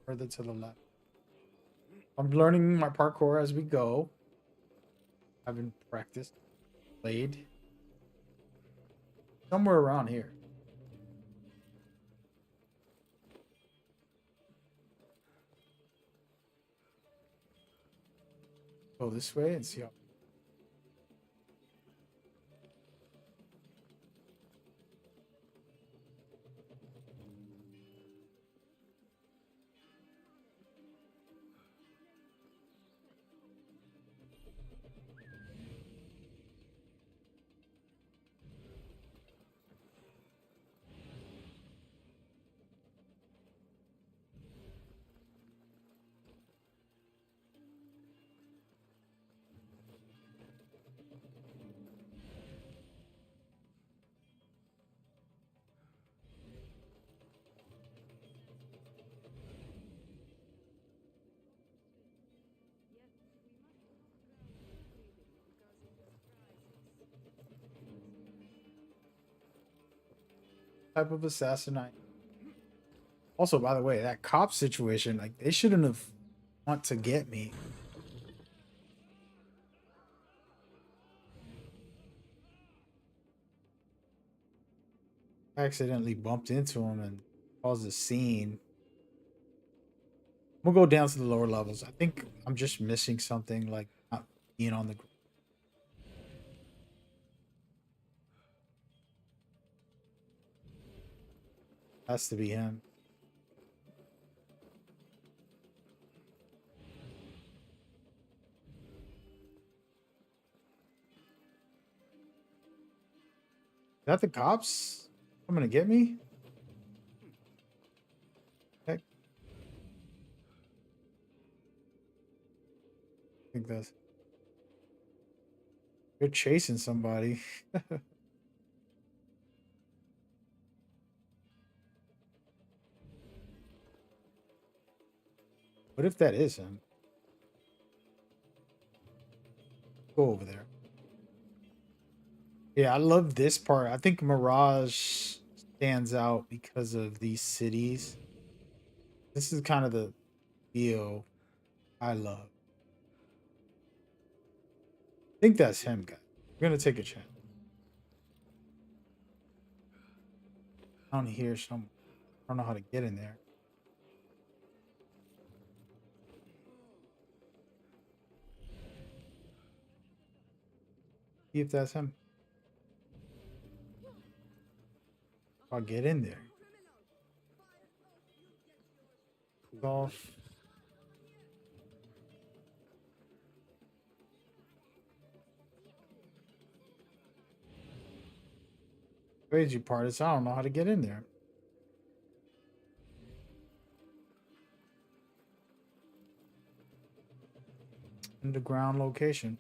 Further to the left. I'm learning my parkour as we go. I haven't practiced, played. Somewhere around here. Go this way and see how. Type of assassin I. Also, by the way, that cop situation, like they shouldn't have want to get me. I accidentally bumped into him and caused a scene. We'll go down to the lower levels. I think I'm just missing something, like not being on the. Has to be him. Is that the cops coming to get me? Heck. I think that's. You're chasing somebody. What if that is him? Go over there. Yeah, I love this part. I think Mirage stands out because of these cities. This is kind of the feel I love. I think that's him, guys. We're gonna take a chance. Down here somewhere. I don't know how to get in there. See if that's him. I'll get in there. Golf. Crazy part is I don't know how to get in there. Underground location.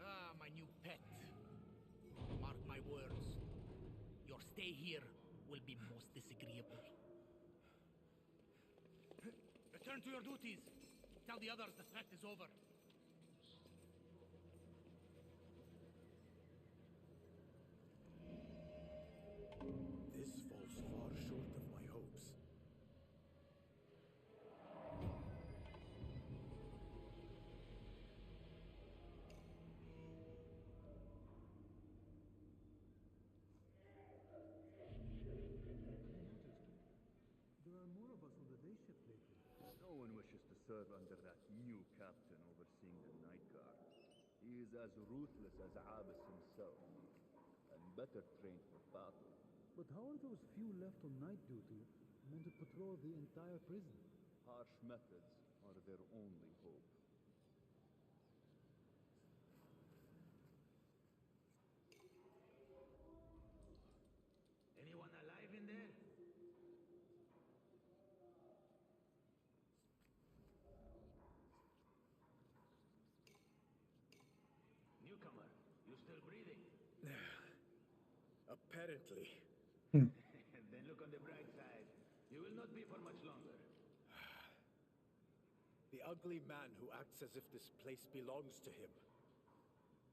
Ah, my new pet. Mark my words. Your stay here will be most disagreeable. Return to your duties. Tell the others the threat is over. This falls far short of my hopes. There are more of us on the day shift lately. No one wishes to serve under that new captain overseeing the night guard. He is as ruthless as Abbas himself, and better trained for battle. But how are those few left on night duty meant to patrol the entire prison? Harsh methods are their only hope. Anyone alive in there? Newcomer, you still breathing? Apparently. Then look on the bright side. You will not be for much longer. The ugly man who acts as if this place belongs to him.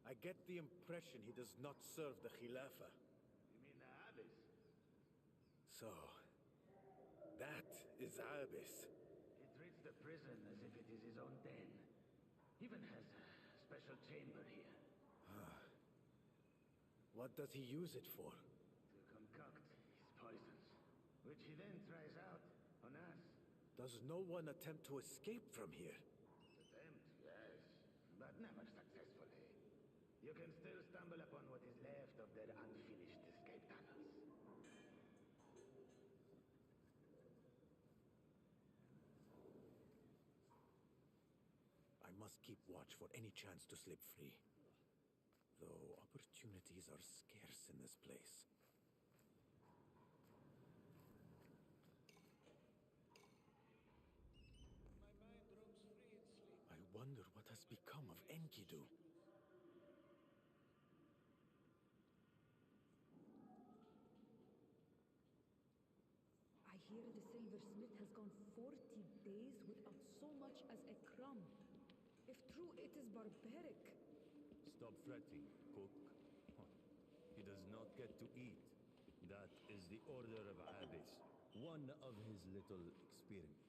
I get the impression he does not serve the Khilafah. You mean the Abyss? So, that is Abyss. He treats the prison as if it is his own den. Even has a special chamber here. What does he use it for? To concoct his poisons, which he then tries out on us. Does no one attempt to escape from here? Attempt, yes, but never successfully. You can still stumble upon what is left of their unfinished escape tunnels. I must keep watch for any chance to slip free. Though opportunities are scarce in this place. I wonder what has become of Enkidu. I hear the silversmith has gone 40 days without so much as a crumb. If true, it is barbaric. Stop fretting, cook. He does not get to eat. That is the order of Abyss. One of his little experiments.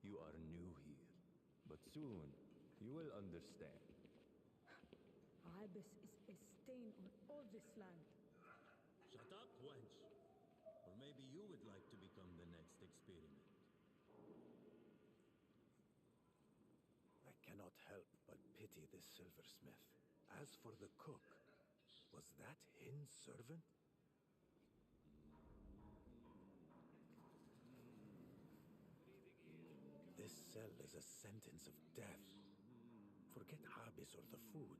You are new here, but soon you will understand. Abyss is a stain on all this land. Shut up, wench. Or maybe you would like to become the next experiment. I cannot help but pity this silversmith. As for the cook, was that Hin's servant? This cell is a sentence of death. Forget Abyss or the food.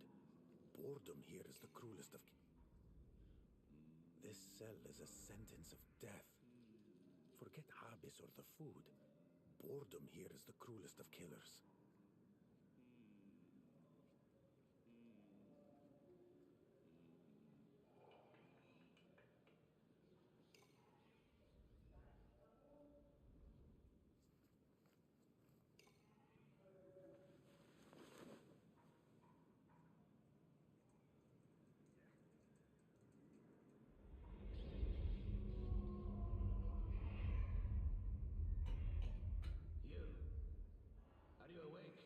Boredom here is the cruelest of... This cell is a sentence of death. Forget Abyss or the food. Boredom here is the cruelest of killers. You. Are you awake?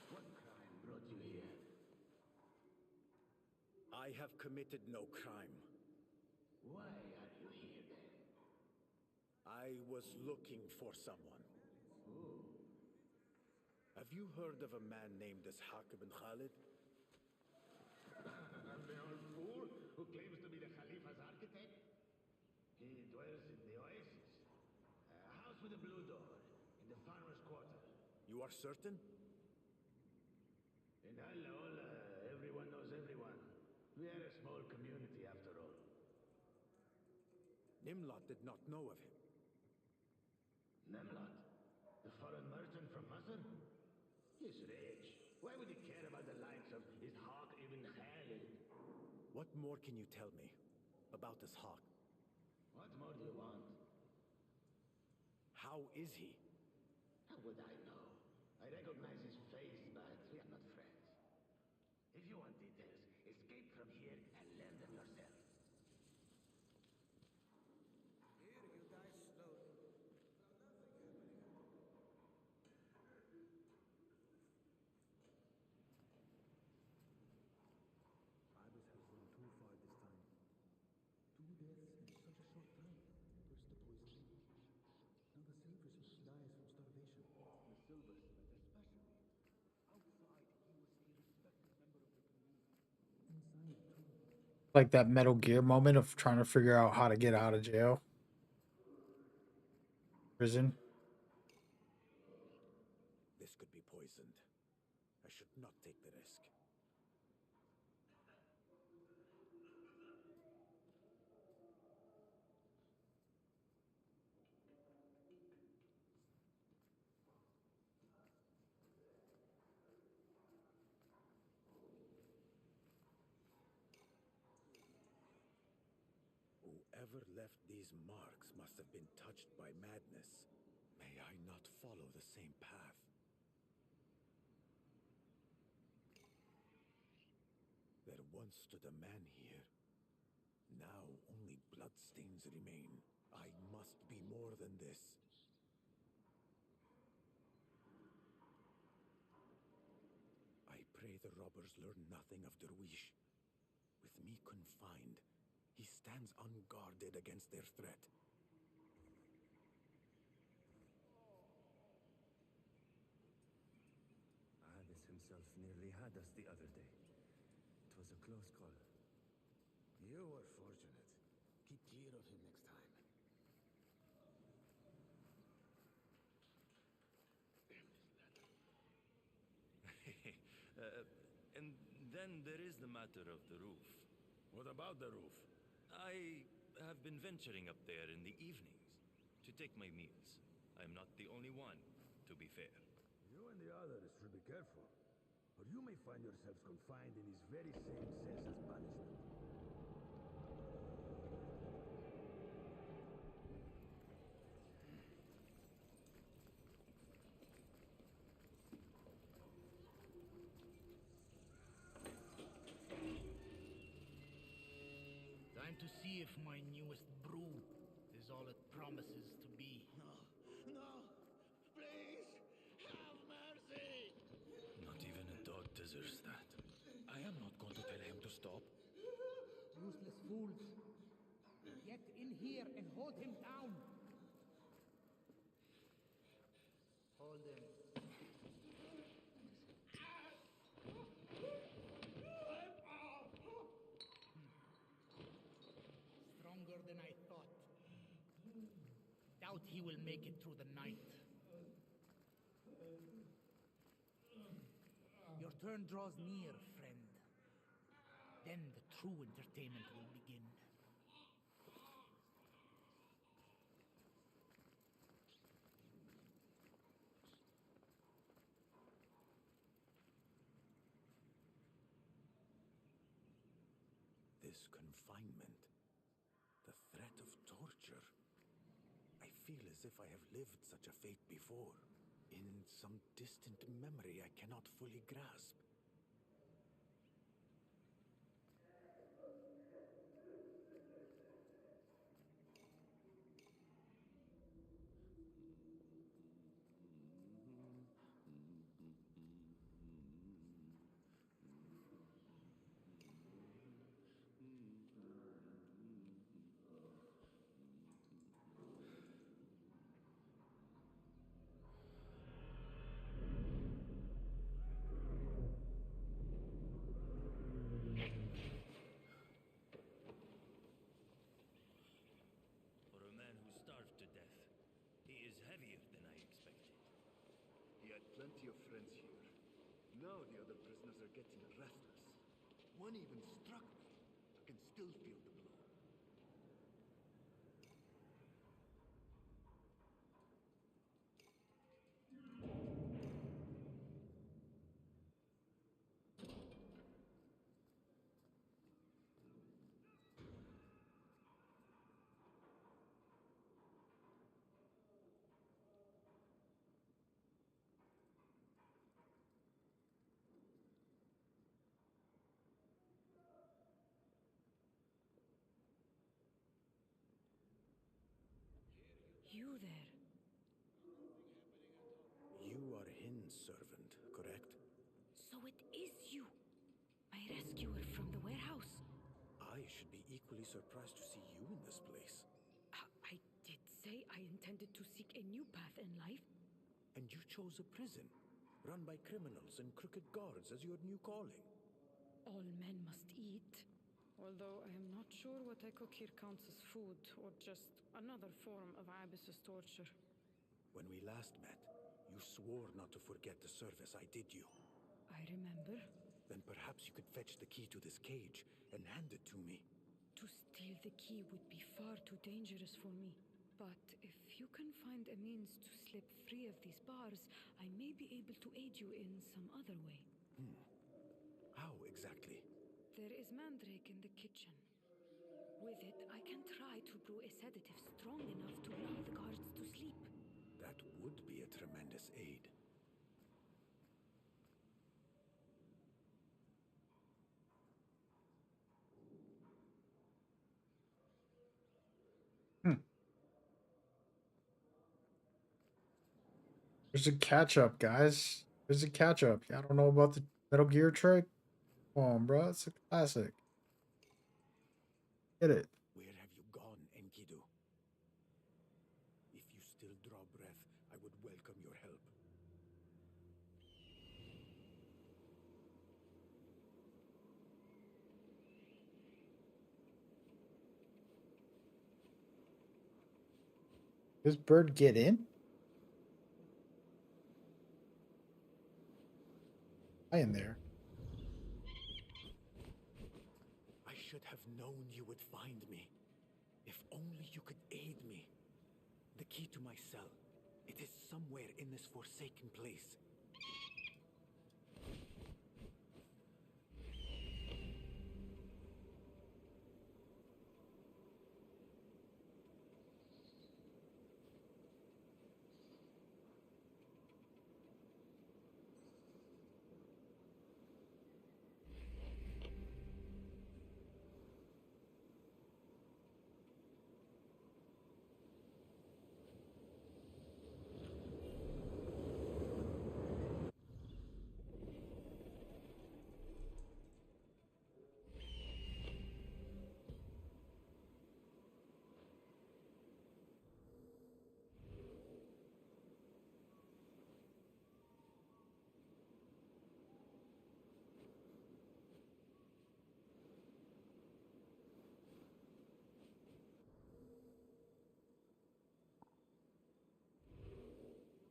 What crime brought you here? I have committed no crime. Why are you here then? I was looking for someone. Who? Have you heard of a man named Ishaq ibn Khalid? The old fool who claims to be the Khalifa's architect? He dwells in the oasis. A house with a blue door, in the farmer's quarter. You are certain? In Al-Aul, everyone knows everyone. We are a small community after all. Nimlot did not know of him. Nemlot? The foreign merchant from Masr? He's rich. Why would he care about the likes of Ishaq What more can you tell me about this hawk? What more do you want? How is he? How would I know? I recognize his face, but we are not friends. If you want details, escape from here and learn them yourself. Here, you die slowly. Ibis has gone too far this time. 2 deaths in such a short time. First the poisoning. Now the silversmith dies from starvation. The silversmith especially. Outside, he was a respected member of the community. Inside, too. Like that Metal Gear moment of trying to figure out how to get out of jail. Prison. This could be poisoned. I should not take the risk. Whoever left these marks must have been touched by madness. May I not follow the same path. There once stood a man here. Now only bloodstains remain. I must be more than this. I pray the robbers learn nothing of Derwish. With me confined, he stands unguarded against their threat. Ibis himself nearly had us the other day. It was a close call. You were fortunate. Keep clear of him next time. And then there is the matter of the roof. What about the roof? I have been venturing up there in the evenings to take my meals. I'm not the only one, to be fair. You and the others should be careful, or you may find yourselves confined in these very same cells as punishment. Time to see if my newest brew is all it promises to be. No! No! Please! Have mercy! Not even a dog deserves that. I am not going to tell him to stop. Useless fools! Get in here and hold him down! Hold him. Stronger than I thought. Doubt he will make it through the night. Your turn draws near, friend. Then the true entertainment will begin. This confinement, the threat of torture. I feel as if I have lived such a fate before, in some distant memory I cannot fully grasp. For a man who starved to death, he is heavier than I expected. He had plenty of friends here. Now the other prisoners are getting restless. One even struck me. I can still feel the blow. you there? You are Hin's servant, correct? So it is you, my rescuer from the warehouse. I should be equally surprised to see you in this place. I did say I intended to seek a new path in life. And you chose a prison, run by criminals and crooked guards as your new calling. All men must eat. Although I am not sure what I cook here counts as food, or just another form of Abyss's torture. When we last met, you swore not to forget the service I did you. I remember. Then perhaps you could fetch the key to this cage and hand it to me. To steal the key would be far too dangerous for me. But if you can find a means to slip free of these bars, I may be able to aid you in some other way. How exactly? There is mandrake in the kitchen. With it, I can try to brew a sedative strong enough to lull the guards to sleep. That would be a tremendous aid. There's a catch up, guys. There's a catch up. I don't know about the Metal Gear trick. Come on, bro. It's a classic. Get it. Where have you gone, Enkidu? If you still draw breath, I would welcome your help. Does bird get in? I in there. I should have known you would find me. If only you could aid me. The key to my cell. It is somewhere in this forsaken place.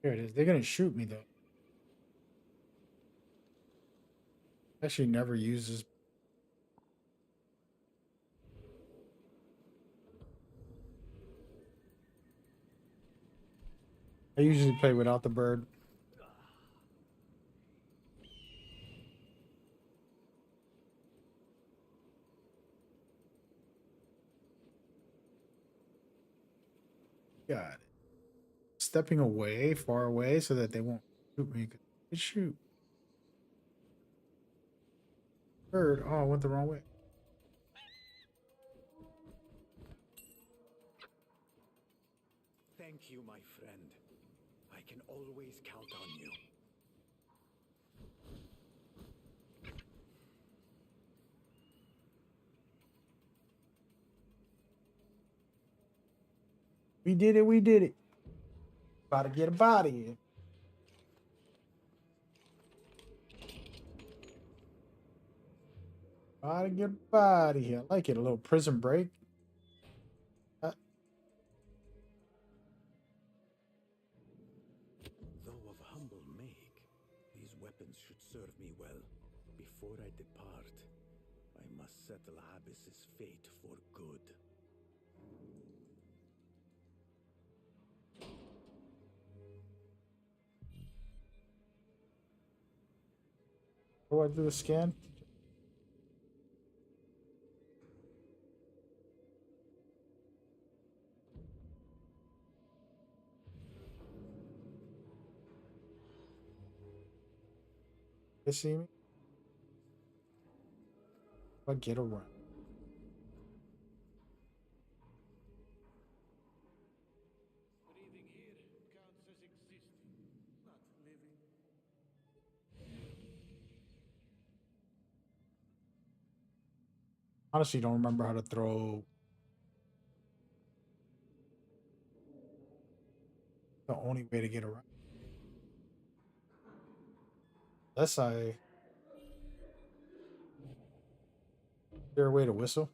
Here it is. They're gonna shoot me though. Actually, never uses. I usually play without the bird. Got it. Stepping away, far away, so that they won't shoot me. They shoot. Bird. Oh, I went the wrong way. Thank you, my friend. I can always count on you. We did it. We did it. About to get a body. About to get a body. I like it. A little prison break. Though of humble make, these weapons should serve me well. Before I depart, I must settle Abyss's fate for good. Do I do a scan? They see me? I get around. Honestly, don't remember how to throw the only way to get around. Unless I, is there a way to whistle?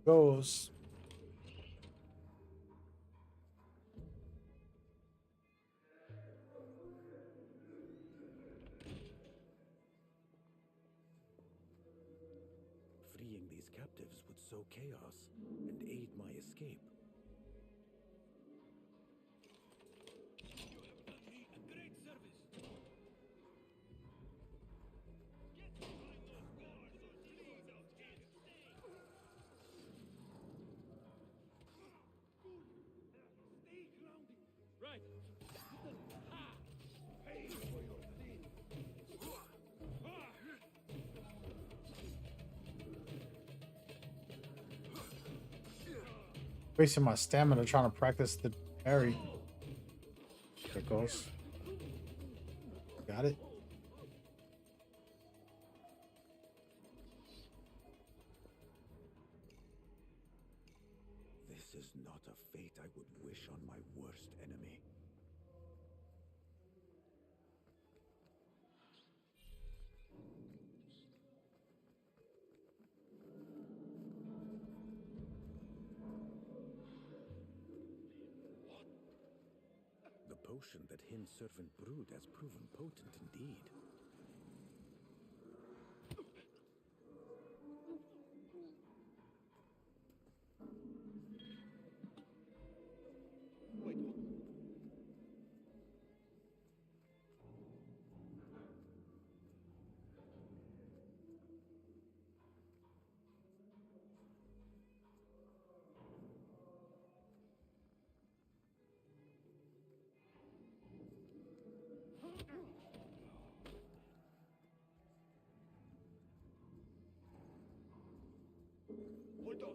Goes. Freeing these captives would sow chaos and aid my escape. Right. Ha! Pay for your sin. Wasting my stamina trying to practice the parry. There it goes. Got it. This is not a fate I would wish on my worst enemy. The potion that Hin's servant brewed has proven potent indeed. Hold on.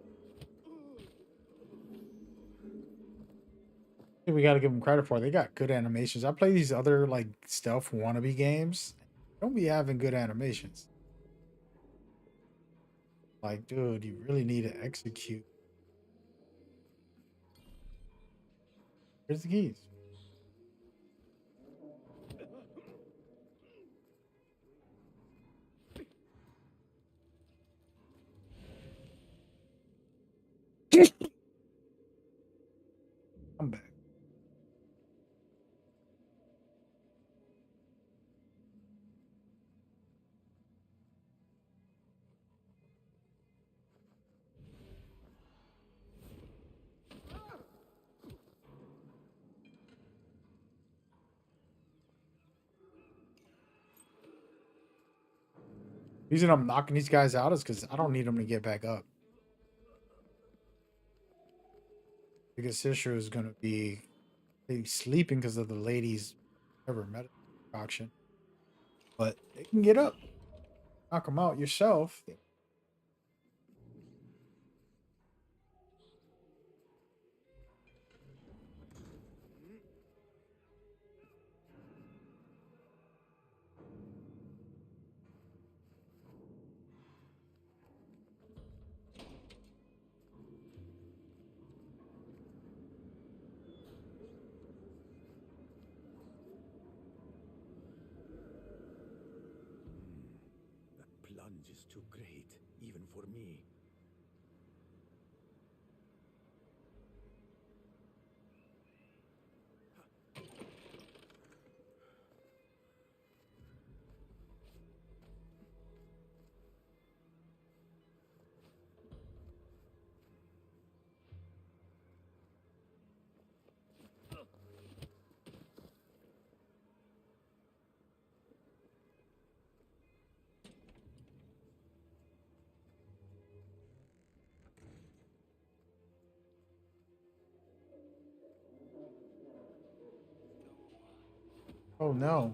I think we got to give them credit for it. They got good animations. I play these other like stealth wannabe games. Don't be having good animations. Like, dude, you really need to execute. Here's the keys. I'm back. The reason I'm knocking these guys out is because I don't need them to get back up. Because Cicero is going to be sleeping because of the ladies' ever medical concoction. But they can get up. Knock them out yourself. That plunge is too great, even for me. Oh no.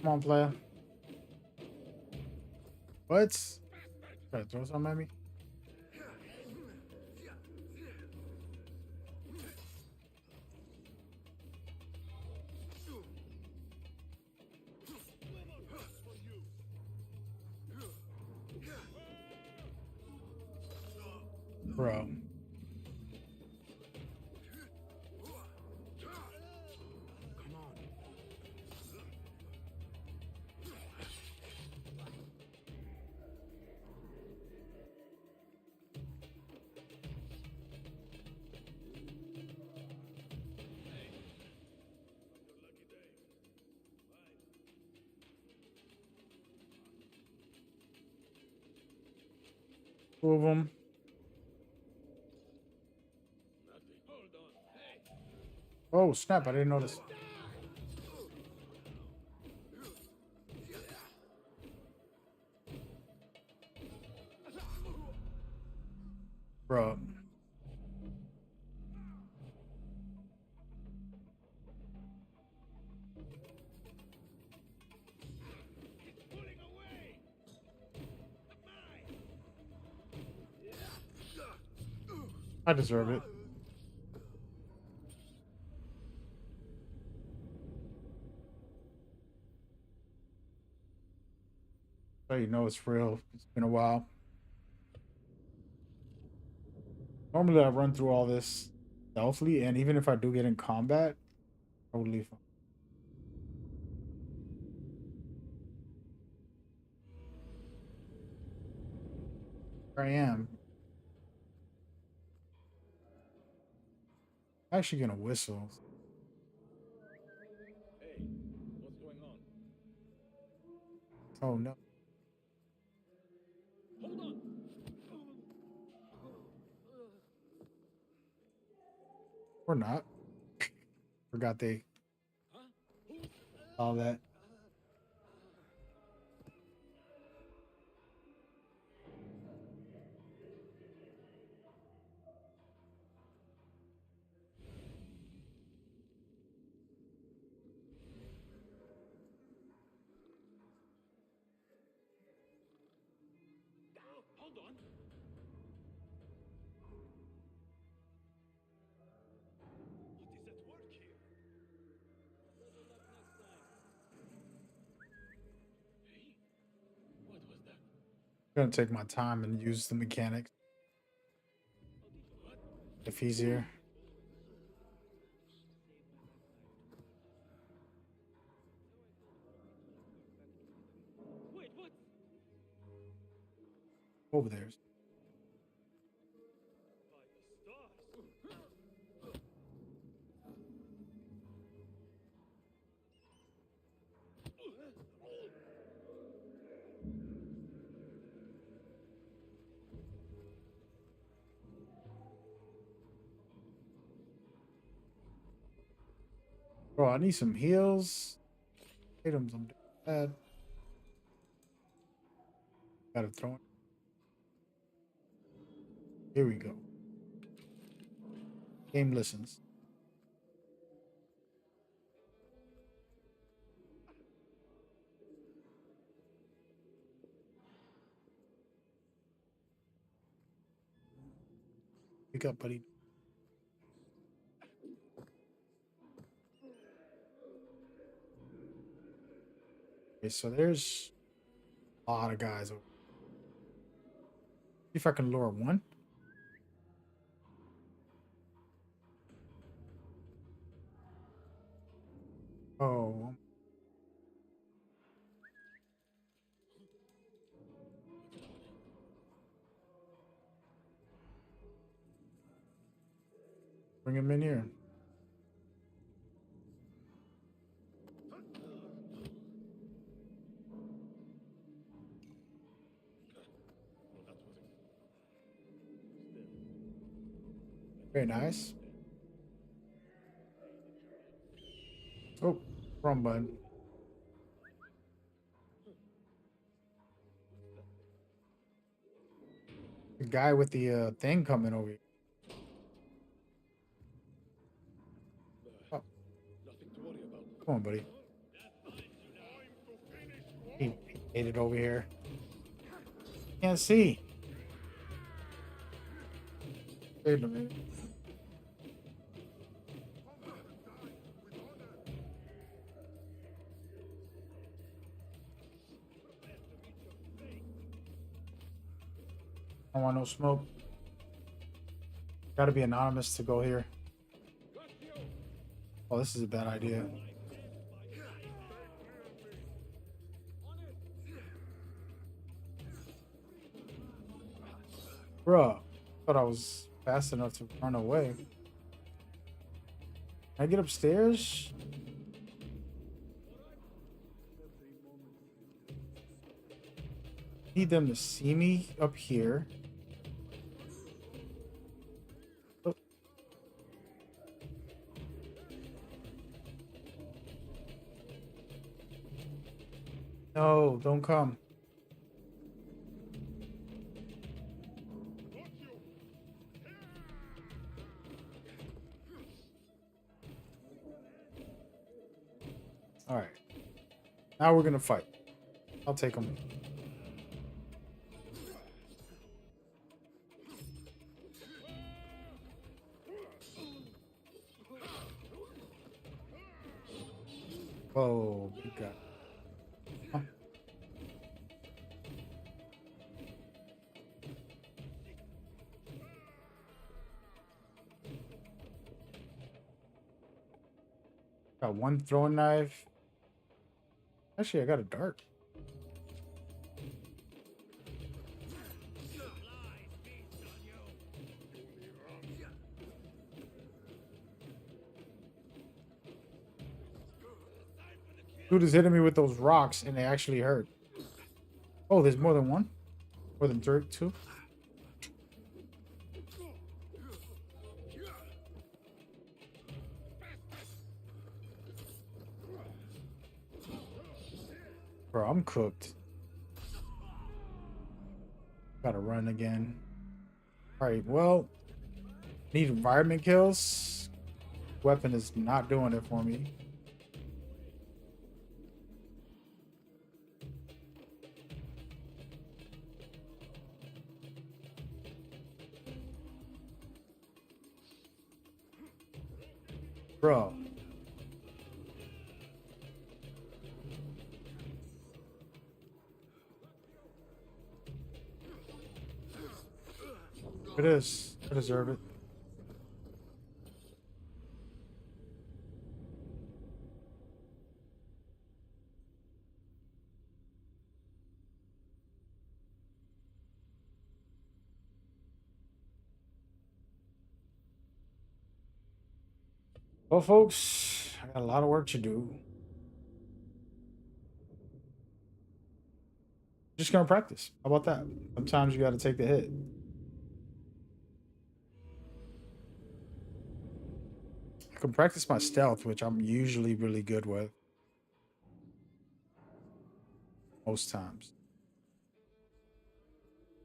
Come on, player. What? Try to throw something at me? Bro. Two of them. Oh, snap. I didn't notice. Bro. I deserve it. So you know it's real. It's been a while. Normally I run through all this stealthily, and even if I do get in combat, totally fine. Here I am. I'm actually gonna whistle. Hey, what's going on? Oh no. Hold on! Or not. Forgot they all that. Hold on! What is at work here? Better luck next time. Hey, what was that? I'm gonna take my time and use the mechanics if he's here. Wait, what? Over there. By the stars! Bro, I need some heals. Items I'm bad. Gotta throw it. Here we go. Game listens. Pick up, buddy. Okay, so there's a lot of guys over. See if I can lure one. Oh, bring him in here. Very nice. Oh, wrong button. The guy with the thing coming over here. Oh, Nothing to worry about. come on, buddy. He made it over here. Can't see. Wait a minute. I don't want no smoke. Gotta be anonymous to go here. Oh, this is a bad idea. Bruh, thought I was fast enough to run away. Can I get upstairs? Need them to see me up here. Oh. No, don't come. All right. Now we're gonna fight. I'll take them. Oh, big guy. Huh. Got one throwing knife. Actually, I got a dart. Dude is hitting me with those rocks and they actually hurt. Oh, there's more than one? More than two? Bro, I'm cooked. Gotta run again. Alright, well, need environment kills. Weapon is not doing it for me. Bro. It is. I deserve it. Well, folks, I got a lot of work to do. Just gonna practice. How about that? Sometimes you gotta take the hit. I can practice my stealth, which I'm usually really good with. Most times.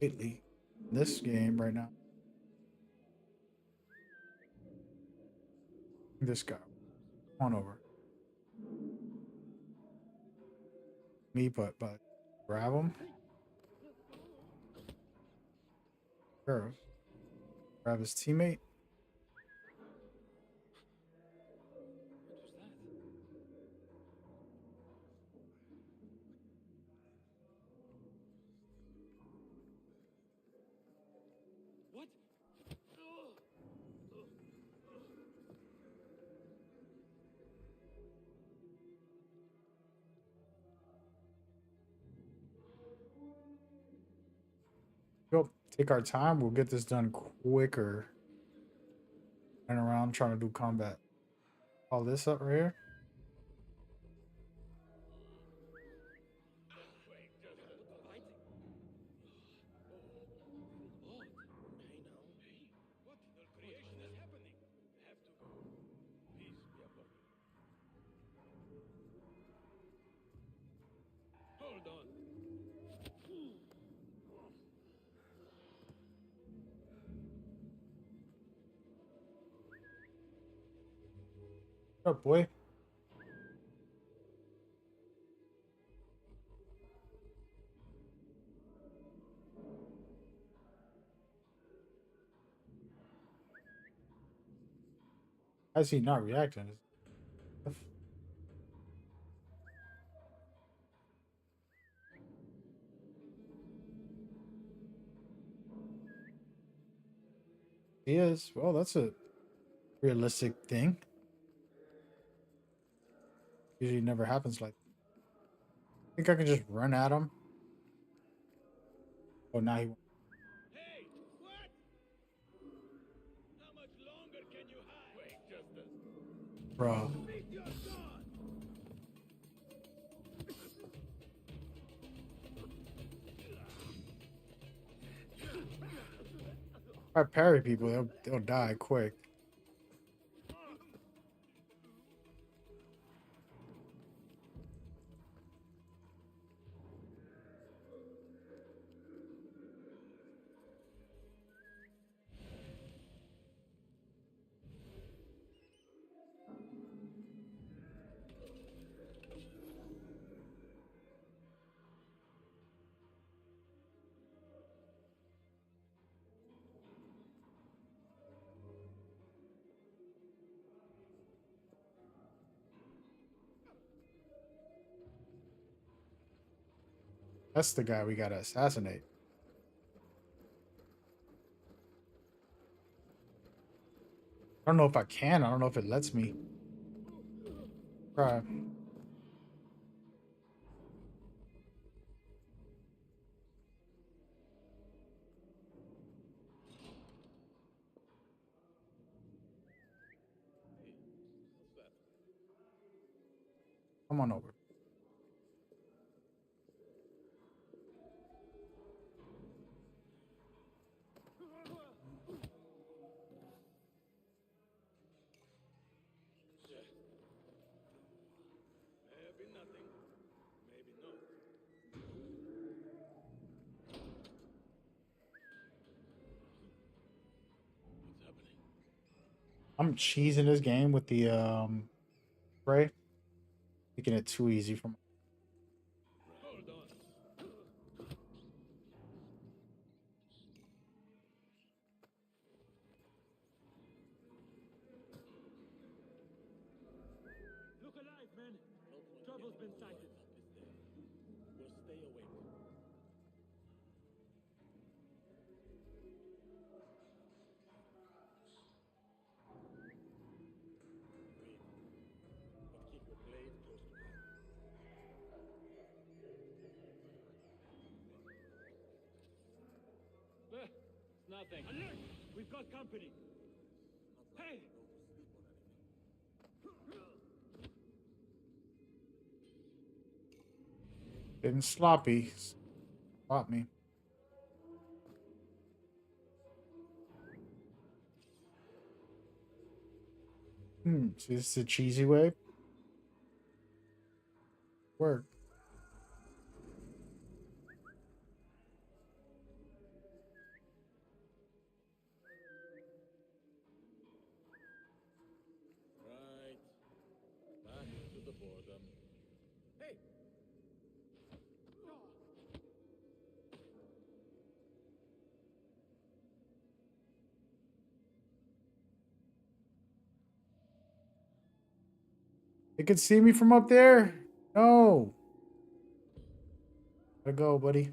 Lately. In this game right now. This guy. Come on over. Me, but grab him. Sure. Grab his teammate. What? Go. Take our time. We'll get this done quicker. Run around trying to do combat. All this up right here. Hold on. What up, boy? How is he not reacting? He is. Well, that's a realistic thing. Usually never happens like that. I think I can just run at him. Oh, now he. Hey, what? How much longer can you hide? Wait, just a... Bro. Meet your god! If I parry people, they'll die quick. That's the guy we gotta assassinate. I don't know if I can. I don't know if it lets me. Try. Come on over. Maybe nothing. Maybe not. What's happening? I'm cheesing this game with the spray. Making it too easy for me. Hold on. Look alive, man. Trouble's been sighted. We'll stay awake. Breathe. But keep your blade close to mine. It's nothing. Alert! We've got company. Hey! Getting sloppy. Spot me. See, this is a cheesy way. Work. Right. Back to the boredom. Hey! They could see me from up there. No. Gotta go, buddy.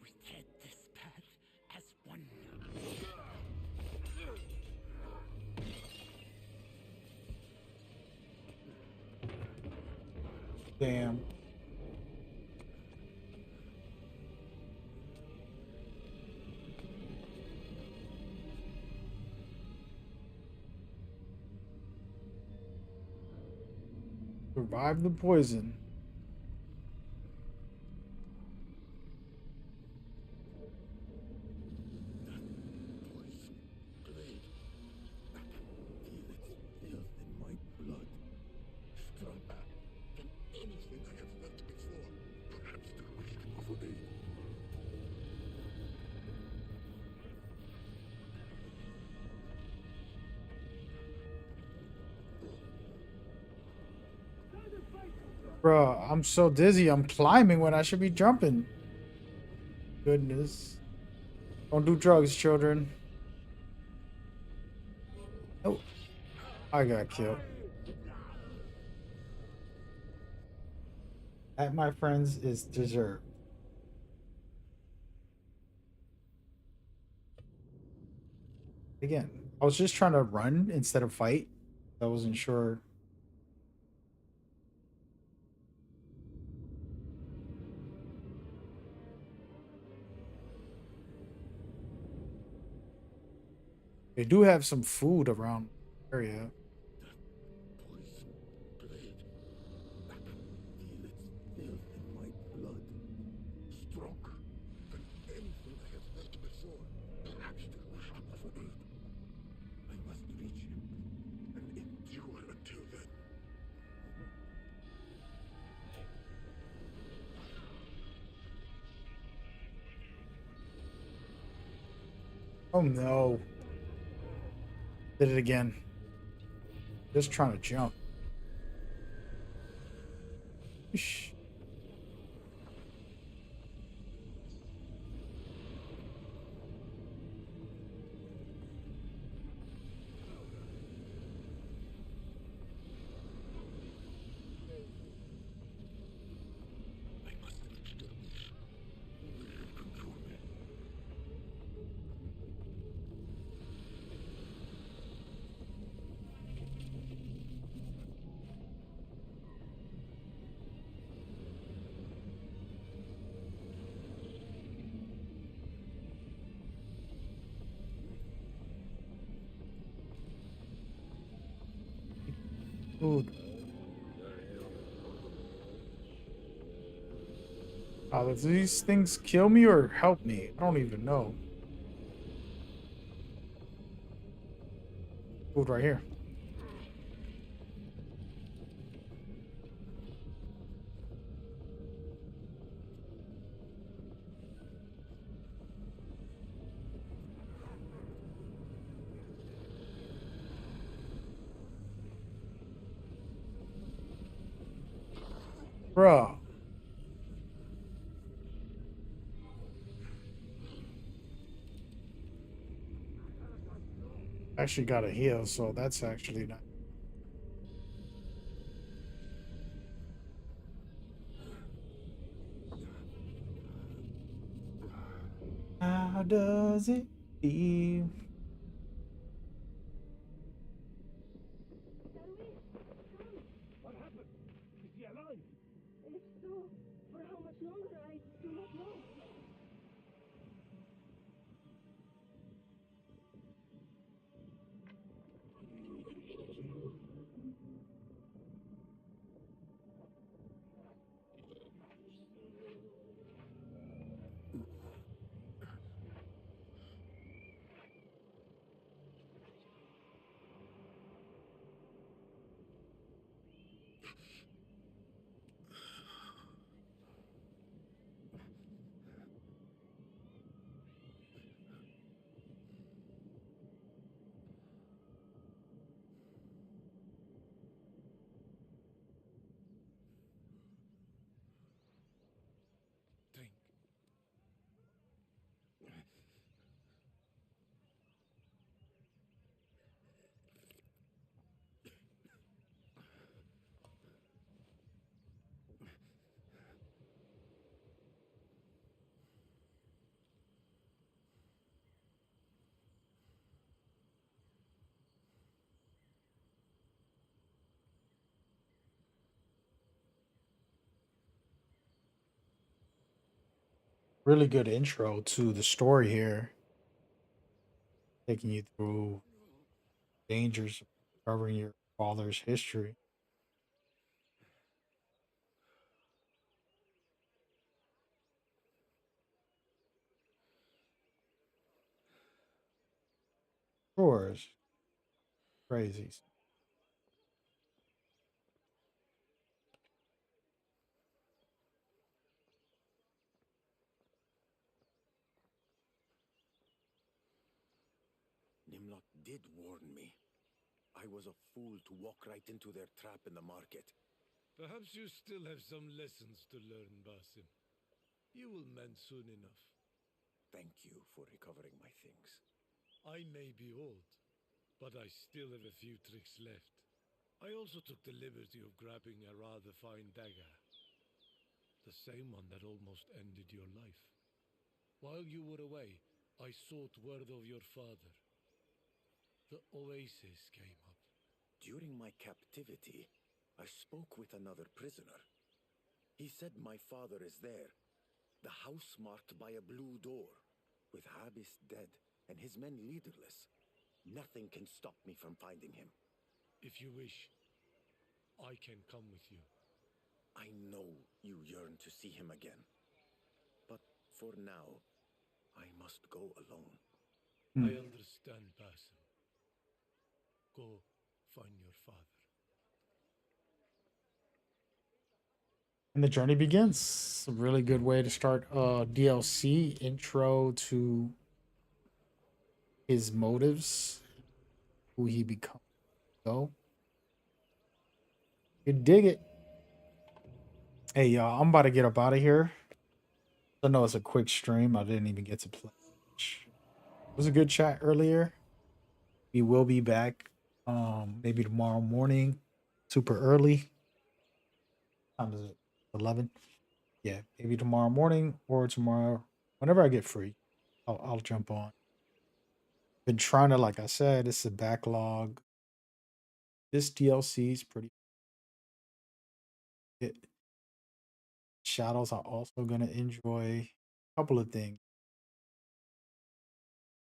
We tread this path as one. Damn. Survive the poison. Bruh, I'm so dizzy. I'm climbing when I should be jumping. Goodness. Don't do drugs, children. Oh, I got killed. That, my friends, is deserved. Again, I was just trying to run instead of fight. I wasn't sure. They do have some food around the area. Oh no. Did it again. Just trying to jump. Shh. Food. Do these things kill me or help me? I don't even know. Food right here. Bruh. Actually got a heal, so that's actually not. How does it feel? What happened? Is he alive? If so, for how much longer, I do not know. Drink. Really good intro to the story here, taking you through dangers of covering your father's history. Chores. Crazy. Nimlot did warn me. I was a fool to walk right into their trap in the market. Perhaps you still have some lessons to learn, Basim. You will mend soon enough. Thank you for recovering my things. I may be old, but I still have a few tricks left. I also took the liberty of grabbing a rather fine dagger. The same one that almost ended your life. While you were away, I sought word of your father. The oasis came up. During my captivity, I spoke with another prisoner. He said my father is there, the house marked by a blue door, with Habis dead and his men leaderless. Nothing can stop me from finding him. If you wish, I can come with you. I know you yearn to see him again. But for now, I must go alone. I understand, Basim. Go find your father. And the journey begins. A really good way to start DLC intro to his motives, who he becomes. Go. You dig it. Hey y'all, I'm about to get up out of here. I know it's a quick stream. I didn't even get to play. It was a good chat earlier. We will be back maybe tomorrow morning, super early. What time is it? 11. Yeah, maybe tomorrow morning or tomorrow, whenever I get free, I'll jump on. Been trying to, like I said, it's a backlog. This DLC is pretty. It, Shadows are also gonna enjoy. A couple of things.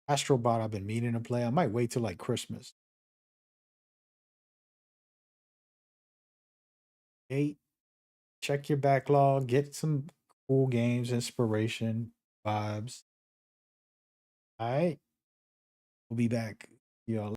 Astrobot I've been meaning to play. I might wait till like Christmas. 8. Check your backlog. Get some cool games, inspiration, vibes. All right. We'll be back. Y'all.